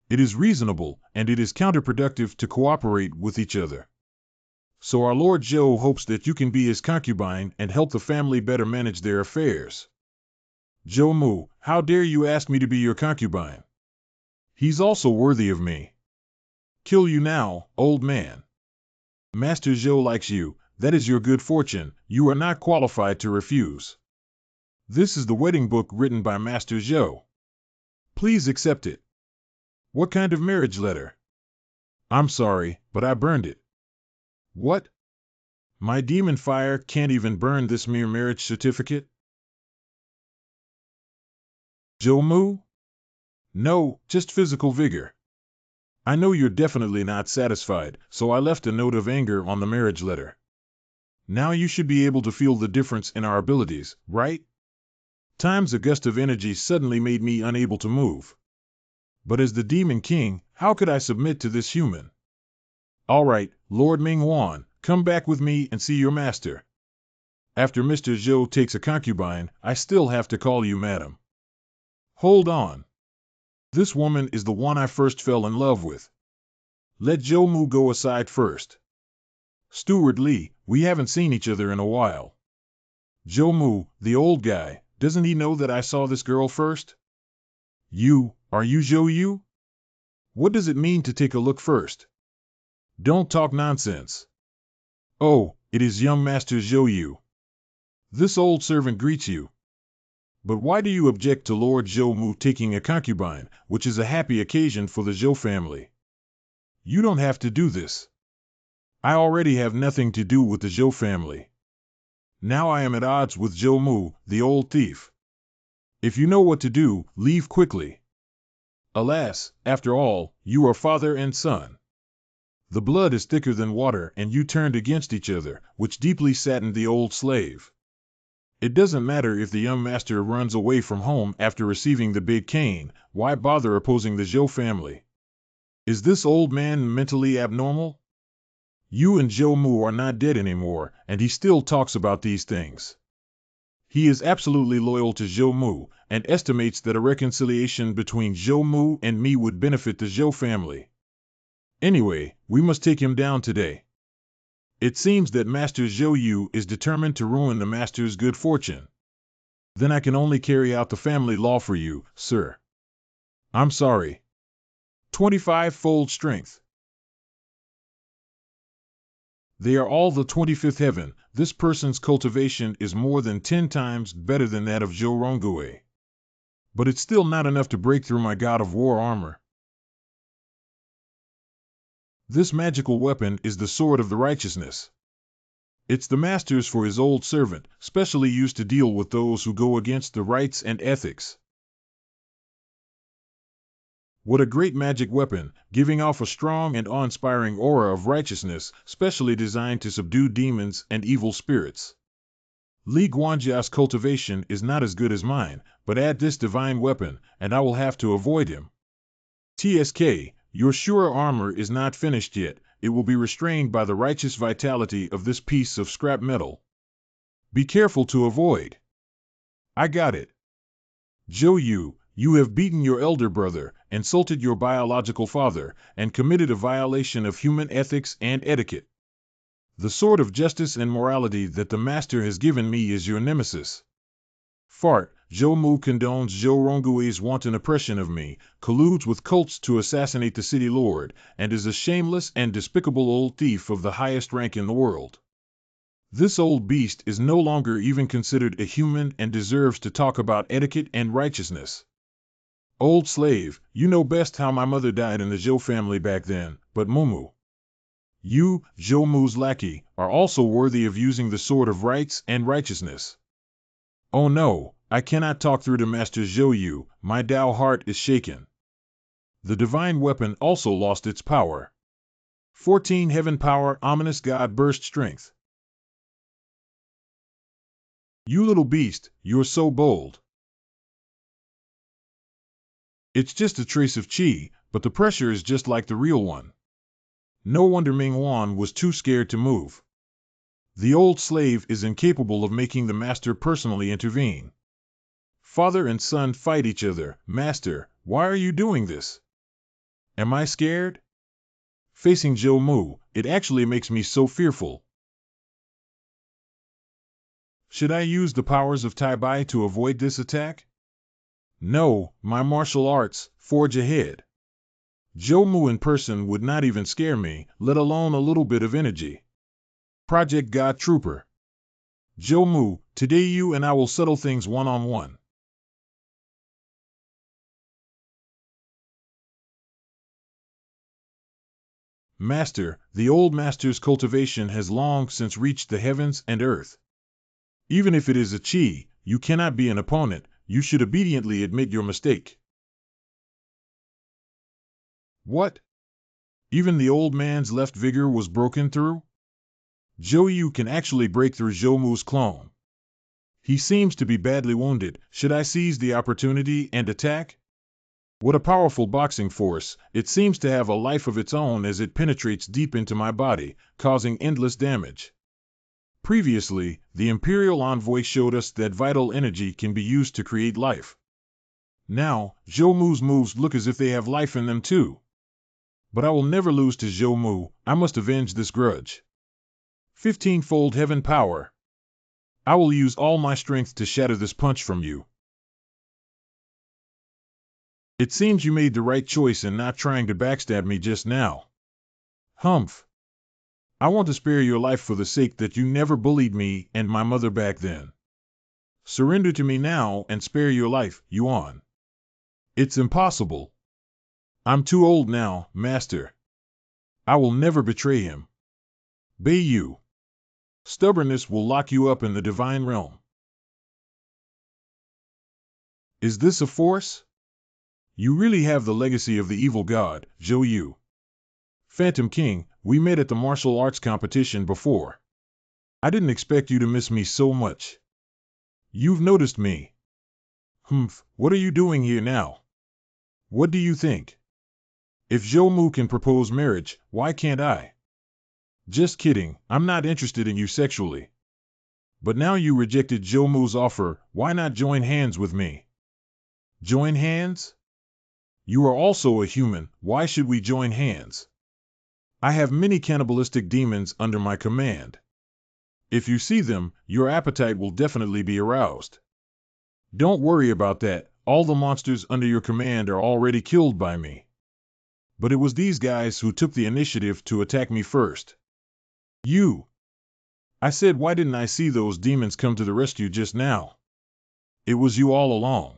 It is reasonable, and it is counterproductive to cooperate with each other. So our Lord Zhou hopes that you can be his concubine and help the family better manage their affairs. Zhou Mu, how dare you ask me to be your concubine? He's also worthy of me. Kill you now, old man. Master Zhou likes you, that is your good fortune, you are not qualified to refuse. This is the wedding book written by Master Zhou. Please accept it. What kind of marriage letter? I'm sorry, but I burned it. What? My demon fire can't even burn this mere marriage certificate? Zhou Mu? No, just physical vigor. I know you're definitely not satisfied, so I left a note of anger on the marriage letter. Now you should be able to feel the difference in our abilities, right? Times a gust of energy suddenly made me unable to move. But as the Demon King, how could I submit to this human? All right, Lord Mingwan, come back with me and see your master. After Mr. Zhou takes a concubine, I still have to call you madam. Hold on. This woman is the one I first fell in love with. Let Zhou Mu go aside first. Steward Li, we haven't seen each other in a while. Zhou Mu, the old guy, doesn't he know that I saw this girl first? Are you Zhou? What does it mean to take a look first? Don't talk nonsense. Oh, it is young Master Zhou. This old servant greets you. But why do you object to Lord Zhou Mu taking a concubine, which is a happy occasion for the Zhou family? You don't have to do this. I already have nothing to do with the Zhou family. Now I am at odds with Zhou Mu, the old thief. If you know what to do, leave quickly. Alas, after all, you are father and son. The blood is thicker than water and you turned against each other, which deeply saddened the old slave. It doesn't matter if the young master runs away from home after receiving the big cane, why bother opposing the Zhou family? Is this old man mentally abnormal? You and Zhou Mu are not dead anymore, and he still talks about these things. He is absolutely loyal to Zhou Mu, and estimates that a reconciliation between Zhou Mu and me would benefit the Zhou family. Anyway, we must take him down today. It seems that Master Zhou Yu is determined to ruin the Master's good fortune. Then I can only carry out the family law for you, sir. I'm sorry. 25-fold strength. They are all the 25th heaven. This person's cultivation is more than 10 times better than that of Zhou Rongui. But it's still not enough to break through my God of War armor. This magical weapon is the Sword of the Righteousness. It's the Master's for his old servant, specially used to deal with those who go against the rights and ethics. What a great magic weapon, giving off a strong and awe-inspiring aura of righteousness, specially designed to subdue demons and evil spirits. Li Guanjia's cultivation is not as good as mine, but add this divine weapon, and I will have to avoid him. TSK, your sure armor is not finished yet. It will be restrained by the righteous vitality of this piece of scrap metal. Be careful to avoid. I got it. Zhou Yu, you have beaten your elder brother, insulted your biological father, and committed a violation of human ethics and etiquette. The sword of justice and morality that the Master has given me is your nemesis. Fart, Zhou Mu condones Zhou Rongui's wanton oppression of me, colludes with cults to assassinate the city lord, and is a shameless and despicable old thief of the highest rank in the world. This old beast is no longer even considered a human and deserves to talk about etiquette and righteousness. Old slave, you know best how my mother died in the Zhou family back then, but Mumu, you, Zhou Mu's lackey, are also worthy of using the sword of rights and righteousness. Oh no, I cannot talk through to Master Zhou Yu, my Dao heart is shaken. The divine weapon also lost its power. 14 heaven power, ominous god burst strength. You little beast, you're so bold. It's just a trace of qi, but the pressure is just like the real one. No wonder Ming Wan was too scared to move. The old slave is incapable of making the Master personally intervene. Father and son fight each other. Master, why are you doing this? Am I scared? Facing Zhou Mu, it actually makes me so fearful. Should I use the powers of Tai Bai to avoid this attack? No, my martial arts, forge ahead. Zhou Mu in person would not even scare me, let alone a little bit of energy. Project God Trooper. Zhou Mu, today you and I will settle things one-on-one. Master, the old Master's cultivation has long since reached the heavens and earth. Even if it is a qi, you cannot be an opponent. You should obediently admit your mistake. What? Even the old man's left vigor was broken through? Zhou Yu can actually break through Zhou Mu's clone. He seems to be badly wounded. Should I seize the opportunity and attack? What a powerful boxing force. It seems to have a life of its own as it penetrates deep into my body, causing endless damage. Previously, the Imperial envoy showed us that vital energy can be used to create life. Now, Zhou Mu's moves look as if they have life in them too. But I will never lose to Zhou Mu. I must avenge this grudge. 15-fold heaven power. I will use all my strength to shatter this punch from you. It seems you made the right choice in not trying to backstab me just now. Humph. I want to spare your life for the sake that you never bullied me and my mother back then. Surrender to me now and spare your life, Yuan. It's impossible. I'm too old now, Master. I will never betray him. Bei Yu. Stubbornness will lock you up in the divine realm. Is this a force? You really have the legacy of the evil god, Zhou Yu. Phantom King, we met at the martial arts competition before. I didn't expect you to miss me so much. You've noticed me. Humph, what are you doing here now? What do you think? If Zhou Mu can propose marriage, why can't I? Just kidding, I'm not interested in you sexually. But now you rejected Zhou Mu's offer, why not join hands with me? Join hands? You are also a human, why should we join hands? I have many cannibalistic demons under my command. If you see them, your appetite will definitely be aroused. Don't worry about that, all the monsters under your command are already killed by me. But it was these guys who took the initiative to attack me first. You! I said, why didn't I see those demons come to the rescue just now? It was you all along.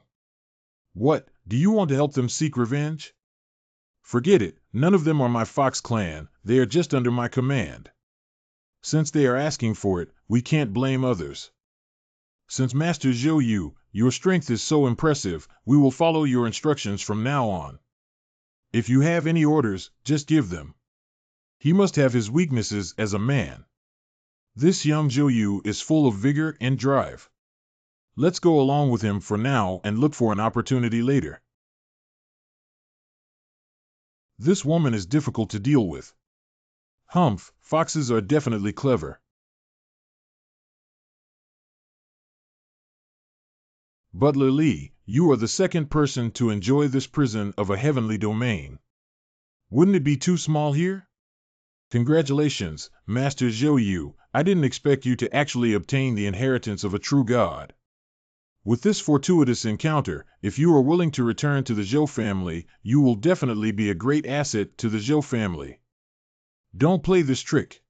What, do you want to help them seek revenge? Forget it, none of them are my Fox clan, they are just under my command. Since they are asking for it, we can't blame others. Since Master Zhou Yu, your strength is so impressive, we will follow your instructions from now on. If you have any orders, just give them. He must have his weaknesses as a man. This young Zhou Yu is full of vigor and drive. Let's go along with him for now and look for an opportunity later. This woman is difficult to deal with. Humph, foxes are definitely clever. Butler Lee, you are the second person to enjoy this prison of a heavenly domain. Wouldn't it be too small here? Congratulations, Master Zhou Yu, I didn't expect you to actually obtain the inheritance of a true god. With this fortuitous encounter, if you are willing to return to the Zhou family, you will definitely be a great asset to the Zhou family. Don't play this trick.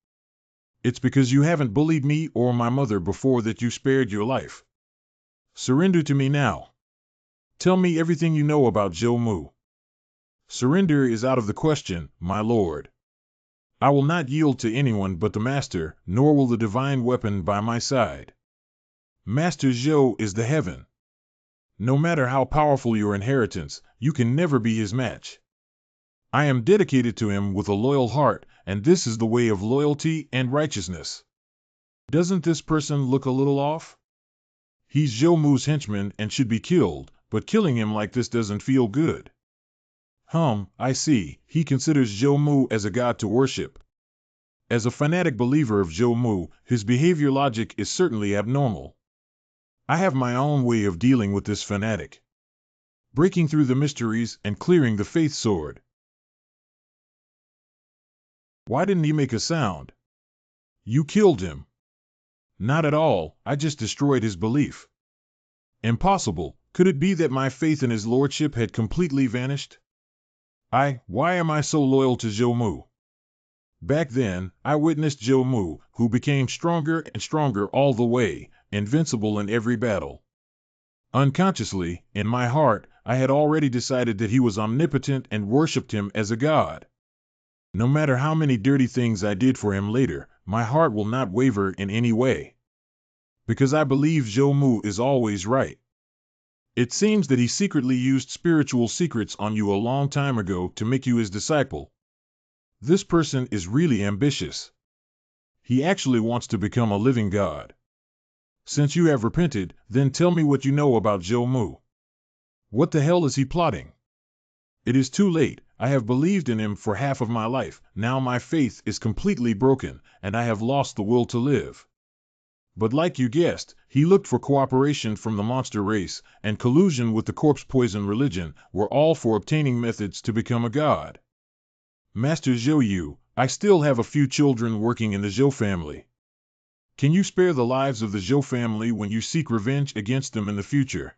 It's because you haven't bullied me or my mother before that you spared your life. Surrender to me now. Tell me everything you know about Zhou Mu. Surrender is out of the question, my lord. I will not yield to anyone but the master, nor will the divine weapon by my side. Master Zhou is the heaven. No matter how powerful your inheritance, you can never be his match. I am dedicated to him with a loyal heart, and this is the way of loyalty and righteousness. Doesn't this person look a little off? He's Zhou Mu's henchman and should be killed, but killing him like this doesn't feel good. I see, he considers Zhou Mu as a god to worship. As a fanatic believer of Zhou Mu, his behavior logic is certainly abnormal. I have my own way of dealing with this fanatic. Breaking through the mysteries and clearing the faith sword. Why didn't he make a sound? You killed him. Not at all, I just destroyed his belief. Impossible, could it be that my faith in his lordship had completely vanished? Why am I so loyal to Zhou Mu? Back then, I witnessed Zhou Mu, who became stronger and stronger all the way, invincible in every battle. Unconsciously, in my heart, I had already decided that he was omnipotent and worshipped him as a god. No matter how many dirty things I did for him later, my heart will not waver in any way. Because I believe Zhou Mu is always right. It seems that he secretly used spiritual secrets on you a long time ago to make you his disciple. This person is really ambitious. He actually wants to become a living god. Since you have repented, then tell me what you know about Zhou Mu. What the hell is he plotting? It is too late, I have believed in him for half of my life, now my faith is completely broken, and I have lost the will to live. But like you guessed, he looked for cooperation from the monster race, and collusion with the corpse poison religion were all for obtaining methods to become a god. Master Zhou Yu, I still have a few children working in the Zhou family. Can you spare the lives of the Zhou family when you seek revenge against them in the future?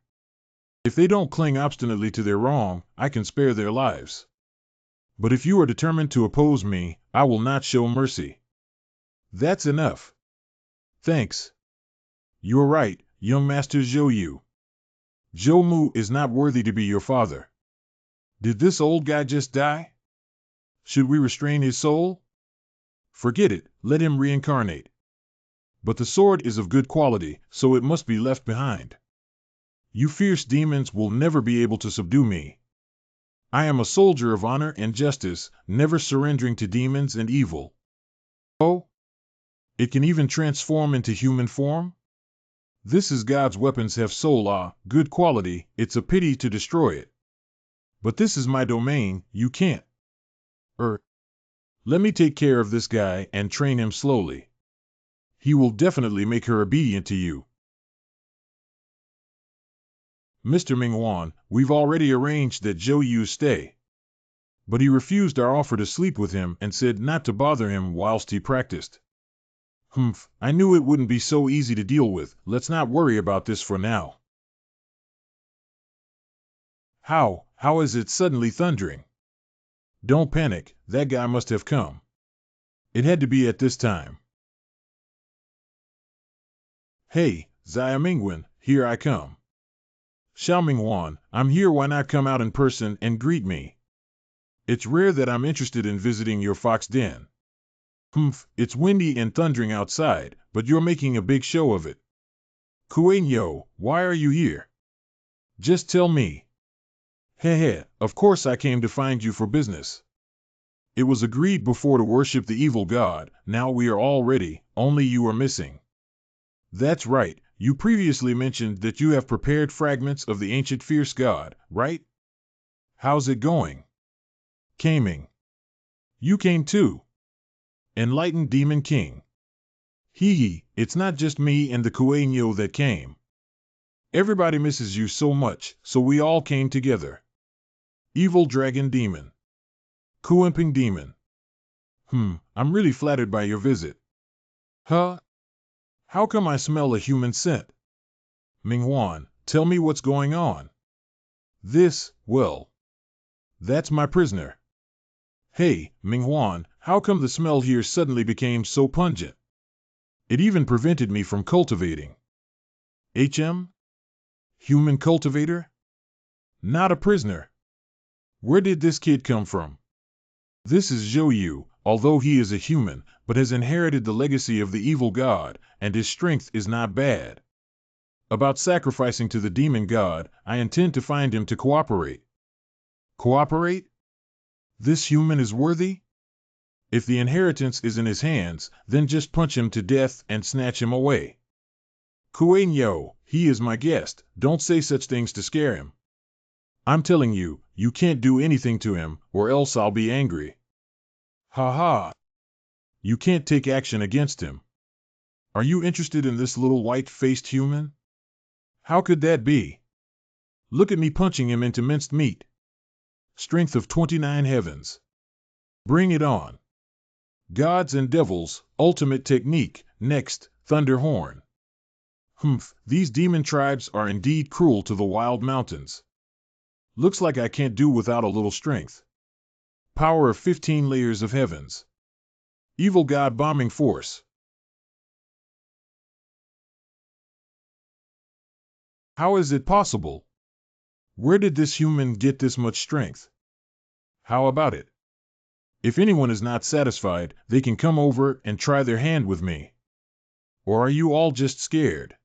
If they don't cling obstinately to their wrong, I can spare their lives. But if you are determined to oppose me, I will not show mercy. That's enough. Thanks. You're right, young Master Zhou Yu. Zhou Mu is not worthy to be your father. Did this old guy just die? Should we restrain his soul? Forget it, let him reincarnate. But the sword is of good quality, so it must be left behind. You fierce demons will never be able to subdue me. I am a soldier of honor and justice, never surrendering to demons and evil. Oh? It can even transform into human form? This is God's weapons have soul, good quality, it's a pity to destroy it. But this is my domain, you can't. Let me take care of this guy and train him slowly. he will definitely make her obedient to you. Mr. Mingwan, we've already arranged that Zhou Yu stay. But he refused our offer to sleep with him and said not to bother him whilst he practiced. Humph, I knew it wouldn't be so easy to deal with. Let's not worry about this for now. How is it suddenly thundering? Don't panic, that guy must have come. It had to be at this time. Hey, Xia Mingwen, here I come. Xiao Mingwan, I'm here, why not come out in person and greet me? It's rare that I'm interested in visiting your fox den. Humph, it's windy and thundering outside, but you're making a big show of it. Kuainyo, why are you here? Just tell me. Heh, of course I came to find you for business. It was agreed before to worship the evil god, now we are all ready, only you are missing. That's right, you previously mentioned that you have prepared fragments of the ancient fierce god, right? How's it going? Caming. You came too. Enlightened Demon King. Hee, it's not just me and the Kuainyo that came. Everybody misses you so much, so we all came together. Evil Dragon Demon. Kuimping Demon. I'm really flattered by your visit. Huh? How come I smell a human scent? Mingwan, tell me what's going on. Well, that's my prisoner. Hey, Mingwan, how come the smell here suddenly became so pungent? It even prevented me from cultivating. Human cultivator? Not a prisoner. Where did this kid come from? This is Zhou Yu, although he is a human, but has inherited the legacy of the evil god, and his strength is not bad. About sacrificing to the demon god, I intend to find him to cooperate. Cooperate? This human is worthy? If the inheritance is in his hands, then just punch him to death and snatch him away. Kuainyo, he is my guest, don't say such things to scare him. I'm telling you, you can't do anything to him, or else I'll be angry. Ha. You can't take action against him. Are you interested in this little white-faced human? How could that be? Look at me punching him into minced meat. Strength of 29 heavens. Bring it on. Gods and devils, ultimate technique, next, thunder horn. These demon tribes are indeed cruel to the wild mountains. Looks like I can't do without a little strength. Power of 15 layers of heavens. Evil god bombing force. How is it possible? Where did this human get this much strength? How about it? If anyone is not satisfied, they can come over and try their hand with me. Or are you all just scared?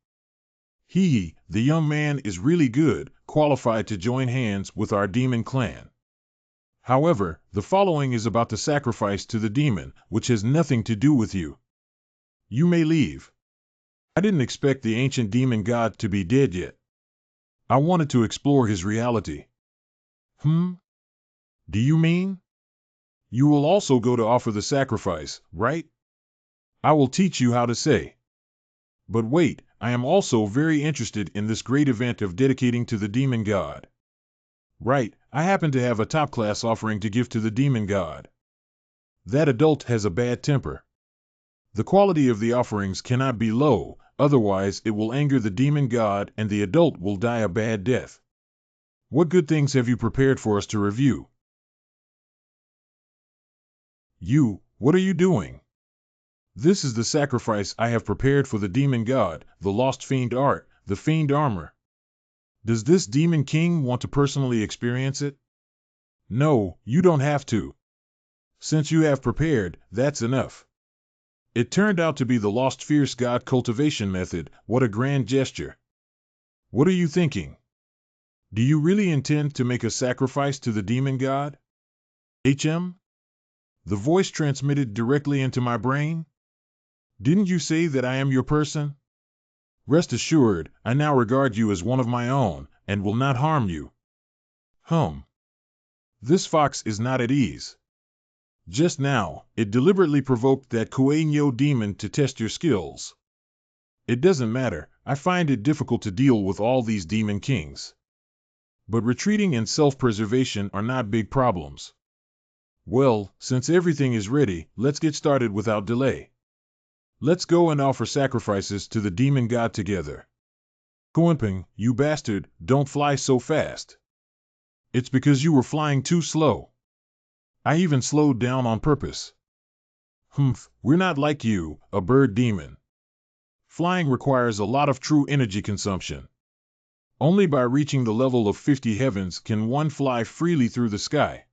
The young man is really good, qualified to join hands with our demon clan. However, the following is about the sacrifice to the demon, which has nothing to do with you. You may leave. I didn't expect the ancient demon god to be dead yet. I wanted to explore his reality. Do you mean? You will also go to offer the sacrifice, right? I will teach you how to say. But wait, I am also very interested in this great event of dedicating to the demon god. Right, I happen to have a top-class offering to give to the demon god. That adult has a bad temper. The quality of the offerings cannot be low, otherwise it will anger the demon god and the adult will die a bad death. What good things have you prepared for us to review? What are you doing? This is the sacrifice I have prepared for the demon god, the lost fiend art, the fiend armor. Does this demon king want to personally experience it? No, you don't have to. Since you have prepared, that's enough. It turned out to be the lost fierce god cultivation method. What a grand gesture. What are you thinking? Do you really intend to make a sacrifice to the demon god? The voice transmitted directly into my brain? Didn't you say that I am your person? Rest assured, I now regard you as one of my own, and will not harm you. This fox is not at ease. Just now, it deliberately provoked that Kuei-Nyo demon to test your skills. It doesn't matter, I find it difficult to deal with all these demon kings. But retreating and self-preservation are not big problems. Well, since everything is ready, let's get started without delay. Let's go and offer sacrifices to the demon god together. Kuenping, you bastard, don't fly so fast. It's because you were flying too slow. I even slowed down on purpose. We're not like you, a bird demon. Flying requires a lot of true energy consumption. Only by reaching the level of 50 heavens can one fly freely through the sky.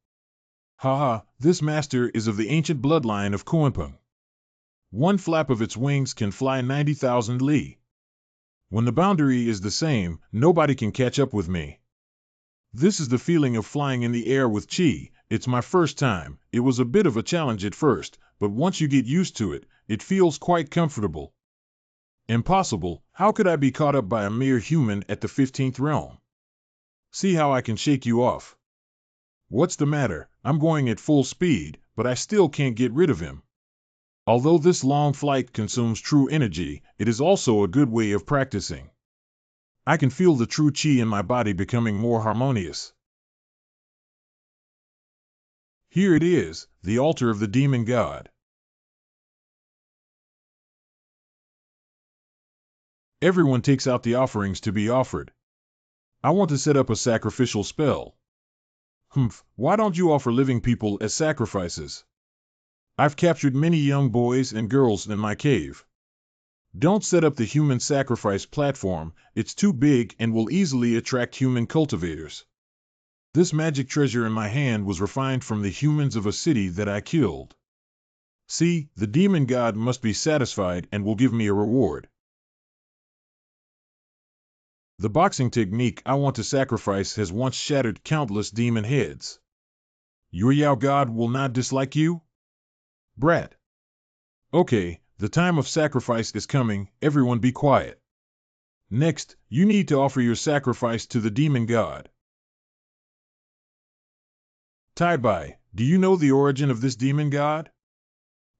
Haha, this master is of the ancient bloodline of Kuenping. One flap of its wings can fly 90,000 li. When the boundary is the same, nobody can catch up with me. This is the feeling of flying in the air with chi. It's my first time. It was a bit of a challenge at first, but once you get used to it, it feels quite comfortable. Impossible, how could I be caught up by a mere human at the 15th realm? See how I can shake you off. What's the matter? I'm going at full speed, but I still can't get rid of him. Although this long flight consumes true energy, it is also a good way of practicing. I can feel the true chi in my body becoming more harmonious. Here it is, the altar of the demon god. Everyone takes out the offerings to be offered. I want to set up a sacrificial spell. Why don't you offer living people as sacrifices? I've captured many young boys and girls in my cave. Don't set up the human sacrifice platform, it's too big and will easily attract human cultivators. This magic treasure in my hand was refined from the humans of a city that I killed. See, the demon god must be satisfied and will give me a reward. The boxing technique I want to sacrifice has once shattered countless demon heads. Your Yao god will not dislike you? Brat. Okay, the time of sacrifice is coming, everyone be quiet. Next, you need to offer your sacrifice to the demon god. Tai-Bai, do you know the origin of this demon god?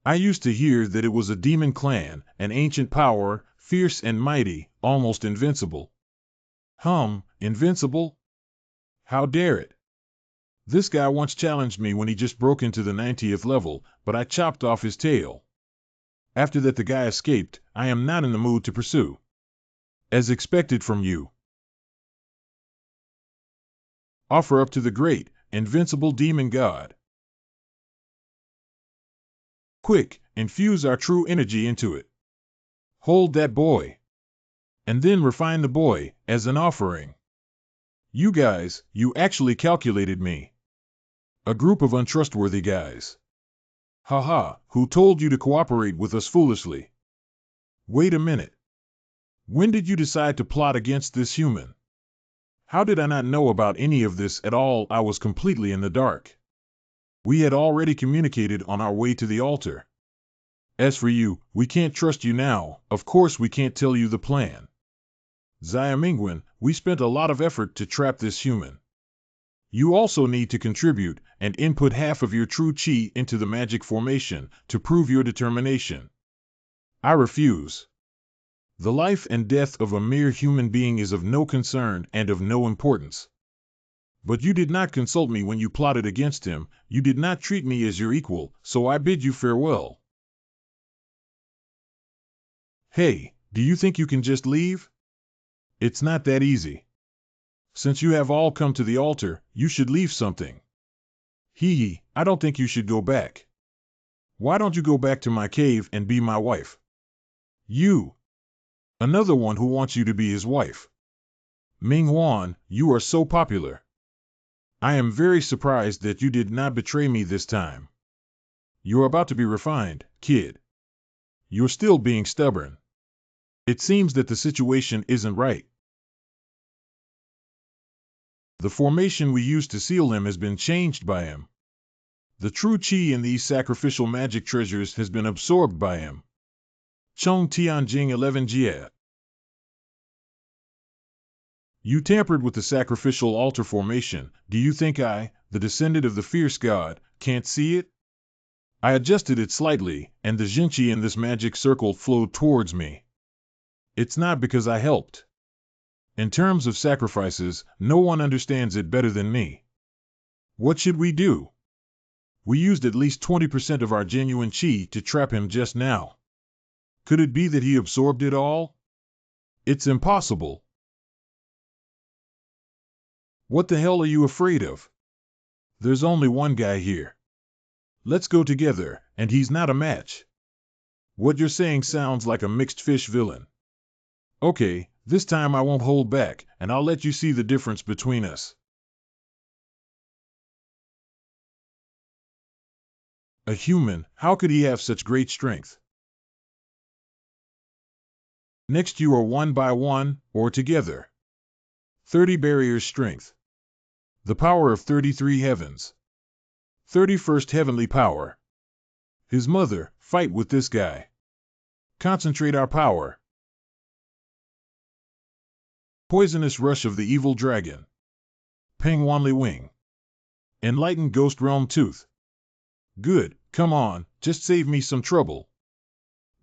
I used to hear that it was a demon clan, an ancient power, fierce and mighty, almost invincible. Invincible? How dare it? This guy once challenged me when he just broke into the 90th level, but I chopped off his tail. After that the guy escaped. I am not in the mood to pursue. As expected from you. Offer up to the great, invincible demon god. Quick, infuse our true energy into it. Hold that boy. And then refine the boy, as an offering. You guys, you actually calculated me. A group of untrustworthy guys. Haha, who told you to cooperate with us foolishly? Wait a minute. When did you decide to plot against this human? How did I not know about any of this at all? I was completely in the dark. We had already communicated on our way to the altar. As for you, we can't trust you now, of course we can't tell you the plan. Xiamingwen, we spent a lot of effort to trap this human. You also need to contribute and input half of your true chi into the magic formation to prove your determination. I refuse. The life and death of a mere human being is of no concern and of no importance. But you did not consult me when you plotted against him, you did not treat me as your equal, so I bid you farewell. Hey, do you think you can just leave? It's not that easy. Since you have all come to the altar, you should leave something. I don't think you should go back. Why don't you go back to my cave and be my wife? You. Another one who wants you to be his wife. Ming Wan, you are so popular. I am very surprised that you did not betray me this time. You're about to be refined, kid. You're still being stubborn. It seems that the situation isn't right. The formation we used to seal him has been changed by him. The true chi in these sacrificial magic treasures has been absorbed by him. Chong Tianjing 11 Jie. You tampered with the sacrificial altar formation. Do you think I, the descendant of the fierce god, can't see it? I adjusted it slightly, and the Jinchi in this magic circle flowed towards me. It's not because I helped. In terms of sacrifices, no one understands it better than me. What should we do? We used at least 20% of our genuine chi to trap him just now. Could it be that he absorbed it all? It's impossible. What the hell are you afraid of? There's only one guy here. Let's go together, and he's not a match. What you're saying sounds like a mixed fish villain. Okay, this time I won't hold back, and I'll let you see the difference between us. A human, how could he have such great strength? Next you are 1 by 1, or together. 30 barriers strength. The power of 33 heavens. 31st heavenly power. His mother, fight with this guy. Concentrate our power. Poisonous rush of the evil dragon. Peng Wanli Wing. Enlightened ghost realm tooth. Good, come on, just save me some trouble.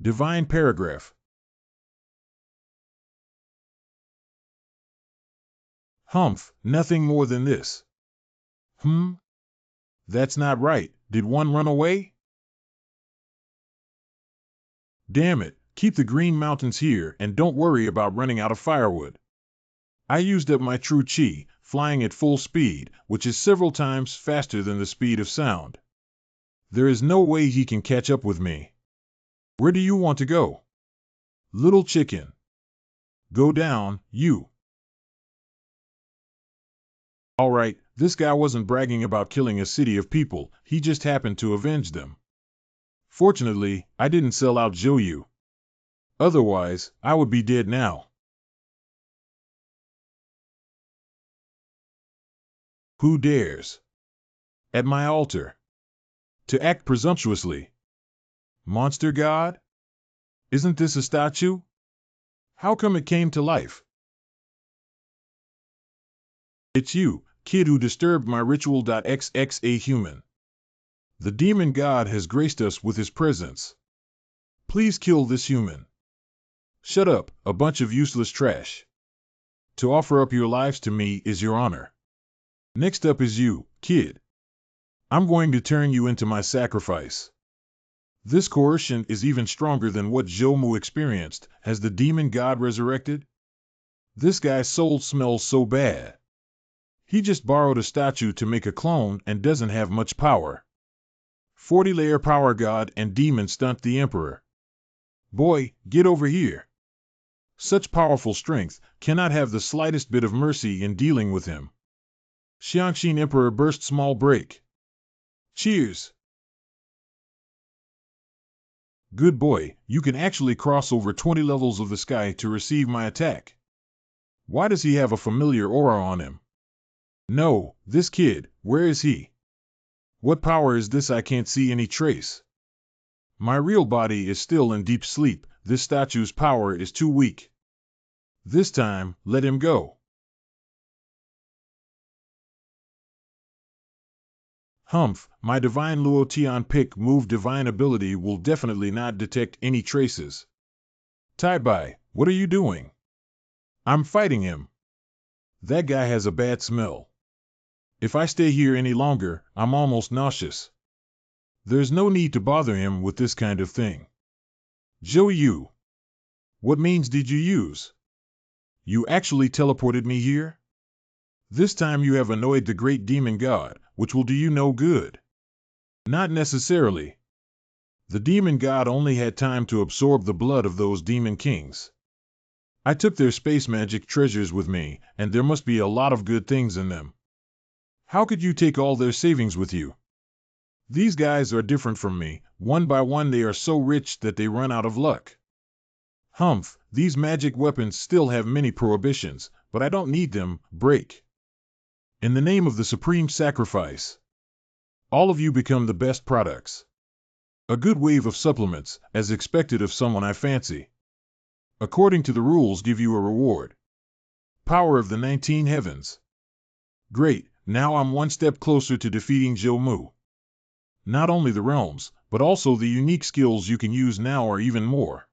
Divine paragraph. Humph, nothing more than this. That's not right. Did one run away? Damn it, keep the green mountains here and don't worry about running out of firewood. I used up my true chi, flying at full speed, which is several times faster than the speed of sound. There is no way he can catch up with me. Where do you want to go? Little chicken. Go down, you. All right, this guy wasn't bragging about killing a city of people, he just happened to avenge them. Fortunately, I didn't sell out Zhou. Otherwise, I would be dead now. Who dares? At my altar. To act presumptuously. Monster god? Isn't this a statue? How come it came to life? It's you, kid who disturbed my ritual. XXA human. The demon god has graced us with his presence. Please kill this human. Shut up, a bunch of useless trash. To offer up your lives to me is your honor. Next up is you, kid. I'm going to turn you into my sacrifice. This coercion is even stronger than what Zhou Mu experienced. Has the demon god resurrected? This guy's soul smells so bad. He just borrowed a statue to make a clone and doesn't have much power. 40-layer power god and demon stunt the emperor. Boy, get over here. Such powerful strength cannot have the slightest bit of mercy in dealing with him. Xiangxin emperor burst small break. Cheers. Good boy, you can actually cross over 20 levels of the sky to receive my attack. Why does he have a familiar aura on him? No, this kid, where is he? What power is this? I can't see any trace. My real body is still in deep sleep. This statue's power is too weak. This time, let him go. Humph, my divine Luo Tian pick move divine ability will definitely not detect any traces. Tai Bai, what are you doing? I'm fighting him. That guy has a bad smell. If I stay here any longer, I'm almost nauseous. There's no need to bother him with this kind of thing. Zhou Yu. What means did you use? You actually teleported me here? This time you have annoyed the great demon god, which will do you no good. Not necessarily. The demon god only had time to absorb the blood of those demon kings. I took their space magic treasures with me, and there must be a lot of good things in them. How could you take all their savings with you? These guys are different from me. One by one they are so rich that they run out of luck. Humph, these magic weapons still have many prohibitions, but I don't need them. Break. In the name of the supreme sacrifice. All of you become the best products. A good wave of supplements, as expected of someone I fancy. According to the rules, give you a reward. Power of the 19 heavens. Great, now I'm one step closer to defeating Zhou Mu. Not only the realms, but also the unique skills you can use now are even more.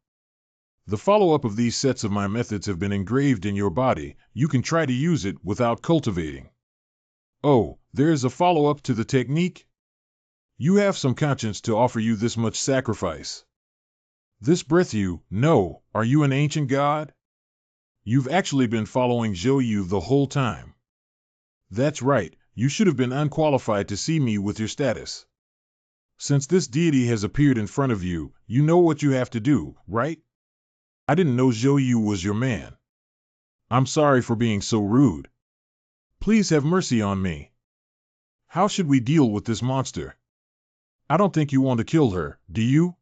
The follow-up of these sets of my methods have been engraved in your body. You can try to use it without cultivating. Oh, there is a follow-up to the technique? You have some conscience to offer you this much sacrifice. This breath you, no, are you an ancient god? You've actually been following Zhou Yu the whole time. That's right, you should have been unqualified to see me with your status. Since this deity has appeared in front of you, you know what you have to do, right? I didn't know Zhou Yu was your man. I'm sorry for being so rude. Please have mercy on me. How should we deal with this monster? I don't think you want to kill her, do you?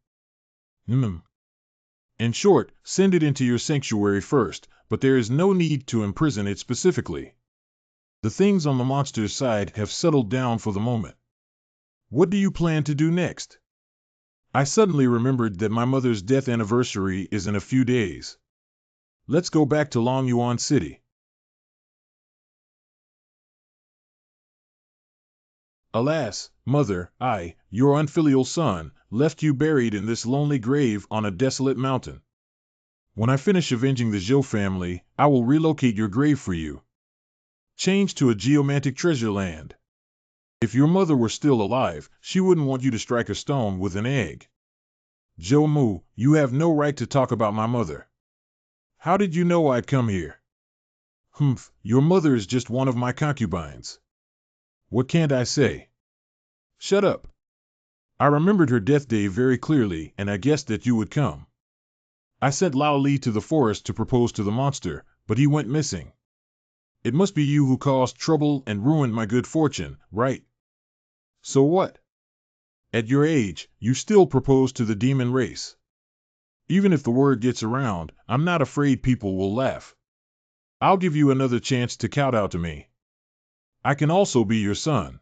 In short, send it into your sanctuary first, but there is no need to imprison it specifically. The things on the monster's side have settled down for the moment. What do you plan to do next? I suddenly remembered that my mother's death anniversary is in a few days. Let's go back to Longyuan City. Alas, mother, I, your unfilial son, left you buried in this lonely grave on a desolate mountain. When I finish avenging the Zhou family, I will relocate your grave for you. Change to a geomantic treasure land. If your mother were still alive, she wouldn't want you to strike a stone with an egg. Zhou Mu, you have no right to talk about my mother. How did you know I'd come here? Your mother is just one of my concubines. What can't I say? Shut up. I remembered her death day very clearly, and I guessed that you would come. I sent Lao Li to the forest to propose to the monster, but he went missing. It must be you who caused trouble and ruined my good fortune, right? So what? At your age, you still propose to the demon race. Even if the word gets around, I'm not afraid people will laugh. I'll give you another chance to kowtow to me. I can also be your son.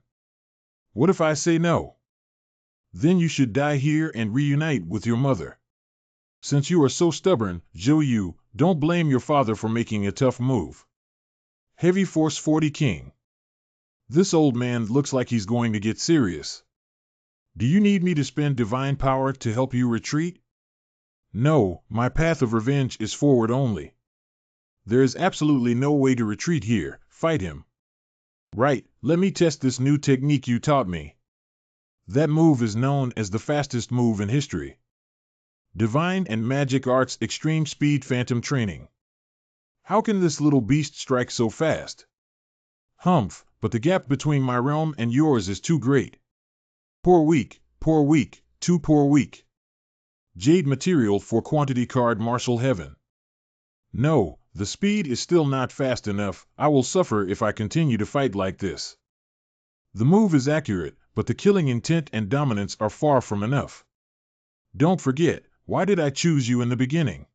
What if I say no? Then you should die here and reunite with your mother. Since you are so stubborn, Zhou Yu, don't blame your father for making a tough move. Heavy Force 40 King. This old man looks like he's going to get serious. Do you need me to spend divine power to help you retreat? No, my path of revenge is forward only. There is absolutely no way to retreat here. Fight him. Right, let me test this new technique you taught me. That move is known as the fastest move in history. Divine and Magic Arts Extreme Speed Phantom Training. How can this little beast strike so fast? But the gap between my realm and yours is too great. Poor weak, too poor weak. Jade material for quantity card Martial Heaven. No, the speed is still not fast enough. I will suffer if I continue to fight like this. The move is accurate, but the killing intent and dominance are far from enough. Don't forget, why did I choose you in the beginning?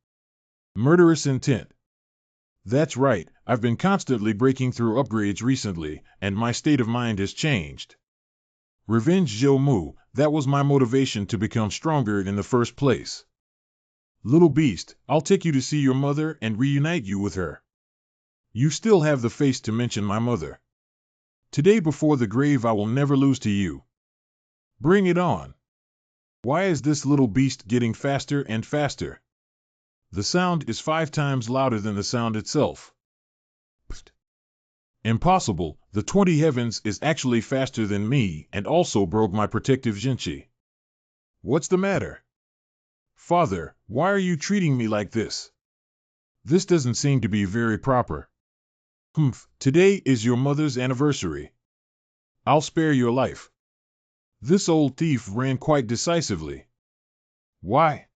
Murderous intent. That's right, I've been constantly breaking through upgrades recently, and my state of mind has changed. Revenge Zhou Mu, that was my motivation to become stronger in the first place. Little beast, I'll take you to see your mother and reunite you with her. You still have the face to mention my mother. Today before the grave I will never lose to you. Bring it on. Why is this little beast getting faster and faster? The sound is 5 times louder than the sound itself. Psst. Impossible, the 20 heavens is actually faster than me and also broke my protective Jinchi. What's the matter? Father, why are you treating me like this? This doesn't seem to be very proper. Today is your mother's anniversary. I'll spare your life. This old thief ran quite decisively. Why?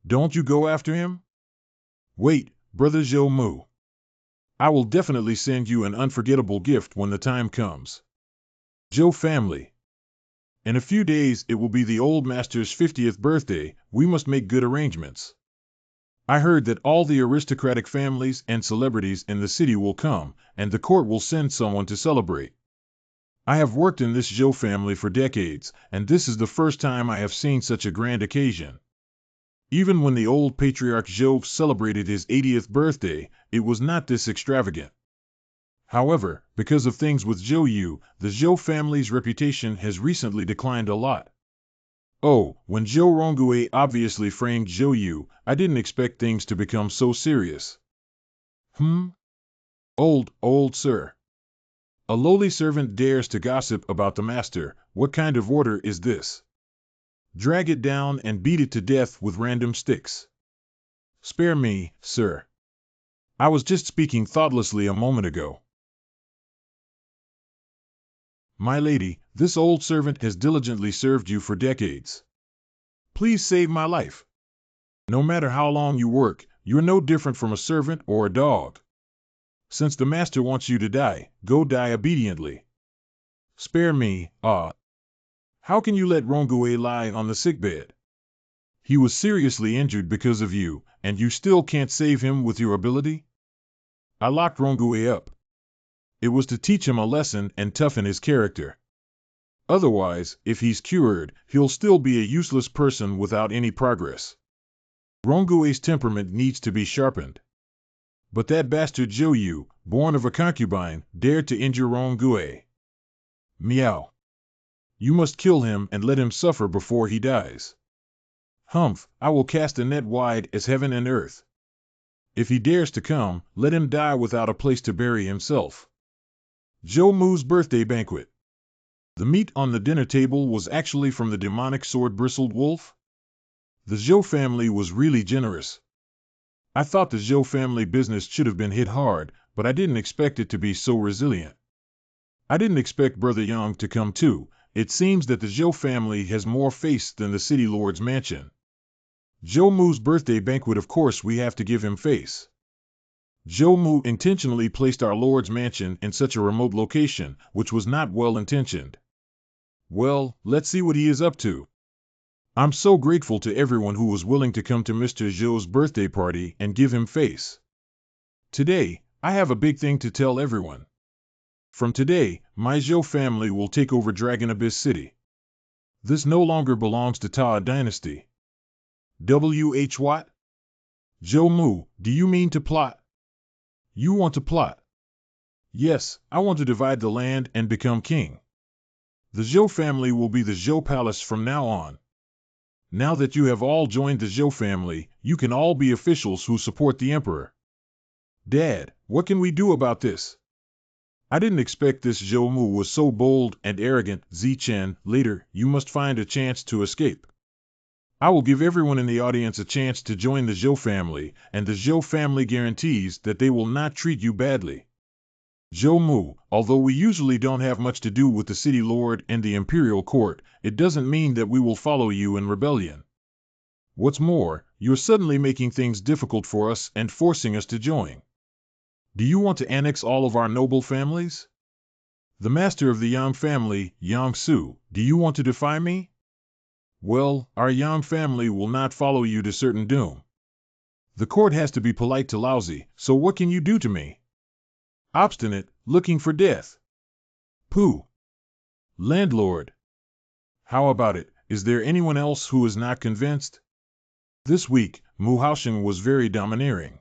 Don't you go after him? Wait, Brother Zhou Mu. I will definitely send you an unforgettable gift when the time comes. Zhou family. In a few days it will be the old master's 50th birthday. We must make good arrangements. I heard that all the aristocratic families and celebrities in the city will come, and the court will send someone to celebrate. I have worked in this Zhou family for decades, and this is the first time I have seen such a grand occasion. Even when the old patriarch Zhou celebrated his 80th birthday, it was not this extravagant. However, because of things with Zhou Yu, the Zhou family's reputation has recently declined a lot. Oh, when Zhou Rongui obviously framed Zhou Yu, I didn't expect things to become so serious. Old sir. A lowly servant dares to gossip about the master. What kind of order is this? Drag it down and beat it to death with random sticks. Spare me, sir. I was just speaking thoughtlessly a moment ago. My lady, this old servant has diligently served you for decades. Please save my life. No matter how long you work, you're no different from a servant or a dog. Since the master wants you to die, go die obediently. Spare me, How can you let Rongui lie on the sickbed? He was seriously injured because of you, and you still can't save him with your ability? I locked Rongui up. It was to teach him a lesson and toughen his character. Otherwise, if he's cured, he'll still be a useless person without any progress. Rongui's temperament needs to be sharpened. But that bastard Zhou Yu, born of a concubine, dared to injure Rongui. Meow. You must kill him and let him suffer before he dies. Humph, I will cast a net wide as heaven and earth. If he dares to come, let him die without a place to bury himself. Zhou Mu's birthday banquet. The meat on the dinner table was actually from the demonic sword-bristled wolf? The Zhou family was really generous. I thought the Zhou family business should have been hit hard, but I didn't expect it to be so resilient. I didn't expect Brother Yang to come too. It seems that the Zhou family has more face than the city lord's mansion. Zhou Mu's birthday banquet, of course we have to give him face. Zhou Mu intentionally placed our lord's mansion in such a remote location, which was not well intentioned. Well, let's see what he is up to. I'm so grateful to everyone who was willing to come to Mr. Zhou's birthday party and give him face. Today, I have a big thing to tell everyone. From today, my Zhou family will take over Dragon Abyss City. This no longer belongs to Ta Dynasty. W.H. What? Zhou Mu, do you mean to plot? You want to plot? Yes, I want to divide the land and become king. The Zhou family will be the Zhou Palace from now on. Now that you have all joined the Zhou family, you can all be officials who support the emperor. Dad, what can we do about this? I didn't expect this Zhou Mu was so bold and arrogant. Zichen, later, you must find a chance to escape. I will give everyone in the audience a chance to join the Zhou family, and the Zhou family guarantees that they will not treat you badly. Zhou Mu, although we usually don't have much to do with the city lord and the Imperial court, it doesn't mean that we will follow you in rebellion. What's more, you're suddenly making things difficult for us and forcing us to join. Do you want to annex all of our noble families? The master of the Yang family, Yang Su, do you want to defy me? Well, our Yang family will not follow you to certain doom. The court has to be polite to lousy, so what can you do to me? Obstinate, looking for death. Pooh. Landlord. How about it? Is there anyone else who is not convinced? This week, Mu Haosheng was very domineering.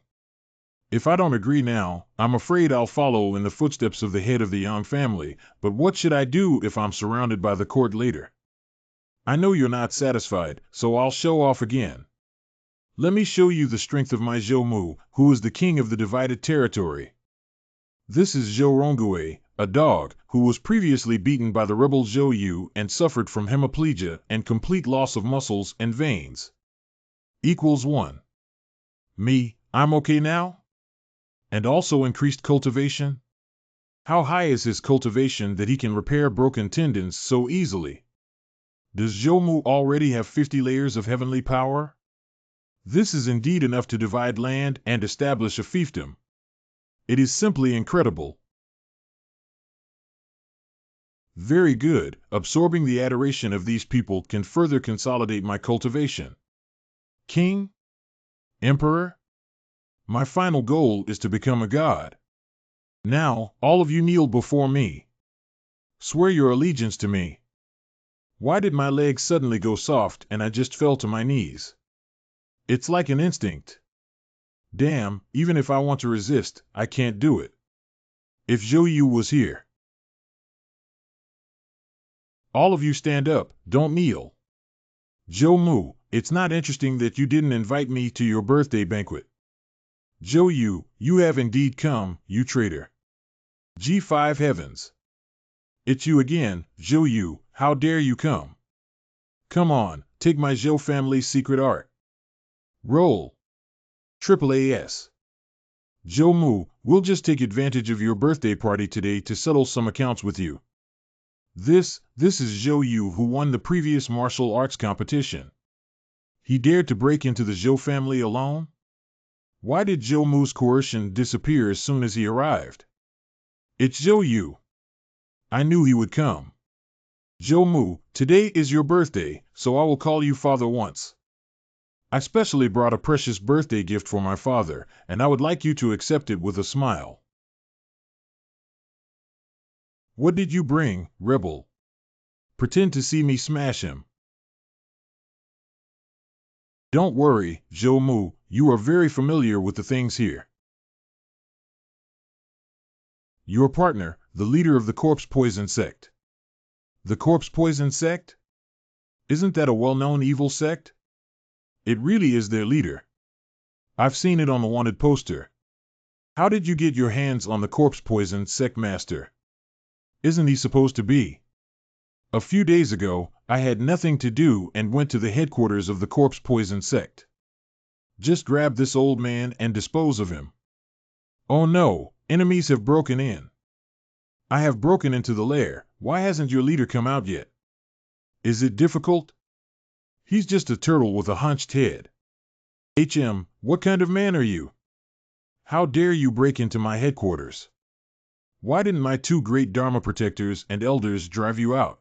If I don't agree now, I'm afraid I'll follow in the footsteps of the head of the Yang family, but what should I do if I'm surrounded by the court later? I know you're not satisfied, so I'll show off again. Let me show you the strength of my Zhou Mu, who is the king of the divided territory. This is Zhou Rongui, a dog, who was previously beaten by the rebel Zhou Yu and suffered from hemiplegia and complete loss of muscles and veins. Equals 1. Me, I'm okay now? And also increased cultivation? How high is his cultivation that he can repair broken tendons so easily? Does Zhou Mu already have 50 layers of heavenly power? This is indeed enough to divide land and establish a fiefdom. It is simply incredible. Very good, absorbing the adoration of these people can further consolidate my cultivation. King? Emperor? My final goal is to become a god. Now, all of you kneel before me. Swear your allegiance to me. Why did my legs suddenly go soft and I just fell to my knees? It's like an instinct. Damn, even if I want to resist, I can't do it. If Zhou Yu was here. All of you stand up, don't kneel. Zhou Mu, it's not interesting that you didn't invite me to your birthday banquet. Zhou Yu, you have indeed come, you traitor. G5 heavens. It's you again, Zhou Yu, how dare you come? Come on, take my Zhou family's secret art. Roll. AAAS. Zhou Mu, we'll just take advantage of your birthday party today to settle some accounts with you. This is Zhou Yu who won the previous martial arts competition. He dared to break into the Zhou family alone? Why did Zhou Mu's coercion disappear as soon as he arrived? It's Zhou Yu. I knew he would come. Zhou Mu, today is your birthday, so I will call you father once. I specially brought a precious birthday gift for my father, and I would like you to accept it with a smile. What did you bring, rebel? Pretend to see me smash him. Don't worry, Zhou Mu, you are very familiar with the things here. Your partner, the leader of the corpse poison sect. The corpse poison sect? Isn't that a well-known evil sect? It really is their leader. I've seen it on the wanted poster. How did you get your hands on the corpse poison sect master? Isn't he supposed to be? A few days ago, I had nothing to do and went to the headquarters of the corpse poison sect. Just grab this old man and dispose of him. Oh no, enemies have broken in. I have broken into the lair. Why hasn't your leader come out yet? Is it difficult? He's just a turtle with a hunched head. What kind of man are you? How dare you break into my headquarters? Why didn't my two great Dharma protectors and elders drive you out?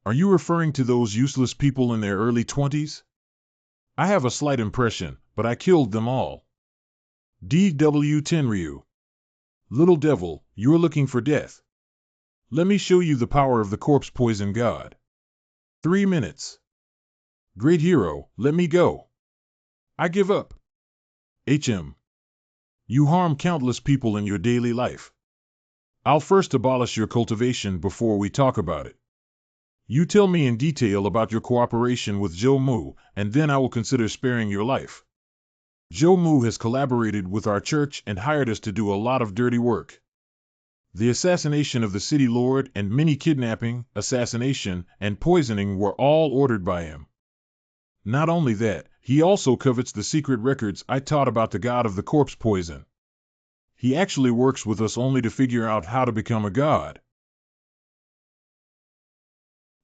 Are you referring to those useless people in their early 20s? I have a slight impression, but I killed them all. DW Tenryu. Little devil, you're looking for death. Let me show you the power of the corpse poison god. 3 minutes. Great hero, let me go. I give up. You harm countless people in your daily life. I'll first abolish your cultivation before we talk about it. You tell me in detail about your cooperation with Zhou Mu, and then I will consider sparing your life. Zhou Mu has collaborated with our church and hired us to do a lot of dirty work. The assassination of the city lord and many kidnapping, assassination, and poisoning were all ordered by him. Not only that, he also covets the secret records I taught about the god of the corpse poison. He actually works with us only to figure out how to become a god.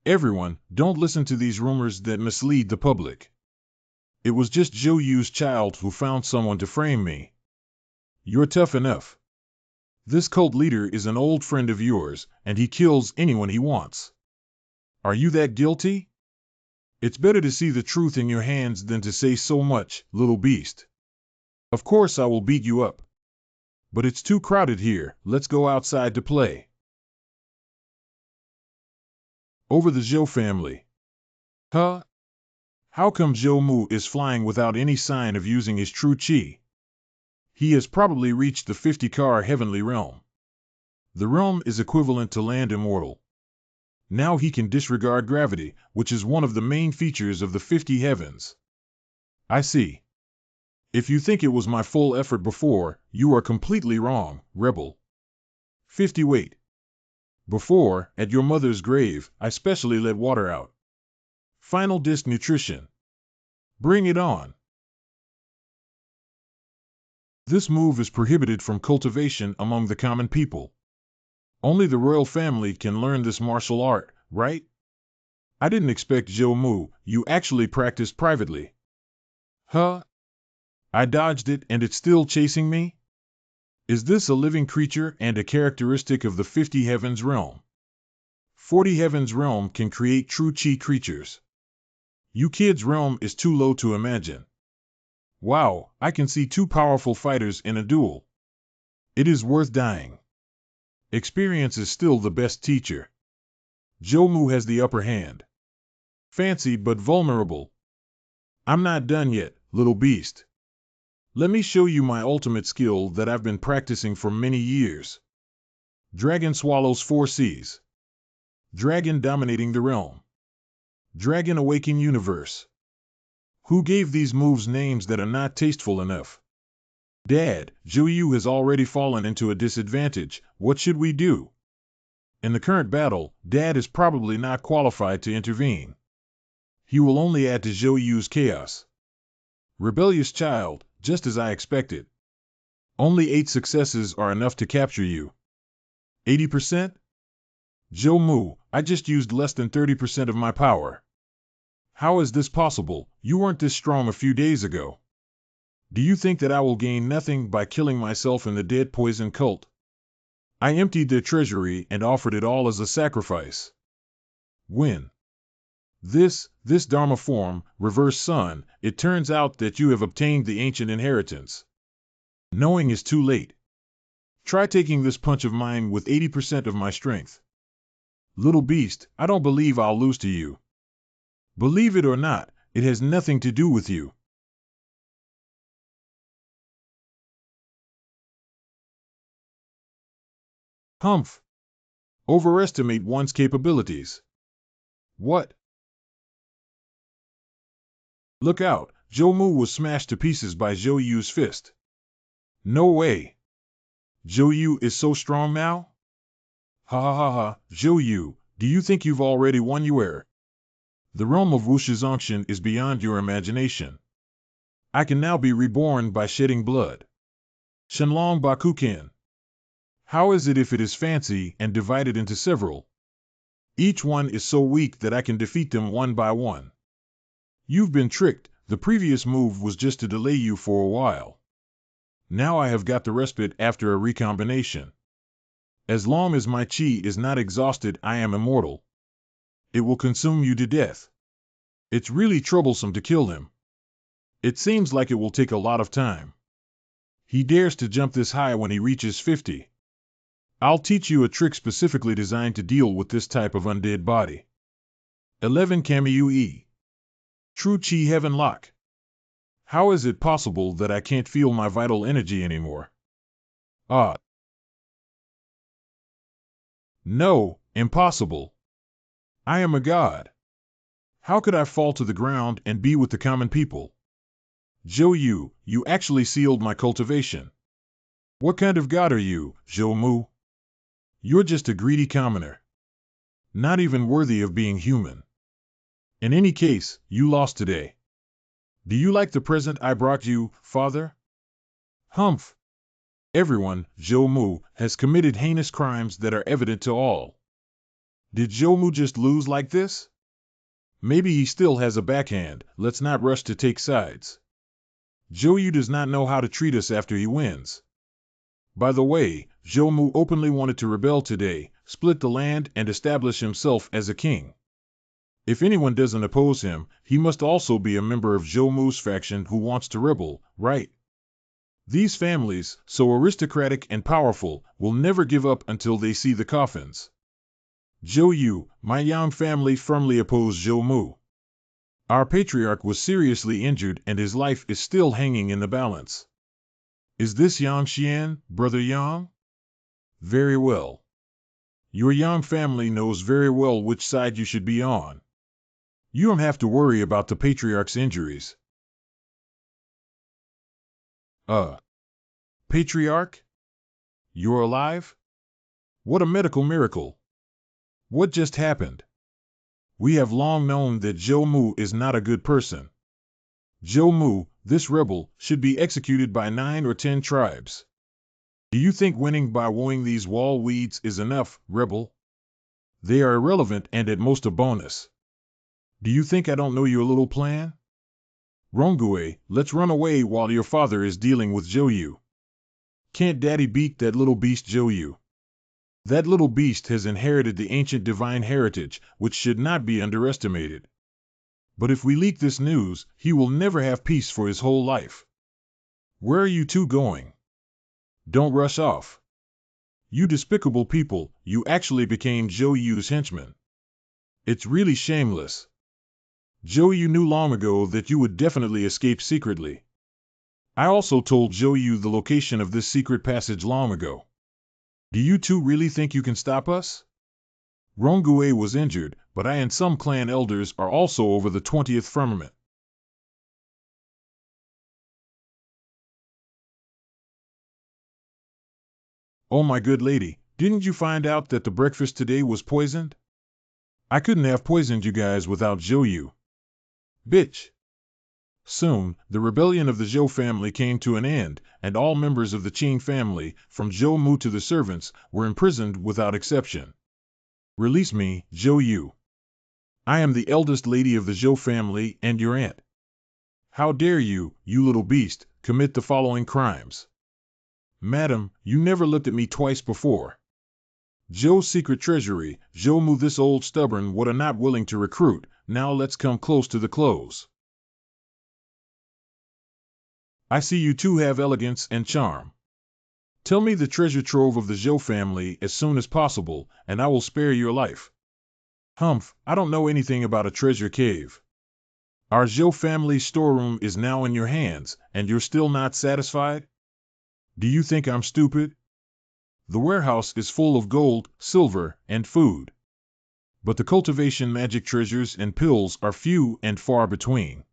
Everyone, don't listen to these rumors that mislead the public. It was just Zhou Yu's child who found someone to frame me. You're tough enough. This cult leader is an old friend of yours, and he kills anyone he wants. Are you that guilty? It's better to see the truth in your hands than to say so much, little beast. Of course I will beat you up. But it's too crowded here, let's go outside to play. Over the Zhou family. Huh? How come Zhou Mu is flying without any sign of using his true chi? He has probably reached the 50-car heavenly realm. The realm is equivalent to land immortal. Now he can disregard gravity, which is one of the main features of the 50 heavens. I see. If you think it was my full effort before, you are completely wrong, rebel. 50 wait. Before, at your mother's grave, I specially let water out. Final disc nutrition. Bring it on. This move is prohibited from cultivation among the common people. Only the royal family can learn this martial art, right? I didn't expect Zhou Mu, you actually practiced privately. Huh? I dodged it and it's still chasing me? Is this a living creature and a characteristic of the 50 heavens realm? 40 heavens realm can create true chi creatures. You kids' realm is too low to imagine. Wow, I can see two powerful fighters in a duel. It is worth dying. Experience is still the best teacher. Zhou Mu has the upper hand. Fancy but vulnerable. I'm not done yet, little beast. Let me show you my ultimate skill that I've been practicing for many years. Dragon swallows 4 seas. Dragon dominating the realm. Dragon Awakening Universe. Who gave these moves names that are not tasteful enough? Dad, Zhou Yu has already fallen into a disadvantage. What should we do? In the current battle, Dad is probably not qualified to intervene. He will only add to Zhou Yu's chaos. Rebellious child, just as I expected. Only 8 successes are enough to capture you. 80%? Zhou Mu, I just used less than 30% of my power. How is this possible? You weren't this strong a few days ago. Do you think that I will gain nothing by killing myself in the dead poison cult? I emptied their treasury and offered it all as a sacrifice. When? This Dharma form, reverse sun, it turns out that you have obtained the ancient inheritance. Knowing is too late. Try taking this punch of mine with 80% of my strength. Little beast, I don't believe I'll lose to you. Believe it or not, it has nothing to do with you. Humph. Overestimate one's capabilities. What? Look out, Zhou Mu was smashed to pieces by Zhou Yu's fist. No way. Zhou Yu is so strong now? Ha ha ha ha, Zhou Yu, do you think you've already won Yuer? The realm of Wuxu's unction is beyond your imagination. I can now be reborn by shedding blood. Shenlong Bakuken. How is it if it is fancy and divided into several? Each one is so weak that I can defeat them one by one. You've been tricked. The previous move was just to delay you for a while. Now I have got the respite after a recombination. As long as my chi is not exhausted, I am immortal. It will consume you to death. It's really troublesome to kill him. It seems like it will take a lot of time. He dares to jump this high when he reaches 50. I'll teach you a trick specifically designed to deal with this type of undead body. 11 Kamui. True Chi Heaven Lock. How is it possible that I can't feel my vital energy anymore? Ah. No, impossible. I am a god. How could I fall to the ground and be with the common people? Zhou Yu, you actually sealed my cultivation. What kind of god are you, Zhou Mu? You're just a greedy commoner. Not even worthy of being human. In any case, you lost today. Do you like the present I brought you, father? Humph. Everyone, Zhou Mu, has committed heinous crimes that are evident to all. Did Zhou Mu just lose like this? Maybe he still has a backhand. Let's not rush to take sides. Zhou Yu does not know how to treat us after he wins. By the way, Zhou Mu openly wanted to rebel today, split the land and establish himself as a king. If anyone doesn't oppose him, he must also be a member of Zhou Mu's faction who wants to rebel, right? These families, so aristocratic and powerful, will never give up until they see the coffins. Zhou Yu, my Yang family firmly opposed Zhou Mu. Our patriarch was seriously injured and his life is still hanging in the balance. Is this Yang Xian, Brother Yang? Very well. Your Yang family knows very well which side you should be on. You don't have to worry about the patriarch's injuries. Patriarch? You're alive? What a medical miracle. What just happened? We have long known that Zhou Mu is not a good person. Zhou Mu, this rebel, should be executed by 9 or 10 tribes. Do you think winning by wooing these wall weeds is enough, rebel? They are irrelevant and at most a bonus. Do you think I don't know your little plan? Rongue, let's run away while your father is dealing with Zhou Yu. Can't daddy beat that little beast Zhou Yu? That little beast has inherited the ancient divine heritage, which should not be underestimated. But if we leak this news, he will never have peace for his whole life. Where are you two going? Don't rush off. You despicable people, you actually became Zhou Yu's henchmen. It's really shameless. Zhou Yu knew long ago that you would definitely escape secretly. I also told Zhou Yu the location of this secret passage long ago. Do you two really think you can stop us? Rongue was injured, but I and some clan elders are also over the 20th firmament. Oh my good lady, didn't you find out that the breakfast today was poisoned? I couldn't have poisoned you guys without Zhou. Bitch. Soon, the rebellion of the Zhou family came to an end, and all members of the Qing family, from Zhou Mu to the servants, were imprisoned without exception. Release me, Zhou. I am the eldest lady of the Zhou family and your aunt. How dare you, you little beast, commit the following crimes? Madam, you never looked at me twice before. Zhou's secret treasury, Zhou Mu this old stubborn what a not willing to recruit, now let's come close to the close. I see you two have elegance and charm. Tell me the treasure trove of the Zhou family as soon as possible, and I will spare your life. Humph, I don't know anything about a treasure cave. Our Zhou family's storeroom is now in your hands, and you're still not satisfied? Do you think I'm stupid? The warehouse is full of gold, silver, and food. But the cultivation magic treasures and pills are few and far between.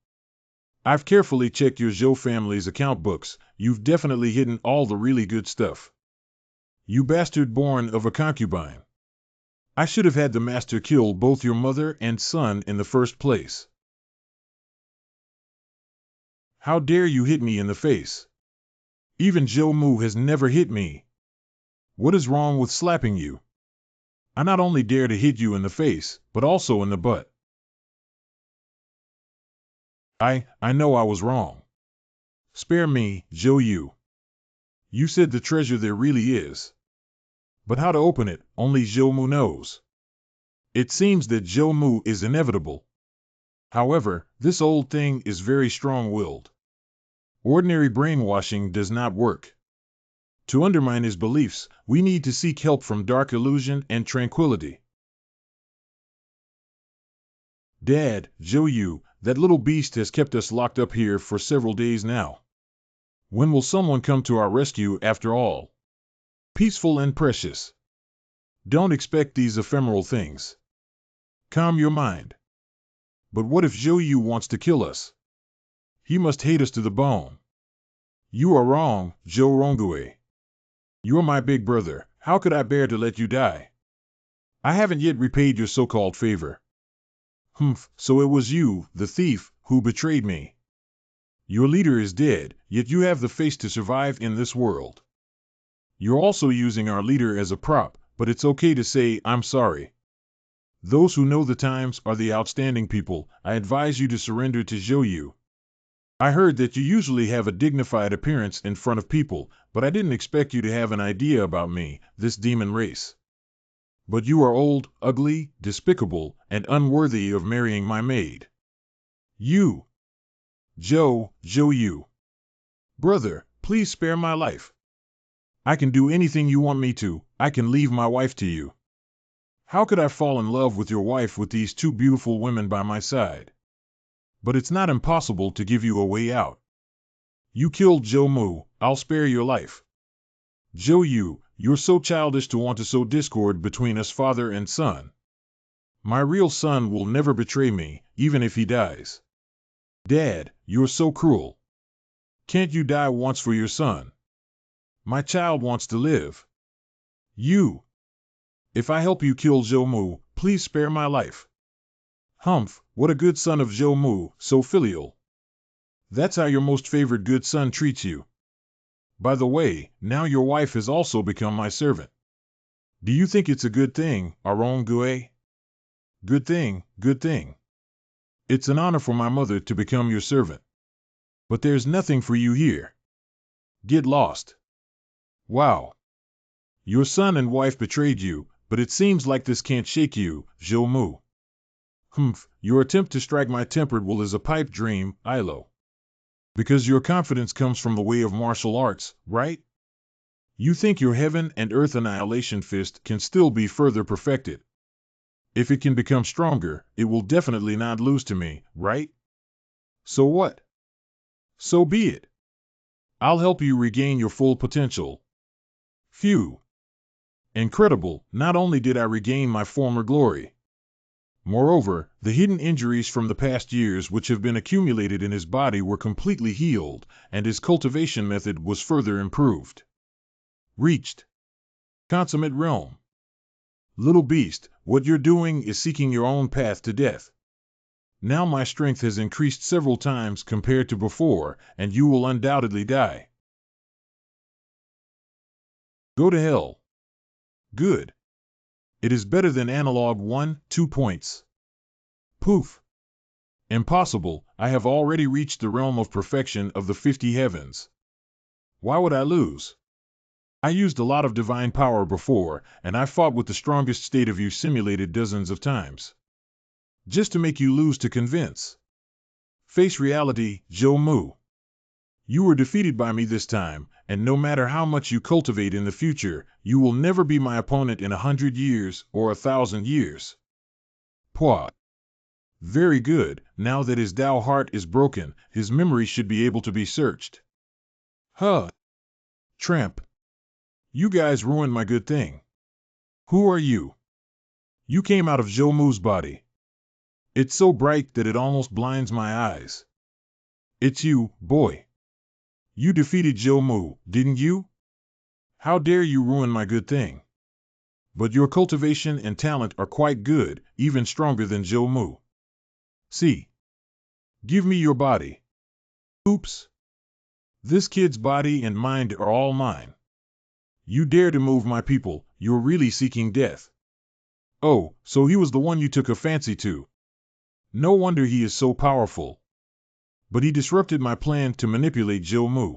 I've carefully checked your Zhou family's account books. You've definitely hidden all the really good stuff. You bastard born of a concubine. I should have had the master kill both your mother and son in the first place. How dare you hit me in the face? Even Zhou Mu has never hit me. What is wrong with slapping you? I not only dare to hit you in the face, but also in the butt. I know I was wrong. Spare me, Zhou. You said the treasure there really is. But how to open it, only Zhou Mu knows. It seems that Zhou Mu is inevitable. However, this old thing is very strong-willed. Ordinary brainwashing does not work. To undermine his beliefs, we need to seek help from dark illusion and tranquility. Dad, Zhou, that little beast has kept us locked up here for several days now. When will someone come to our rescue after all? Peaceful and precious. Don't expect these ephemeral things. Calm your mind. But what if Zhou wants to kill us? He must hate us to the bone. You are wrong, Zhou Rongue. You're my big brother. How could I bear to let you die? I haven't yet repaid your so-called favor. Humph, so it was you, the thief, who betrayed me. Your leader is dead, yet you have the face to survive in this world. You're also using our leader as a prop, but it's okay to say, I'm sorry. Those who know the times are the outstanding people. I advise you to surrender to Zhou. I heard that you usually have a dignified appearance in front of people, but I didn't expect you to have an idea about me, this demon race. But you are old, ugly, despicable, and unworthy of marrying my maid. You. Zhou. Brother, please spare my life. I can do anything you want me to. I can leave my wife to you. How could I fall in love with your wife with these two beautiful women by my side? But it's not impossible to give you a way out. You killed Zhou Mu, I'll spare your life. Zhou, you're so childish to want to sow discord between us father and son. My real son will never betray me, even if he dies. Dad, you're so cruel. Can't you die once for your son? My child wants to live. You. If I help you kill Zhou Mu, please spare my life. Humph, what a good son of Zhou Mu, so filial. That's how your most favored good son treats you. By the way, now your wife has also become my servant. Do you think it's a good thing, Rongue? Good thing, good thing. It's an honor for my mother to become your servant. But there's nothing for you here. Get lost. Wow. Your son and wife betrayed you, but it seems like this can't shake you, Zhou Mu. Humph, your attempt to strike my tempered will is a pipe dream, Ilo. Because your confidence comes from the way of martial arts, right? You think your heaven and earth annihilation fist can still be further perfected. If it can become stronger, it will definitely not lose to me, right? So what? So be it. I'll help you regain your full potential. Phew. Incredible, not only did I regain my former glory. Moreover, the hidden injuries from the past years which have been accumulated in his body were completely healed, and his cultivation method was further improved. Reached. Consummate realm. Little beast, what you're doing is seeking your own path to death. Now my strength has increased several times compared to before, and you will undoubtedly die. Go to hell. Good. It is better than analog 1, 2 points. Poof. Impossible, I have already reached the realm of perfection of the 50 heavens. Why would I lose? I used a lot of divine power before, and I fought with the strongest state of you simulated dozens of times. Just to make you lose to convince. Face reality, Zhou Mu. You were defeated by me this time, and no matter how much you cultivate in the future, you will never be my opponent in 100 years or 1,000 years. Pwah. Very good, now that his Tao heart is broken, his memory should be able to be searched. Huh. Tramp. You guys ruined my good thing. Who are you? You came out of Zhou Mu's body. It's so bright that it almost blinds my eyes. It's you, boy. You defeated Zhou Mu, didn't you? How dare you ruin my good thing? But your cultivation and talent are quite good, even stronger than Zhou Mu. See. Give me your body. Oops. This kid's body and mind are all mine. You dare to move my people, you're really seeking death. Oh, so he was the one you took a fancy to. No wonder he is so powerful. But he disrupted my plan to manipulate Zhou Mu.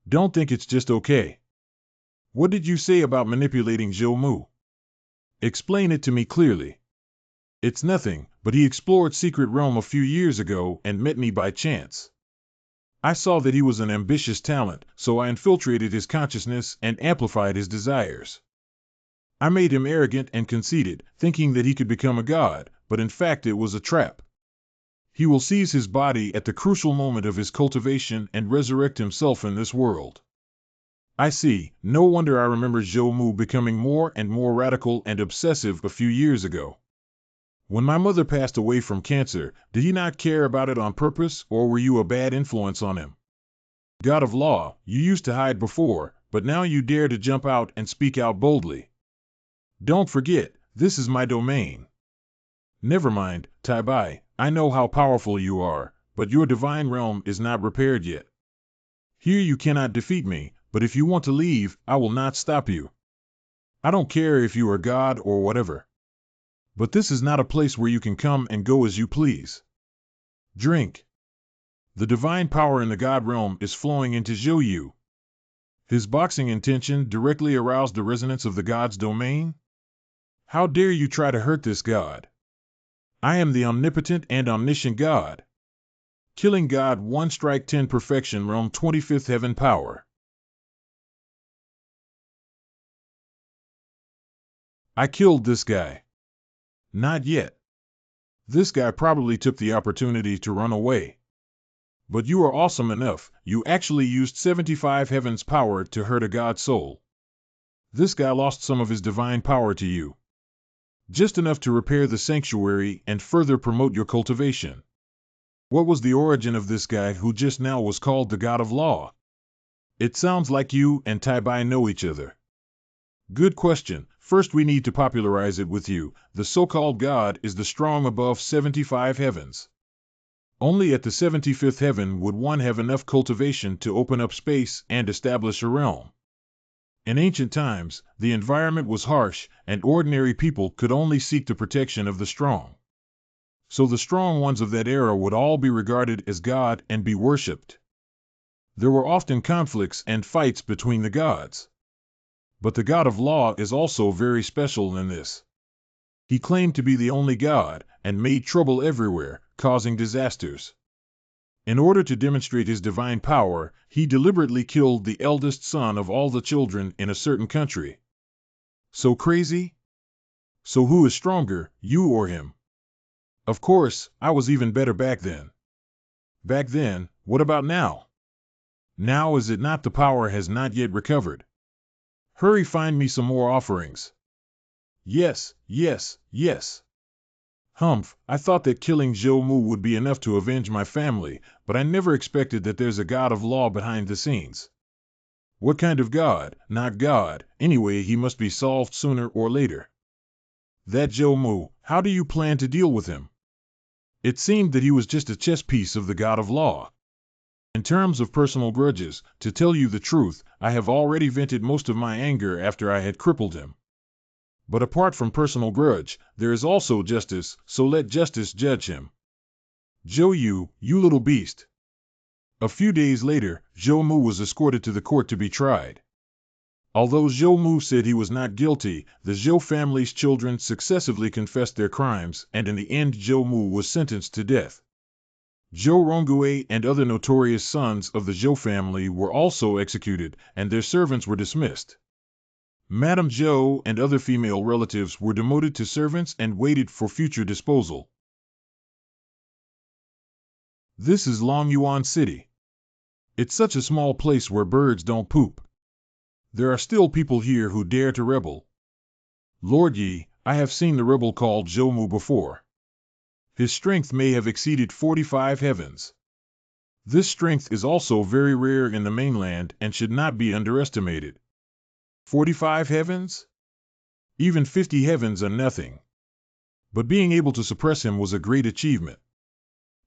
Don't think it's just okay. What did you say about manipulating Zhou Mu? Explain it to me clearly. It's nothing, but he explored Secret Realm a few years ago and met me by chance. I saw that he was an ambitious talent, so I infiltrated his consciousness and amplified his desires. I made him arrogant and conceited, thinking that he could become a god, but in fact it was a trap. He will seize his body at the crucial moment of his cultivation and resurrect himself in this world. I see, no wonder I remember Zhou Mu becoming more and more radical and obsessive a few years ago. When my mother passed away from cancer, did he not care about it on purpose, or were you a bad influence on him? God of law, you used to hide before, but now you dare to jump out and speak out boldly. Don't forget, this is my domain. Never mind, Tai Bai, I know how powerful you are, but your divine realm is not repaired yet. Here you cannot defeat me, but if you want to leave, I will not stop you. I don't care if you are God or whatever. But this is not a place where you can come and go as you please. Drink. The divine power in the God realm is flowing into Zhou Yu. His boxing intention directly aroused the resonance of the God's domain? How dare you try to hurt this God? I am the omnipotent and omniscient God. Killing God 1 strike 10 perfection realm 25th heaven power. I killed this guy. Not yet. This guy probably took the opportunity to run away. But you are awesome enough, you actually used 75 heavens power to hurt a god soul. This guy lost some of his divine power to you. Just enough to repair the sanctuary and further promote your cultivation. What was the origin of this guy who just now was called the God of Law? It sounds like you and Tai Bai know each other. Good question. First we need to popularize it with you. The so-called God is the strong above 75 heavens. Only at the 75th heaven would one have enough cultivation to open up space and establish a realm. In ancient times, the environment was harsh, and ordinary people could only seek the protection of the strong. So the strong ones of that era would all be regarded as God and be worshipped. There were often conflicts and fights between the gods. But the God of Law is also very special in this. He claimed to be the only God, and made trouble everywhere, causing disasters. In order to demonstrate his divine power, he deliberately killed the eldest son of all the children in a certain country. So crazy? So who is stronger, you or him? Of course, I was even better back then. Back then, what about now? Now is it not the power has not yet recovered? Hurry, find me some more offerings. Yes, yes, yes. Humph, I thought that killing Zhou Mu would be enough to avenge my family, but I never expected that there's a god of law behind the scenes. What kind of god? Not god. Anyway, he must be solved sooner or later. That Zhou Mu, how do you plan to deal with him? It seemed that he was just a chess piece of the god of law. In terms of personal grudges, to tell you the truth, I have already vented most of my anger after I had crippled him. But apart from personal grudge, there is also justice, so let justice judge him. Zhou Yu, you little beast. A few days later, Zhou Mu was escorted to the court to be tried. Although Zhou Mu said he was not guilty, the Zhou family's children successively confessed their crimes, and in the end Zhou Mu was sentenced to death. Zhou Ronggui and other notorious sons of the Zhou family were also executed, and their servants were dismissed. Madame Zhou and other female relatives were demoted to servants and waited for future disposal. This is Longyuan City. It's such a small place where birds don't poop. There are still people here who dare to rebel. Lord Yi, I have seen the rebel called Zhou Mu before. His strength may have exceeded 45 heavens. This strength is also very rare in the mainland and should not be underestimated. 45 heavens? Even 50 heavens are nothing. But being able to suppress him was a great achievement.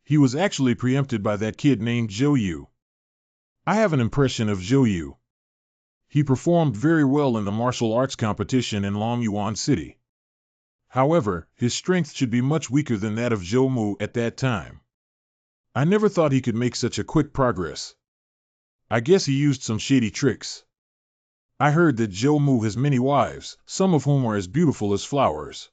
He was actually preempted by that kid named Zhou Yu. I have an impression of Zhou Yu. He performed very well in the martial arts competition in Longyuan City. However, his strength should be much weaker than that of Zhou Mu at that time. I never thought he could make such a quick progress. I guess he used some shady tricks. I heard that Zhou Mu has many wives, some of whom are as beautiful as flowers.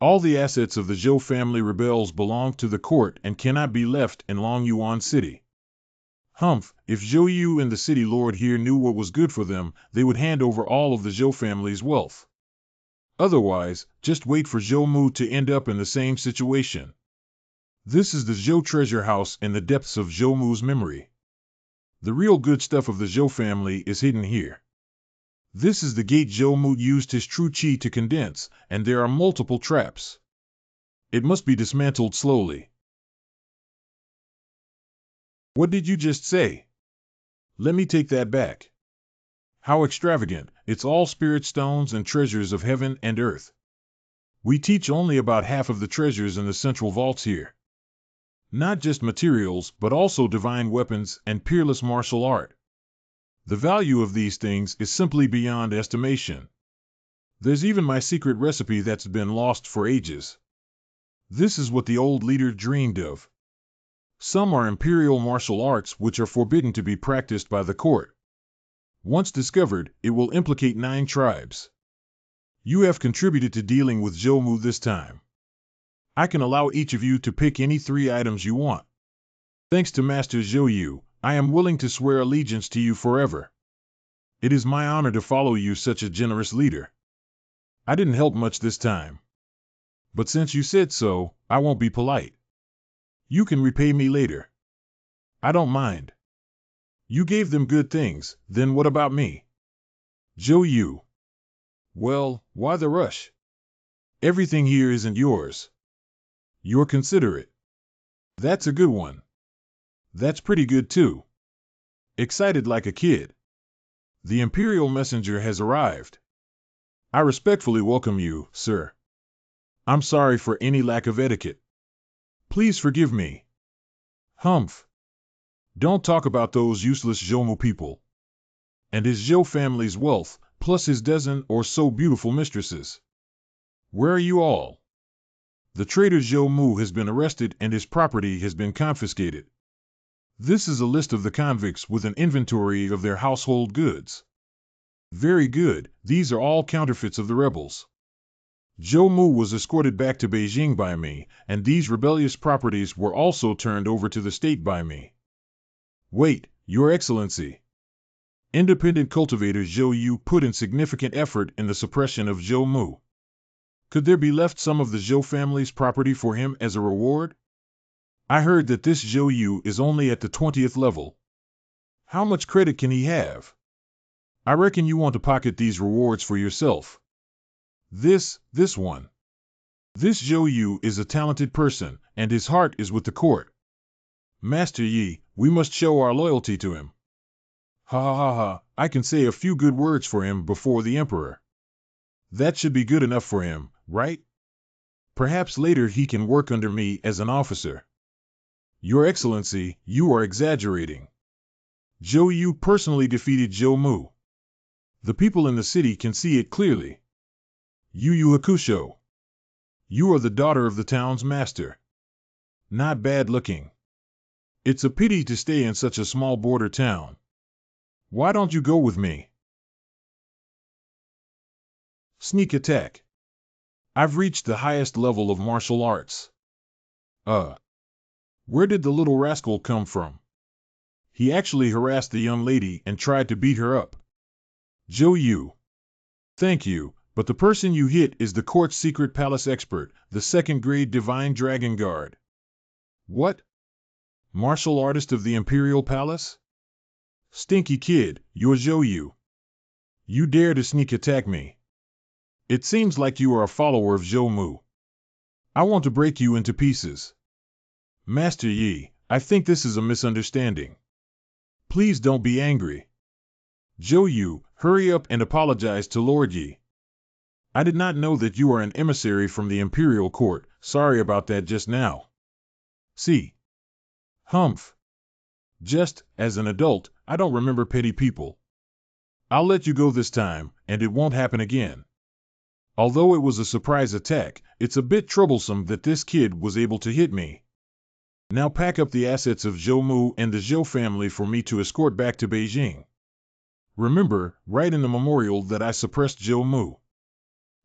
All the assets of the Zhou family rebels belong to the court and cannot be left in Longyuan City. Humph, if Zhou Yu and the city lord here knew what was good for them, they would hand over all of the Zhou family's wealth. Otherwise, just wait for Zhou Mu to end up in the same situation. This is the Zhou treasure house in the depths of Zhou Mu's memory. The real good stuff of the Zhou family is hidden here. This is the gate Zhou Mu used his true qi to condense, and there are multiple traps. It must be dismantled slowly. What did you just say? Let me take that back. How extravagant, it's all spirit stones and treasures of heaven and earth. We teach only about half of the treasures in the central vaults here. Not just materials, but also divine weapons and peerless martial art. The value of these things is simply beyond estimation. There's even my secret recipe that's been lost for ages. This is what the old leader dreamed of. Some are imperial martial arts which are forbidden to be practiced by the court. Once discovered, it will implicate 9 tribes. You have contributed to dealing with Zhou Mu this time. I can allow each of you to pick any 3 items you want. Thanks to Master Zhou Yu, I am willing to swear allegiance to you forever. It is my honor to follow you, such a generous leader. I didn't help much this time. But since you said so, I won't be polite. You can repay me later. I don't mind. You gave them good things, then what about me? Zhou Yu. Well, why the rush? Everything here isn't yours. You're considerate. That's a good one. That's pretty good too. Excited like a kid. The Imperial messenger has arrived. I respectfully welcome you, sir. I'm sorry for any lack of etiquette. Please forgive me. Humph. Don't talk about those useless Zhou Mu people. And his Zhou family's wealth, plus his dozen or so beautiful mistresses. Where are you all? The traitor Zhou Mu has been arrested and his property has been confiscated. This is a list of the convicts with an inventory of their household goods. Very good, these are all counterfeits of the rebels. Zhou Mu was escorted back to Beijing by me, and these rebellious properties were also turned over to the state by me. Wait, Your Excellency. Independent cultivator Zhou Yu put in significant effort in the suppression of Zhou Mu. Could there be left some of the Zhou family's property for him as a reward? I heard that this Zhou Yu is only at the 20th level. How much credit can he have? I reckon you want to pocket these rewards for yourself. This one. This Zhou Yu is a talented person, and his heart is with the court. Master Yi, we must show our loyalty to him. Ha ha ha ha, I can say a few good words for him before the emperor. That should be good enough for him, right? Perhaps later he can work under me as an officer. Your Excellency, you are exaggerating. Zhou Yu personally defeated Zhou Mu. The people in the city can see it clearly. Yu Hakusho. You are the daughter of the town's master. Not bad looking. It's a pity to stay in such a small border town. Why don't you go with me? Sneak attack. I've reached the highest level of martial arts. Where did the little rascal come from? He actually harassed the young lady and tried to beat her up. Zhou Yu. Thank you, but the person you hit is the court's secret palace expert, the second-grade divine dragon guard. What? Martial artist of the Imperial Palace? Stinky kid, you're Zhou Yu. You dare to sneak attack me. It seems like you are a follower of Zhou Mu. I want to break you into pieces. Master Yi, I think this is a misunderstanding. Please don't be angry. Zhou Yu, hurry up and apologize to Lord Yi. I did not know that you are an emissary from the Imperial Court. Sorry about that just now. See. Humph. Just, as an adult, I don't remember petty people. I'll let you go this time, and it won't happen again. Although it was a surprise attack, it's a bit troublesome that this kid was able to hit me. Now pack up the assets of Zhou Mu and the Zhou family for me to escort back to Beijing. Remember, write in the memorial that I suppressed Zhou Mu.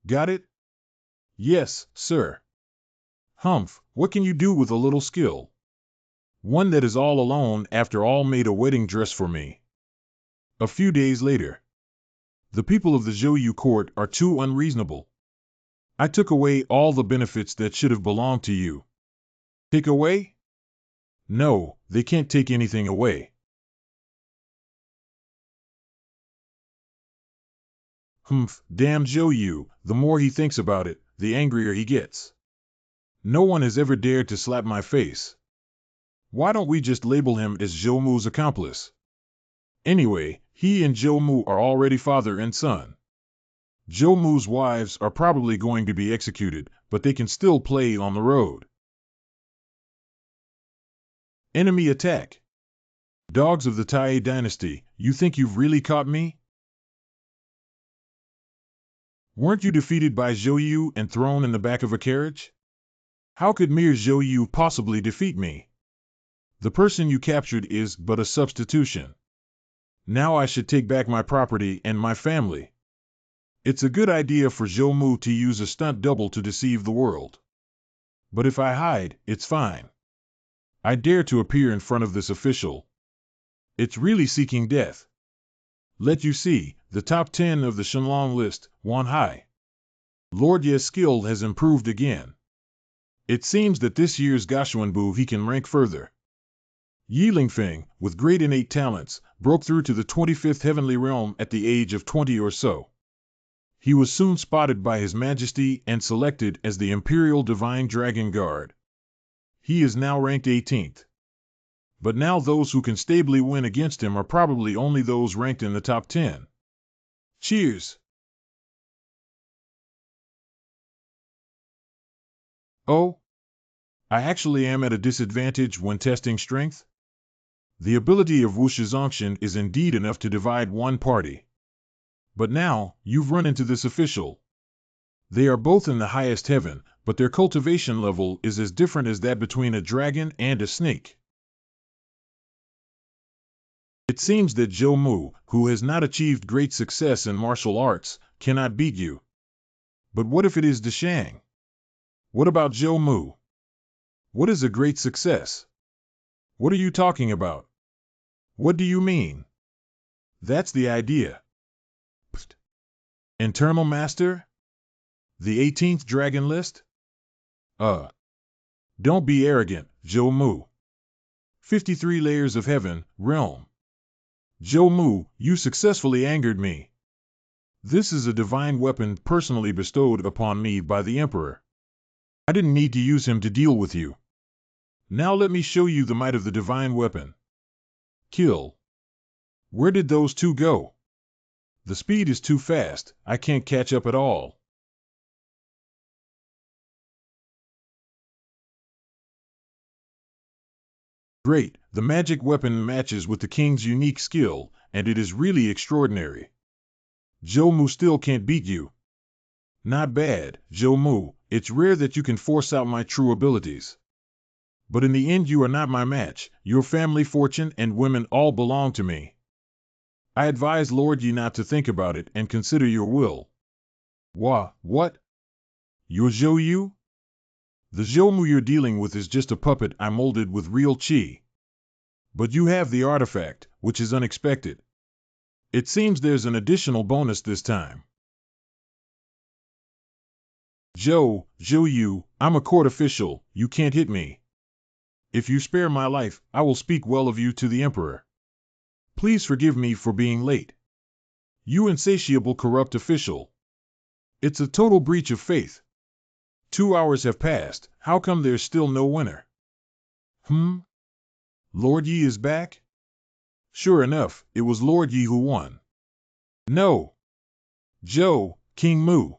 Got it? Yes, sir. Humph, what can you do with a little skill? One that is all alone after all made a wedding dress for me. A few days later. The people of the Zhou Yu court are too unreasonable. I took away all the benefits that should have belonged to you. Take away? No, they can't take anything away. Humph, damn Zhou Yu, the more he thinks about it, the angrier he gets. No one has ever dared to slap my face. Why don't we just label him as Zhou Mu's accomplice? Anyway, he and Zhou Mu are already father and son. Zhou Mu's wives are probably going to be executed, but they can still play on the road. Enemy attack. Dogs of the Tai dynasty, you think you've really caught me? Weren't you defeated by Zhou Yu and thrown in the back of a carriage? How could mere Zhou Yu possibly defeat me? The person you captured is but a substitution. Now I should take back my property and my family. It's a good idea for Zhou Mu to use a stunt double to deceive the world. But if I hide, it's fine. I dare to appear in front of this official. It's really seeking death. Let you see, the top 10 of the Shenlong list, one high. Lord Ye's skill has improved again. It seems that this year's Gashuanbu he can rank further. Yi Lingfeng, with great innate talents, broke through to the 25th heavenly realm at the age of 20 or so. He was soon spotted by His Majesty and selected as the Imperial Divine Dragon Guard. He is now ranked 18th. But now those who can stably win against him are probably only those ranked in the top 10. Cheers! Oh? I actually am at a disadvantage when testing strength? The ability of Wu Shizongxian is indeed enough to divide one party. But now, you've run into this official. They are both in the highest heaven, but their cultivation level is as different as that between a dragon and a snake. It seems that Zhou Mu, who has not achieved great success in martial arts, cannot beat you. But what if it is Deshang? What about Zhou Mu? What is a great success? What are you talking about? What do you mean? That's the idea. Psst. Internal Master? The 18th Dragon List? Don't be arrogant, Zhou Mu. 53 layers of heaven, realm. Zhou Mu, you successfully angered me. This is a divine weapon personally bestowed upon me by the Emperor. I didn't need to use him to deal with you. Now let me show you the might of the divine weapon. Kill. Where did those two go? The speed is too fast, I can't catch up at all. Great, the magic weapon matches with the king's unique skill, and it is really extraordinary. Zhou Mu still can't beat you. Not bad, Zhou Mu, it's rare that you can force out my true abilities. But in the end you are not my match, your family fortune and women all belong to me. I advise Lord Yi not to think about it and consider your will. What? You're Zhou Yu? The Zhou Mu you're dealing with is just a puppet I molded with real qi. But you have the artifact, which is unexpected. It seems there's an additional bonus this time. Zhou Yu, I'm a court official, you can't hit me. If you spare my life, I will speak well of you to the Emperor. Please forgive me for being late. You insatiable corrupt official. It's a total breach of faith. 2 hours have passed, how come there's still no winner? Lord Yi is back? Sure enough, it was Lord Yi who won. No. Zhou, King Mu.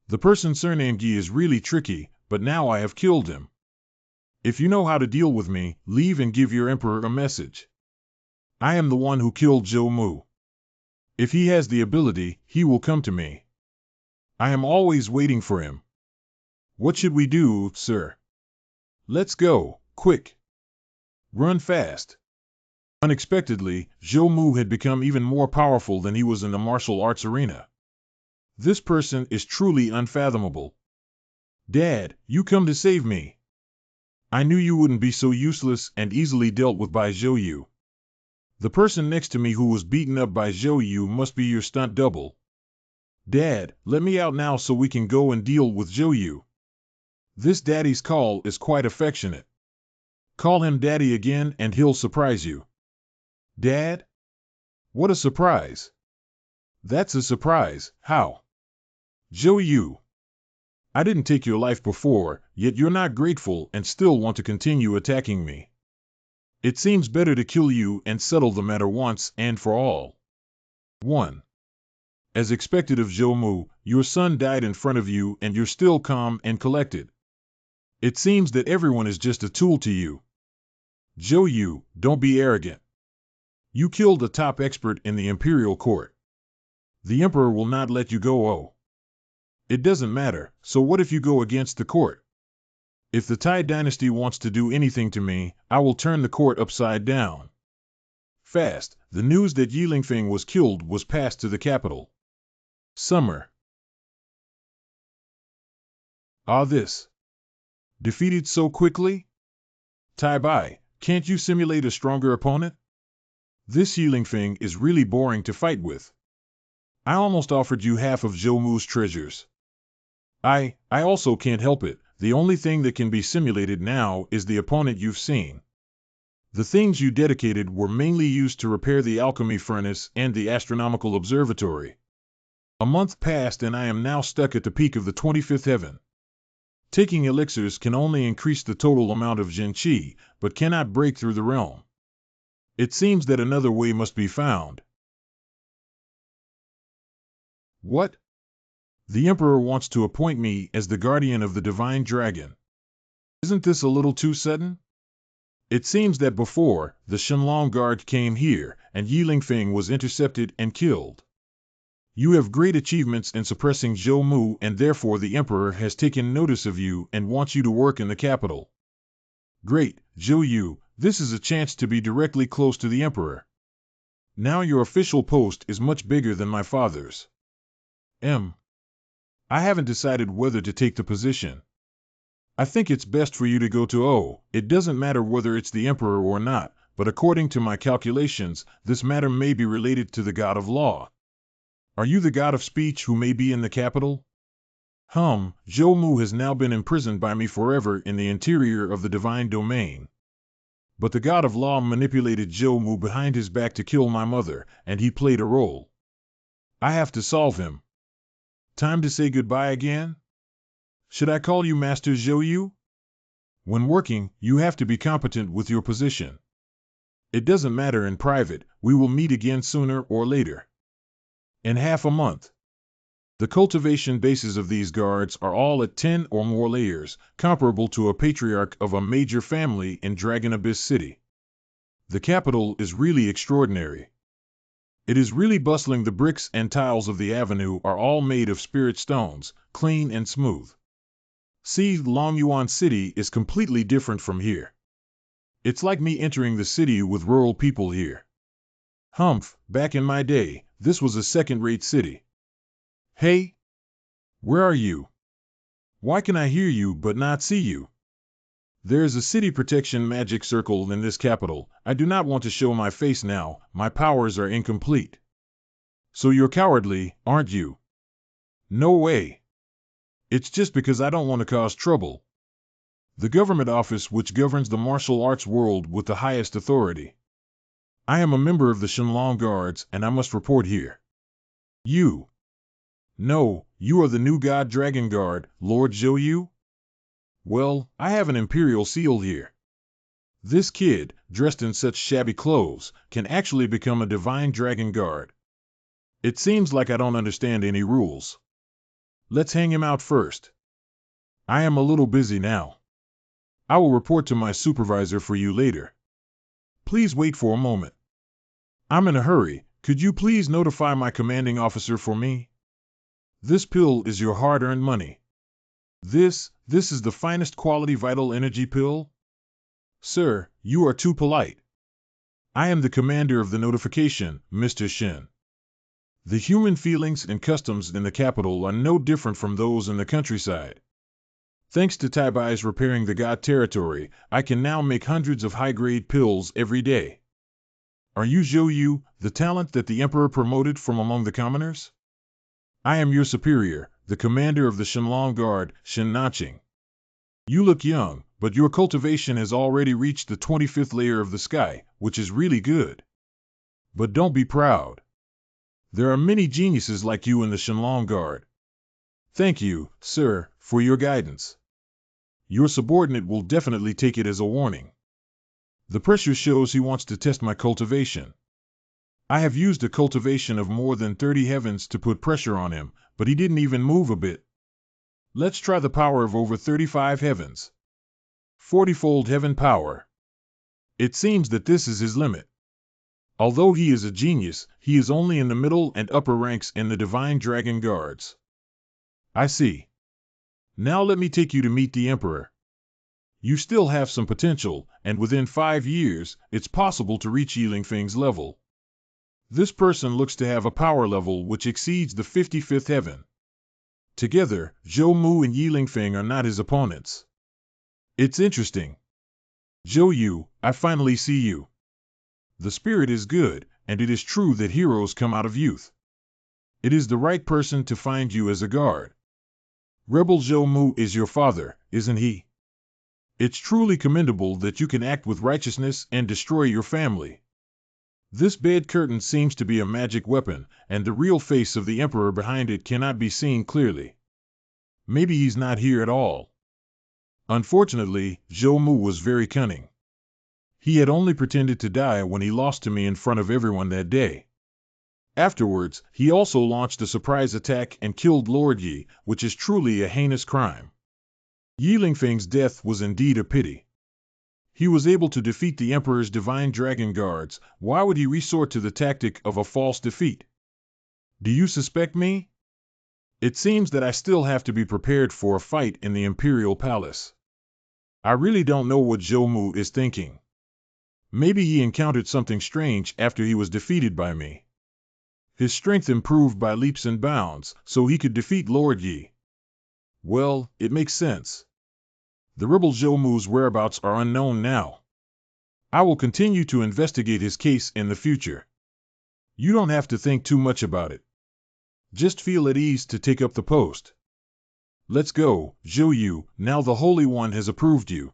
The person surnamed Yi is really tricky, but now I have killed him. If you know how to deal with me, leave and give your emperor a message. I am the one who killed Zhou Mu. If he has the ability, he will come to me. I am always waiting for him. What should we do, sir? Let's go, quick. Run fast. Unexpectedly, Zhou Mu had become even more powerful than he was in the martial arts arena. This person is truly unfathomable. Dad, you come to save me. I knew you wouldn't be so useless and easily dealt with by Zhou Yu. The person next to me who was beaten up by Zhou Yu must be your stunt double. Dad, let me out now so we can go and deal with Zhou Yu. This daddy's call is quite affectionate. Call him daddy again and he'll surprise you. Dad? What a surprise. That's a surprise, how? Zhou Yu. I didn't take your life before, yet you're not grateful and still want to continue attacking me. It seems better to kill you and settle the matter once and for all. 1. As expected of Zhou Mu, your son died in front of you and you're still calm and collected. It seems that everyone is just a tool to you. Zhou Yu, don't be arrogant. You killed a top expert in the Imperial court. The Emperor will not let you go. Oh. It doesn't matter, so what if you go against the court? If the Tai dynasty wants to do anything to me, I will turn the court upside down. Fast, the news that Yi Lingfeng was killed was passed to the capital. Summer. This. Defeated so quickly? Tai Bai, can't you simulate a stronger opponent? This Yi Lingfeng is really boring to fight with. I almost offered you half of Zhou Mu's treasures. I also can't help it. The only thing that can be simulated now is the opponent you've seen. The things you dedicated were mainly used to repair the alchemy furnace and the astronomical observatory. A month passed and I am now stuck at the peak of the 25th heaven. Taking elixirs can only increase the total amount of Zhen Qi, but cannot break through the realm. It seems that another way must be found. What? The Emperor wants to appoint me as the guardian of the divine dragon. Isn't this a little too sudden? It seems that before, the Shenlong guard came here, and Yi Lingfeng was intercepted and killed. You have great achievements in suppressing Zhou Mu, and therefore the Emperor has taken notice of you and wants you to work in the capital. Great, Zhou Yu, this is a chance to be directly close to the Emperor. Now your official post is much bigger than my father's. I haven't decided whether to take the position. I think it's best for you to go to it doesn't matter whether it's the Emperor or not, but according to my calculations, this matter may be related to the god of law. Are you the god of speech who may be in the capital? Zhou Mu has now been imprisoned by me forever in the interior of the divine domain. But the god of law manipulated Zhou Mu behind his back to kill my mother, and he played a role. I have to solve him. Time to say goodbye again? Should I call you Master Zhou Yu? When working, you have to be competent with your position. It doesn't matter in private, we will meet again sooner or later. In half a month. The cultivation bases of these guards are all at 10 or more layers, comparable to a patriarch of a major family in Dragon Abyss City. The capital is really extraordinary. It is really bustling. The bricks and tiles of the avenue are all made of spirit stones, clean and smooth. See, Longyuan City is completely different from here. It's like me entering the city with rural people here. Humph, back in my day, this was a second-rate city. Hey? Where are you? Why can I hear you but not see you? There is a city protection magic circle in this capital. I do not want to show my face now, my powers are incomplete. So you're cowardly, aren't you? No way. It's just because I don't want to cause trouble. The government office which governs the martial arts world with the highest authority. I am a member of the Shenlong Guards and I must report here. You. No, you are the new God Dragon Guard, Lord Zhou Yu? Well, I have an Imperial seal here. This kid, dressed in such shabby clothes, can actually become a divine Dragon Guard. It seems like I don't understand any rules. Let's hang him out first. I am a little busy now. I will report to my supervisor for you later. Please wait for a moment. I'm in a hurry. Could you please notify my commanding officer for me? This pill is your hard-earned money. This is the finest quality vital energy pill? Sir, you are too polite. I am the commander of the notification, Mr. Shen. The human feelings and customs in the capital are no different from those in the countryside. Thanks to Taibai's repairing the God territory, I can now make hundreds of high-grade pills every day. Are you Zhou Yu, the talent that the Emperor promoted from among the commoners? I am your superior, the commander of the Shenlong Guard, Shen Naching. You look young, but your cultivation has already reached the 25th layer of the sky, which is really good. But don't be proud. There are many geniuses like you in the Shenlong Guard. Thank you, sir, for your guidance. Your subordinate will definitely take it as a warning. The pressure shows he wants to test my cultivation. I have used a cultivation of more than 30 heavens to put pressure on him, but he didn't even move a bit. Let's try the power of over 35 heavens. 40-fold heaven power. It seems that this is his limit. Although he is a genius, he is only in the middle and upper ranks in the Divine Dragon Guards. I see. Now let me take you to meet the Emperor. You still have some potential, and within 5 years, it's possible to reach Yilingfeng's level. This person looks to have a power level which exceeds the 55th heaven. Together, Zhou Mu and Yilingfeng are not his opponents. It's interesting. Zhou Yu, I finally see you. The spirit is good, and it is true that heroes come out of youth. It is the right person to find you as a guard. Rebel Zhou Mu is your father, isn't he? It's truly commendable that you can act with righteousness and destroy your family. This bed curtain seems to be a magic weapon, and the real face of the Emperor behind it cannot be seen clearly. Maybe he's not here at all. Unfortunately, Zhou Mu was very cunning. He had only pretended to die when he lost to me in front of everyone that day. Afterwards, he also launched a surprise attack and killed Lord Yi, which is truly a heinous crime. Yilingfeng's death was indeed a pity. He was able to defeat the Emperor's Divine Dragon Guards. Why would he resort to the tactic of a false defeat? Do you suspect me? It seems that I still have to be prepared for a fight in the Imperial Palace. I really don't know what Zhou Mu is thinking. Maybe he encountered something strange after he was defeated by me. His strength improved by leaps and bounds, so he could defeat Lord Yi. Well, it makes sense. The rebel Zhou Mu's whereabouts are unknown now. I will continue to investigate his case in the future. You don't have to think too much about it. Just feel at ease to take up the post. Let's go, Zhou Yu, now the Holy One has approved you.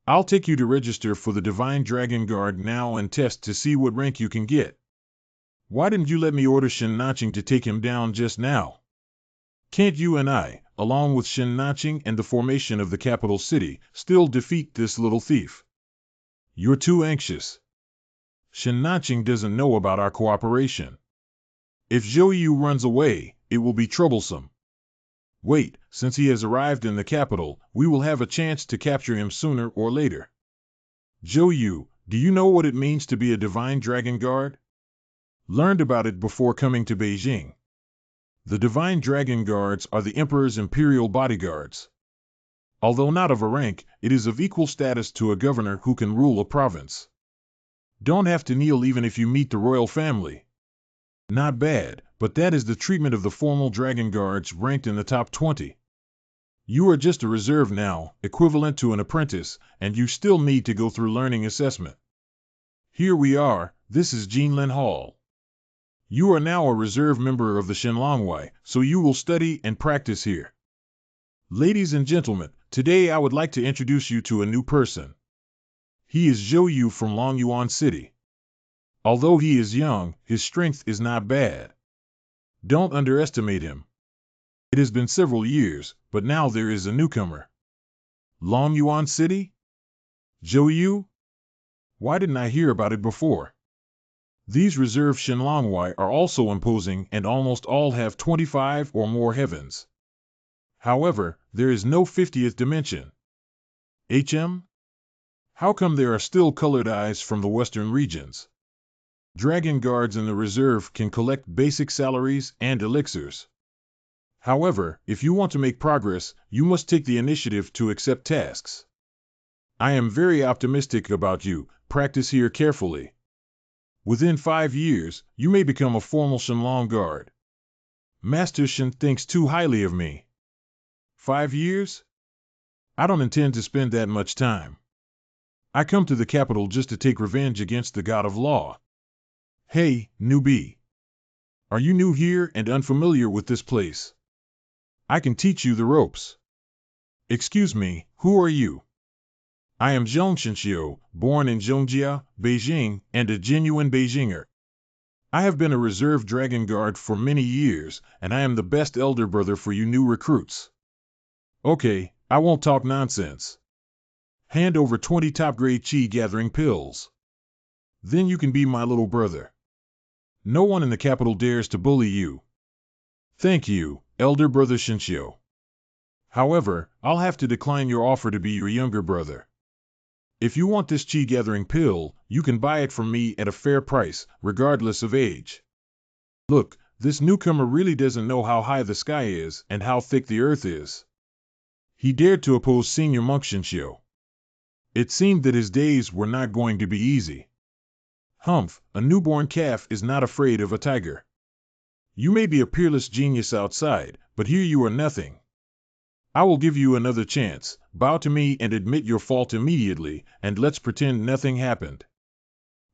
I'll take you to register for the Divine Dragon Guard now and test to see what rank you can get. Why didn't you let me order Shin Naching to take him down just now? Can't you and I, along with Shin Naching and the formation of the capital city, still defeat this little thief? You're too anxious. Shin Naching doesn't know about our cooperation. If Zhou Yu runs away, it will be troublesome. Wait, since he has arrived in the capital, we will have a chance to capture him sooner or later. Zhou Yu, do you know what it means to be a Divine Dragon Guard? Learned about it before coming to Beijing. The Divine Dragon Guards are the Emperor's Imperial bodyguards. Although not of a rank, it is of equal status to a governor who can rule a province. Don't have to kneel even if you meet the royal family. Not bad, but that is the treatment of the formal Dragon Guards ranked in the top 20. You are just a reserve now, equivalent to an apprentice, and you still need to go through learning assessment. Here we are, this is Jinlin Hall. You are now a reserve member of the Shenlongwei, so you will study and practice here. Ladies and gentlemen, today I would like to introduce you to a new person. He is Zhou Yu from Longyuan City. Although he is young, his strength is not bad. Don't underestimate him. It has been several years, but now there is a newcomer. Longyuan City? Zhou Yu? Why didn't I hear about it before? These reserve Shenlongwei are also imposing and almost all have 25 or more heavens. However, there is no 50th dimension. How come there are still colored eyes from the western regions? Dragon Guards in the reserve can collect basic salaries and elixirs. However, if you want to make progress, you must take the initiative to accept tasks. I am very optimistic about you, practice here carefully. Within 5 years, you may become a formal Shenlong Guard. Master Shen thinks too highly of me. 5 years? I don't intend to spend that much time. I come to the capital just to take revenge against the God of Law. Hey, newbie. Are you new here and unfamiliar with this place? I can teach you the ropes. Excuse me, who are you? I am Zhong Shenxiu, born in Zhongjia, Beijing, and a genuine Beijinger. I have been a reserve Dragon Guard for many years, and I am the best elder brother for you new recruits. Okay, I won't talk nonsense. Hand over 20 top-grade Qi gathering pills. Then you can be my little brother. No one in the capital dares to bully you. Thank you, elder brother Shenxiu. However, I'll have to decline your offer to be your younger brother. If you want this Qi gathering pill, you can buy it from me at a fair price, regardless of age. Look, this newcomer really doesn't know how high the sky is and how thick the earth is. He dared to oppose senior monk Shenxiu. It seemed that his days were not going to be easy. Humph, a newborn calf is not afraid of a tiger. You may be a peerless genius outside, but here you are nothing. I will give you another chance. Bow to me and admit your fault immediately, and let's pretend nothing happened.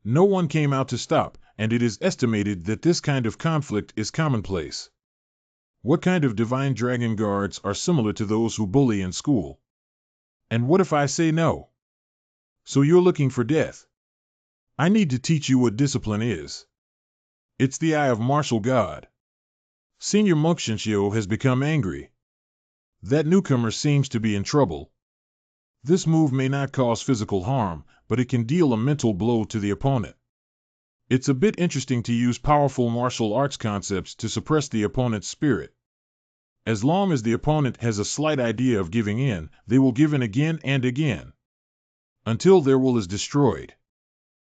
No one came out to stop, and it is estimated that this kind of conflict is commonplace. What kind of Divine Dragon Guards are similar to those who bully in school? And what if I say no? So you're looking for death? I need to teach you what discipline is. It's the eye of martial God. Senior Monk Shenxiu has become angry. That newcomer seems to be in trouble. This move may not cause physical harm, but it can deal a mental blow to the opponent. It's a bit interesting to use powerful martial arts concepts to suppress the opponent's spirit. As long as the opponent has a slight idea of giving in, they will give in again and again, until their will is destroyed.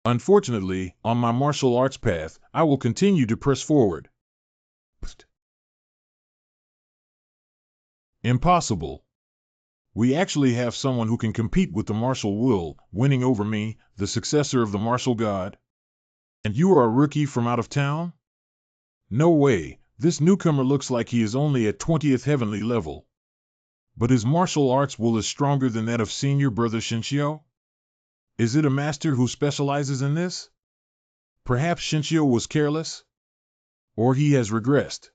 Unfortunately, on my martial arts path, I will continue to press forward. Psst. Impossible. We actually have someone who can compete with the martial will, winning over me, the successor of the martial god. And you are a rookie from out of town? No way, this newcomer looks like he is only at 20th heavenly level. But his martial arts will is stronger than that of senior brother Shenxiu? Is it a master who specializes in this? Perhaps Shenxiu was careless? Or he has regressed.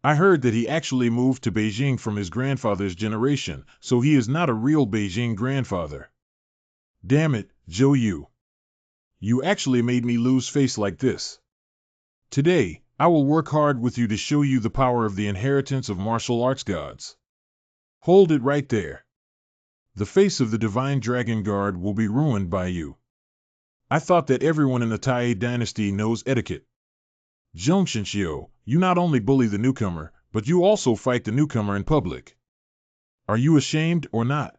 I heard that he actually moved to Beijing from his grandfather's generation, so he is not a real Beijing grandfather. Damn it, Zhou Yu. You actually made me lose face like this. Today, I will work hard with you to show you the power of the inheritance of martial arts gods. Hold it right there. The face of the divine dragon guard will be ruined by you. I thought that everyone in the Tai dynasty knows etiquette. Zhongshanxiu, you not only bully the newcomer, but you also fight the newcomer in public. Are you ashamed or not?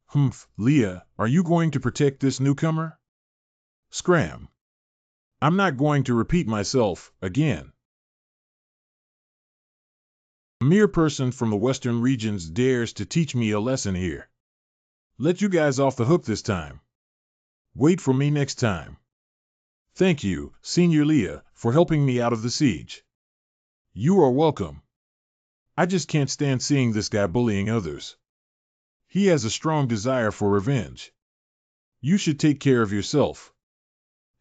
Humph, Leah, are you going to protect this newcomer? Scram. I'm not going to repeat myself again. A mere person from the western regions dares to teach me a lesson here. Let you guys off the hook this time. Wait for me next time. Thank you, Senior Leah, for helping me out of the siege. You are welcome. I just can't stand seeing this guy bullying others. He has a strong desire for revenge. You should take care of yourself.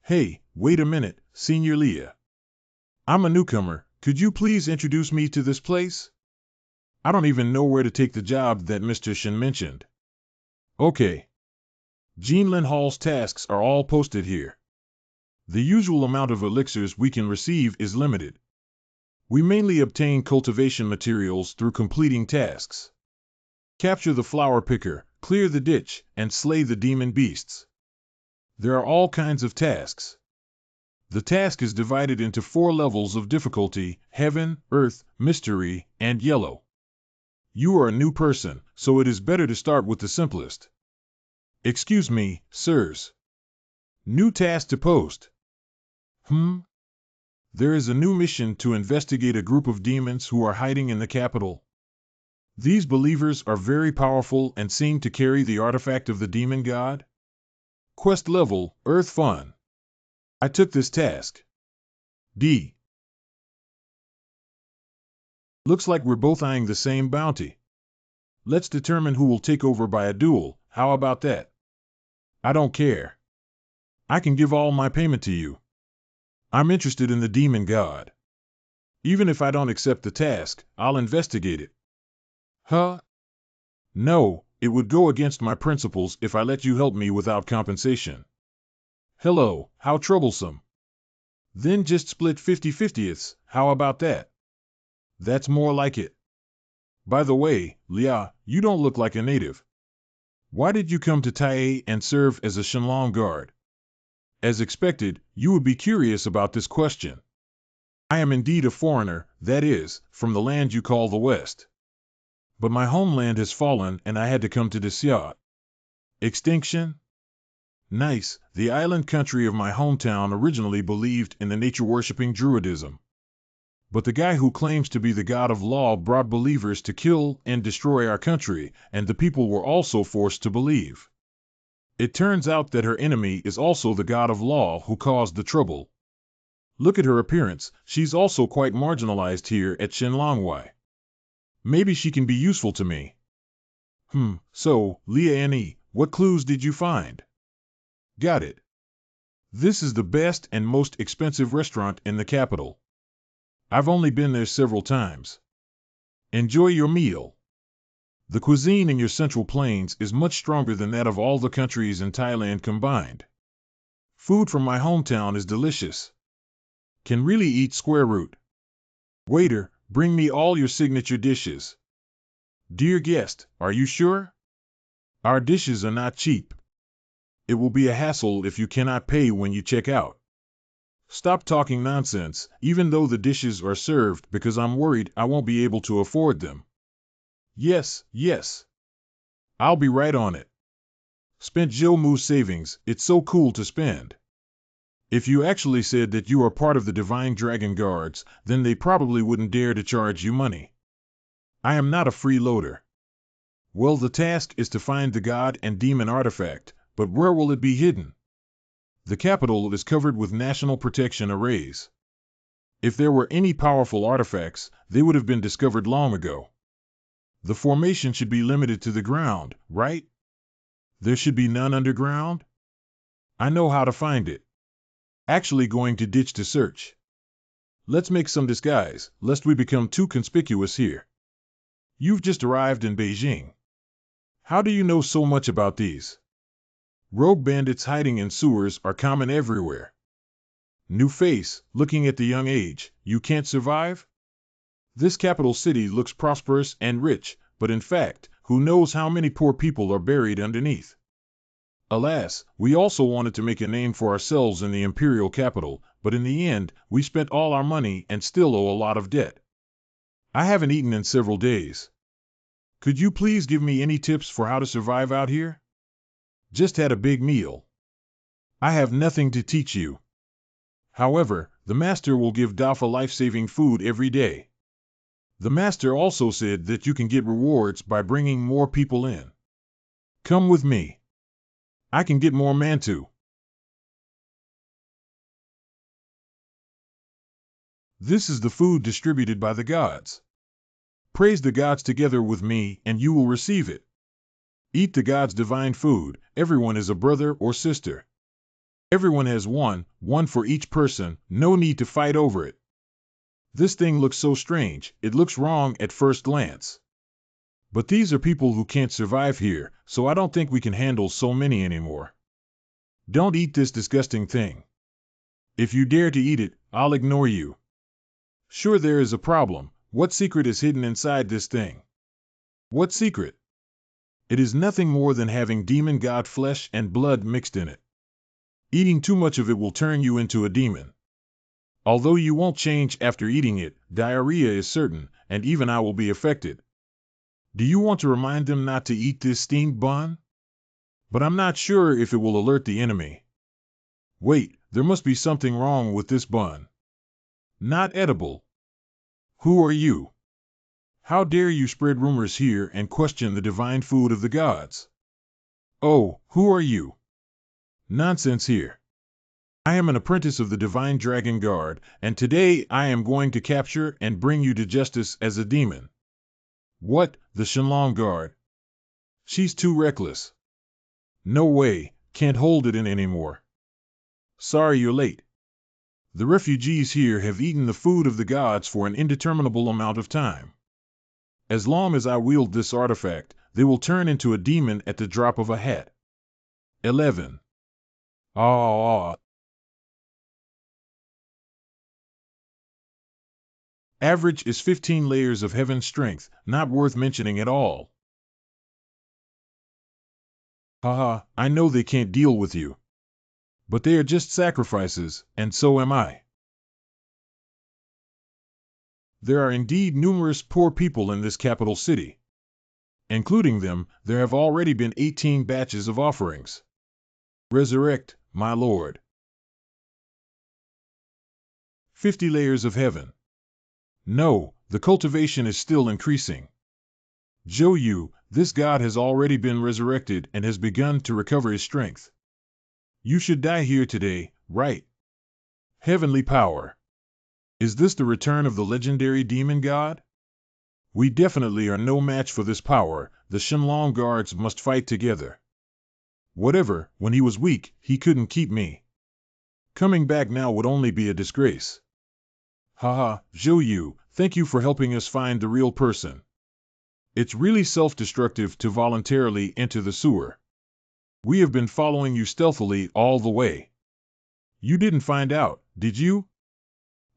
Hey, wait a minute, Senior Leah. I'm a newcomer. Could you please introduce me to this place? I don't even know where to take the job that Mr. Shen mentioned. Okay. Jinlin Hall's tasks are all posted here. The usual amount of elixirs we can receive is limited. We mainly obtain cultivation materials through completing tasks. Capture the flower picker, clear the ditch, and slay the demon beasts. There are all kinds of tasks. The task is divided into 4 levels of difficulty: Heaven, Earth, Mystery, and Yellow. You are a new person, so it is better to start with the simplest. Excuse me, sirs. New task to post. There is a new mission to investigate a group of demons who are hiding in the capital. These believers are very powerful and seem to carry the artifact of the demon god. Quest level, Earth Fun. I took this task. D. Looks like we're both eyeing the same bounty. Let's determine who will take over by a duel. How about that? I don't care. I can give all my payment to you. I'm interested in the demon god. Even if I don't accept the task, I'll investigate it. Huh? No, it would go against my principles if I let you help me without compensation. Hello, how troublesome. Then just split 50/50ths, how about that? That's more like it. By the way, Lia, you don't look like a native. Why did you come to Tai and serve as a Shenlong guard? As expected, you would be curious about this question. I am indeed a foreigner, that is, from the land you call the West. But my homeland has fallen and I had to come to Xia. Extinction? Nice, the island country of my hometown originally believed in the nature-worshipping Druidism. But the guy who claims to be the god of law brought believers to kill and destroy our country, and the people were also forced to believe. It turns out that her enemy is also the god of law who caused the trouble. Look at her appearance, she's also quite marginalized here at Shenlongwei. Maybe she can be useful to me. So, Lia Ne, what clues did you find? Got it. This is the best and most expensive restaurant in the capital. I've only been there several times. Enjoy your meal. The cuisine in your Central Plains is much stronger than that of all the countries in Thailand combined. Food from my hometown is delicious. Can really eat square root. Waiter, bring me all your signature dishes. Dear guest, are you sure? Our dishes are not cheap. It will be a hassle if you cannot pay when you check out. Stop talking nonsense, even though the dishes are served, because I'm worried I won't be able to afford them. Yes. I'll be right on it. Spent Zhou Mu's savings, it's so cool to spend. If you actually said that you are part of the Divine Dragon Guards, then they probably wouldn't dare to charge you money. I am not a freeloader. Well, the task is to find the god and demon artifact, but where will it be hidden? The capital is covered with national protection arrays. If there were any powerful artifacts, they would have been discovered long ago. The formation should be limited to the ground, right? There should be none underground? I know how to find it. Actually going to ditch to search. Let's make some disguise, lest we become too conspicuous here. You've just arrived in Beijing. How do you know so much about these? Rogue bandits hiding in sewers are common everywhere. New face, looking at the young age, you can't survive? This capital city looks prosperous and rich, but in fact, who knows how many poor people are buried underneath? Alas, we also wanted to make a name for ourselves in the Imperial capital, but in the end, we spent all our money and still owe a lot of debt. I haven't eaten in several days. Could you please give me any tips for how to survive out here? Just had a big meal. I have nothing to teach you. However, the master will give Dafa life-saving food every day. The master also said that you can get rewards by bringing more people in. Come with me. I can get more mantu. This is the food distributed by the gods. Praise the gods together with me, and you will receive it. Eat the gods' divine food. Everyone is a brother or sister. Everyone has one for each person, no need to fight over it. This thing looks so strange, it looks wrong at first glance. But these are people who can't survive here, so I don't think we can handle so many anymore. Don't eat this disgusting thing. If you dare to eat it, I'll ignore you. Sure, there is a problem. What secret is hidden inside this thing? What secret? It is nothing more than having demon god flesh and blood mixed in it. Eating too much of it will turn you into a demon. Although you won't change after eating it, diarrhea is certain, and even I will be affected. Do you want to remind them not to eat this steamed bun? But I'm not sure if it will alert the enemy. Wait, there must be something wrong with this bun. Not edible. Who are you? How dare you spread rumors here and question the divine food of the gods? Oh, who are you? Nonsense here. I am an apprentice of the divine dragon guard, and today I am going to capture and bring you to justice as a demon. What, the Shenlong guard? She's too reckless. No way, can't hold it in anymore. Sorry you're late. The refugees here have eaten the food of the gods for an indeterminable amount of time. As long as I wield this artifact, they will turn into a demon at the drop of a hat. 11. Average is 15 layers of heaven strength, not worth mentioning at all. Haha, I know they can't deal with you. But they are just sacrifices, and so am I. There are indeed numerous poor people in this capital city. Including them, there have already been 18 batches of offerings. Resurrect, my lord. 50 layers of heaven. No, the cultivation is still increasing. Zhou Yu, this god has already been resurrected and has begun to recover his strength. You should die here today, right? Heavenly power. Is this the return of the legendary demon god? We definitely are no match for this power. The Shenlong guards must fight together. Whatever, when he was weak, he couldn't keep me. Coming back now would only be a disgrace. Haha, Zhou Yu, thank you for helping us find the real person. It's really self-destructive to voluntarily enter the sewer. We have been following you stealthily all the way. You didn't find out, did you?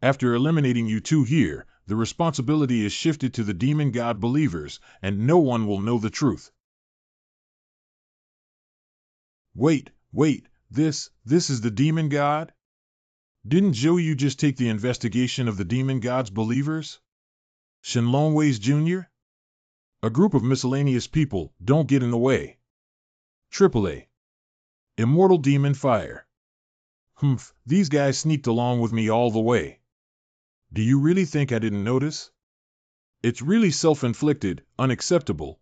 After eliminating you two here, the responsibility is shifted to the demon god believers, and no one will know the truth. Wait, this is the demon god? Didn't Zhou Yu just take the investigation of the demon god's believers? Shenlong Wei's Jr.? A group of miscellaneous people, don't get in the way. AAA. Immortal Demon Fire. Humph, these guys sneaked along with me all the way. Do you really think I didn't notice? It's really self-inflicted, unacceptable.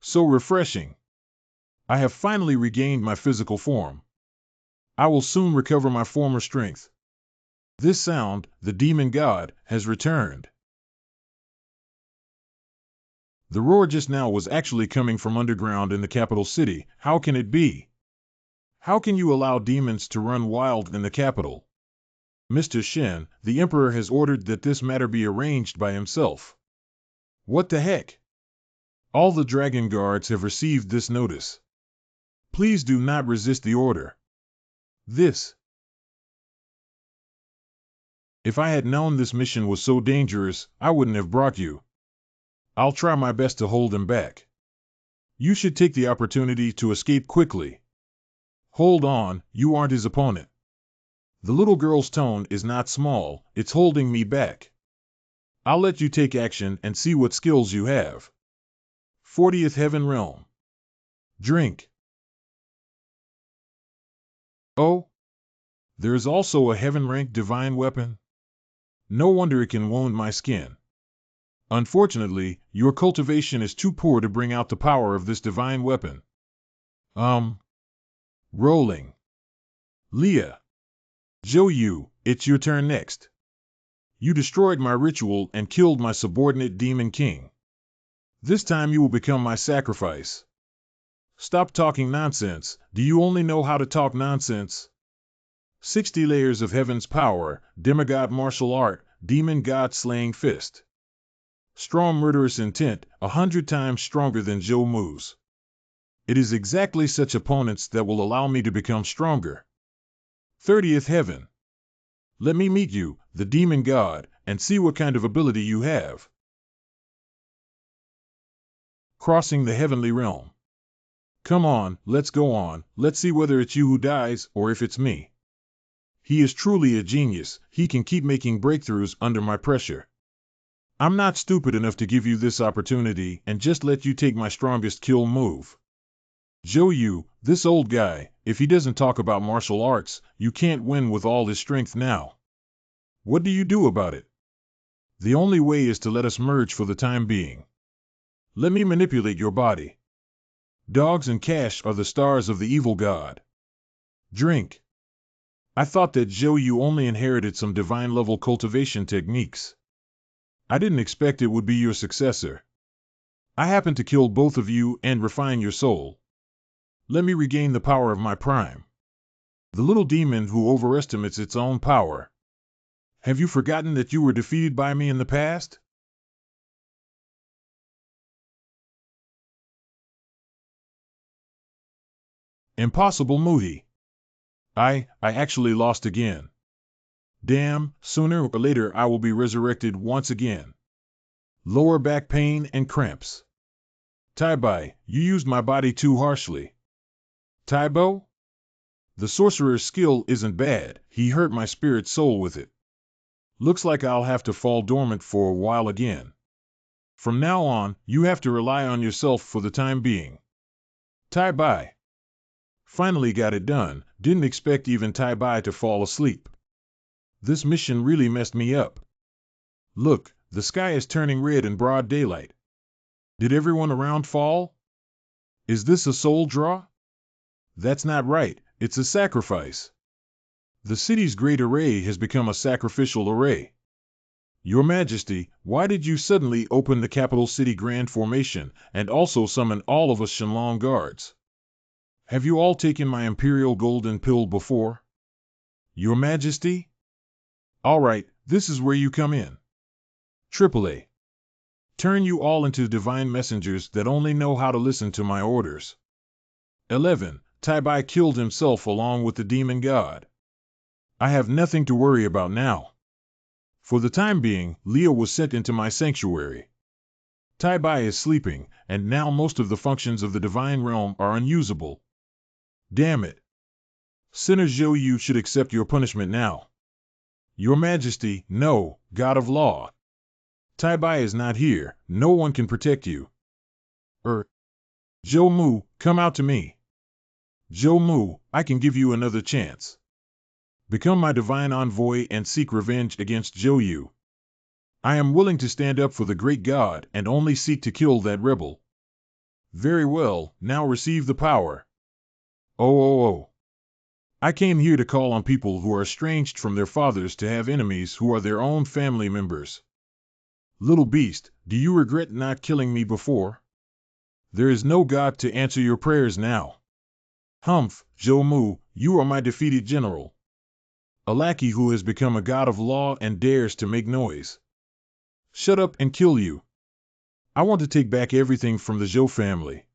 So refreshing. I have finally regained my physical form. I will soon recover my former strength. This sound, the demon god, has returned. The roar just now was actually coming from underground in the capital city. How can it be? How can you allow demons to run wild in the capital? Mr. Shen, the Emperor has ordered that this matter be arranged by himself. What the heck? All the dragon guards have received this notice. Please do not resist the order. This. If I had known this mission was so dangerous, I wouldn't have brought you. I'll try my best to hold him back. You should take the opportunity to escape quickly. Hold on, you aren't his opponent. The little girl's tone is not small, it's holding me back. I'll let you take action and see what skills you have. 40th Heaven Realm. Drink. Oh? There's also a heaven-ranked divine weapon? No wonder it can wound my skin. Unfortunately, your cultivation is too poor to bring out the power of this divine weapon. Rolling. Leah. Zhou, it's your turn next. You destroyed my ritual and killed my subordinate demon king. This time you will become my sacrifice. Stop talking nonsense. Do you only know how to talk nonsense? 60 layers of heaven's power, demigod martial art, demon god slaying fist. Strong murderous intent, 100 times stronger than Zhou Mu's. It is exactly such opponents that will allow me to become stronger. 30th Heaven. Let me meet you, the demon god, and see what kind of ability you have. Crossing the heavenly realm. Come on, let's go on, let's see whether it's you who dies, or if it's me. He is truly a genius, he can keep making breakthroughs under my pressure. I'm not stupid enough to give you this opportunity and just let you take my strongest kill move. Zhou, this old guy, if he doesn't talk about martial arts, you can't win with all his strength now. What do you do about it? The only way is to let us merge for the time being. Let me manipulate your body. Dogs and cash are the stars of the evil god. Drink. I thought that Zhou only inherited some divine-level cultivation techniques. I didn't expect it would be your successor. I happen to kill both of you and refine your soul. Let me regain the power of my prime. The little demon who overestimates its own power. Have you forgotten that you were defeated by me in the past? Impossible Muhi. I actually lost again. Damn, sooner or later I will be resurrected once again. Lower back pain and cramps. Taibai, you used my body too harshly. Taibo? The sorcerer's skill isn't bad, he hurt my spirit soul with it. Looks like I'll have to fall dormant for a while again. From now on, you have to rely on yourself for the time being. Taibai. Finally got it done, didn't expect even Taibai to fall asleep. This mission really messed me up. Look, the sky is turning red in broad daylight. Did everyone around fall? Is this a soul draw? That's not right, it's a sacrifice. The city's great array has become a sacrificial array. Your Majesty, why did you suddenly open the capital city grand formation and also summon all of us Shenlong guards? Have you all taken my Imperial golden pill before? Your Majesty? All right, this is where you come in. AAA. Turn you all into divine messengers that only know how to listen to my orders. 11. Taibai killed himself along with the demon god. I have nothing to worry about now. For the time being, Leah was sent into my sanctuary. Taibai is sleeping, and now most of the functions of the divine realm are unusable. Damn it. Sinner Zhou should accept your punishment now. Your Majesty, no, God of Law. Taibai is not here, no one can protect you. Zhou Mu, come out to me. Zhou Mu, I can give you another chance. Become my divine envoy and seek revenge against Zhou. I am willing to stand up for the great god and only seek to kill that rebel. Very well, now receive the power. Oh. I came here to call on people who are estranged from their fathers to have enemies who are their own family members. Little beast, do you regret not killing me before? There is no god to answer your prayers now. Humph, Zhou Mu, you are my defeated general. A lackey who has become a god of law and dares to make noise. Shut up and kill you. I want to take back everything from the Zhou family.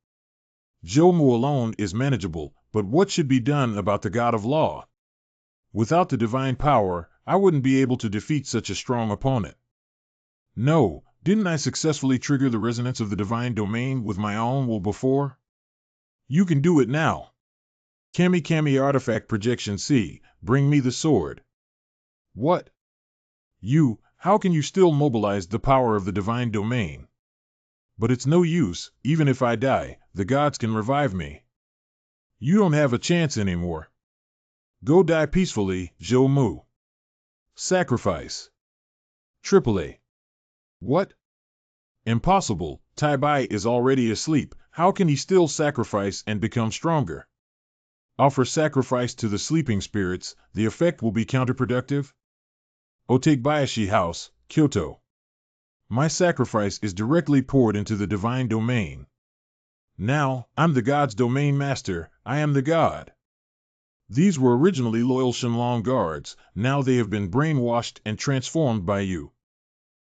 Zhou Mu alone is manageable, but what should be done about the God of Law? Without the divine power, I wouldn't be able to defeat such a strong opponent. No, didn't I successfully trigger the resonance of the divine domain with my own will before? You can do it now. Kami Kami Artifact Projection C, bring me the sword. What? How can you still mobilize the power of the divine domain? But it's no use, even if I die, the gods can revive me. You don't have a chance anymore. Go die peacefully, Zhou Mu. Sacrifice. AAA. What? Impossible, Tai Bai is already asleep, how can he still sacrifice and become stronger? Offer sacrifice to the sleeping spirits, the effect will be counterproductive? Otakebayashi House, Kyoto. My sacrifice is directly poured into the divine domain. Now, I'm the god's domain master, I am the god. These were originally loyal Shenlong guards, now they have been brainwashed and transformed by you.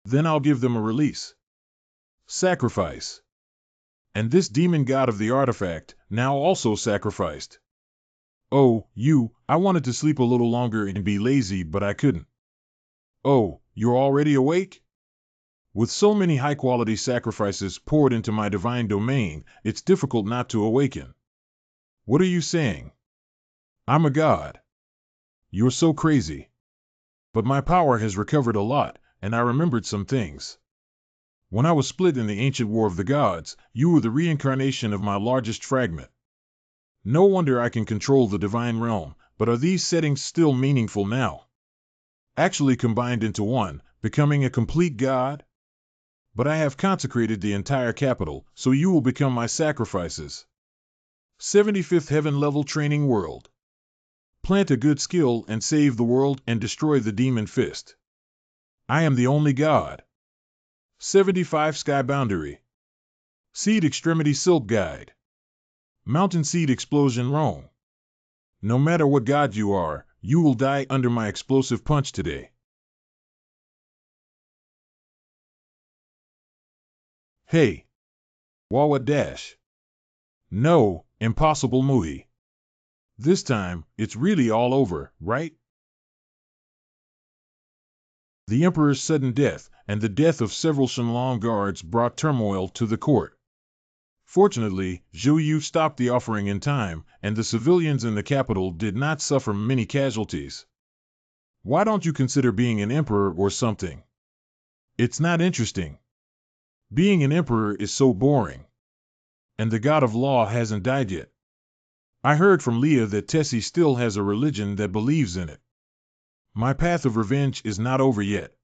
Then I'll give them a release. Sacrifice. And this demon god of the artifact, now also sacrificed. Oh, I wanted to sleep a little longer and be lazy, but I couldn't. Oh, you're already awake? With so many high-quality sacrifices poured into my divine domain, it's difficult not to awaken. What are you saying? I'm a god. You're so crazy. But my power has recovered a lot, and I remembered some things. When I was split in the ancient war of the gods, you were the reincarnation of my largest fragment. No wonder I can control the divine realm, but are these settings still meaningful now? Actually combined into one, becoming a complete god? But I have consecrated the entire capital, so you will become my sacrifices. 75th Heaven Level Training World. Plant a good skill and save the world and destroy the demon fist. I am the only god. 75 Sky Boundary. Seed Extremity Silk Guide. Mountain Seed Explosion Rome. No matter what god you are, you will die under my explosive punch today. Hey. Wawa Dash. No, impossible Muhi. This time, it's really all over, right? The Emperor's sudden death, and the death of several Shenlong guards brought turmoil to the court. Fortunately, Zhou Yu stopped the offering in time, and the civilians in the capital did not suffer many casualties. Why don't you consider being an emperor or something? It's not interesting. Being an emperor is so boring. And the god of law hasn't died yet. I heard from Leah that Tessie still has a religion that believes in it. My path of revenge is not over yet.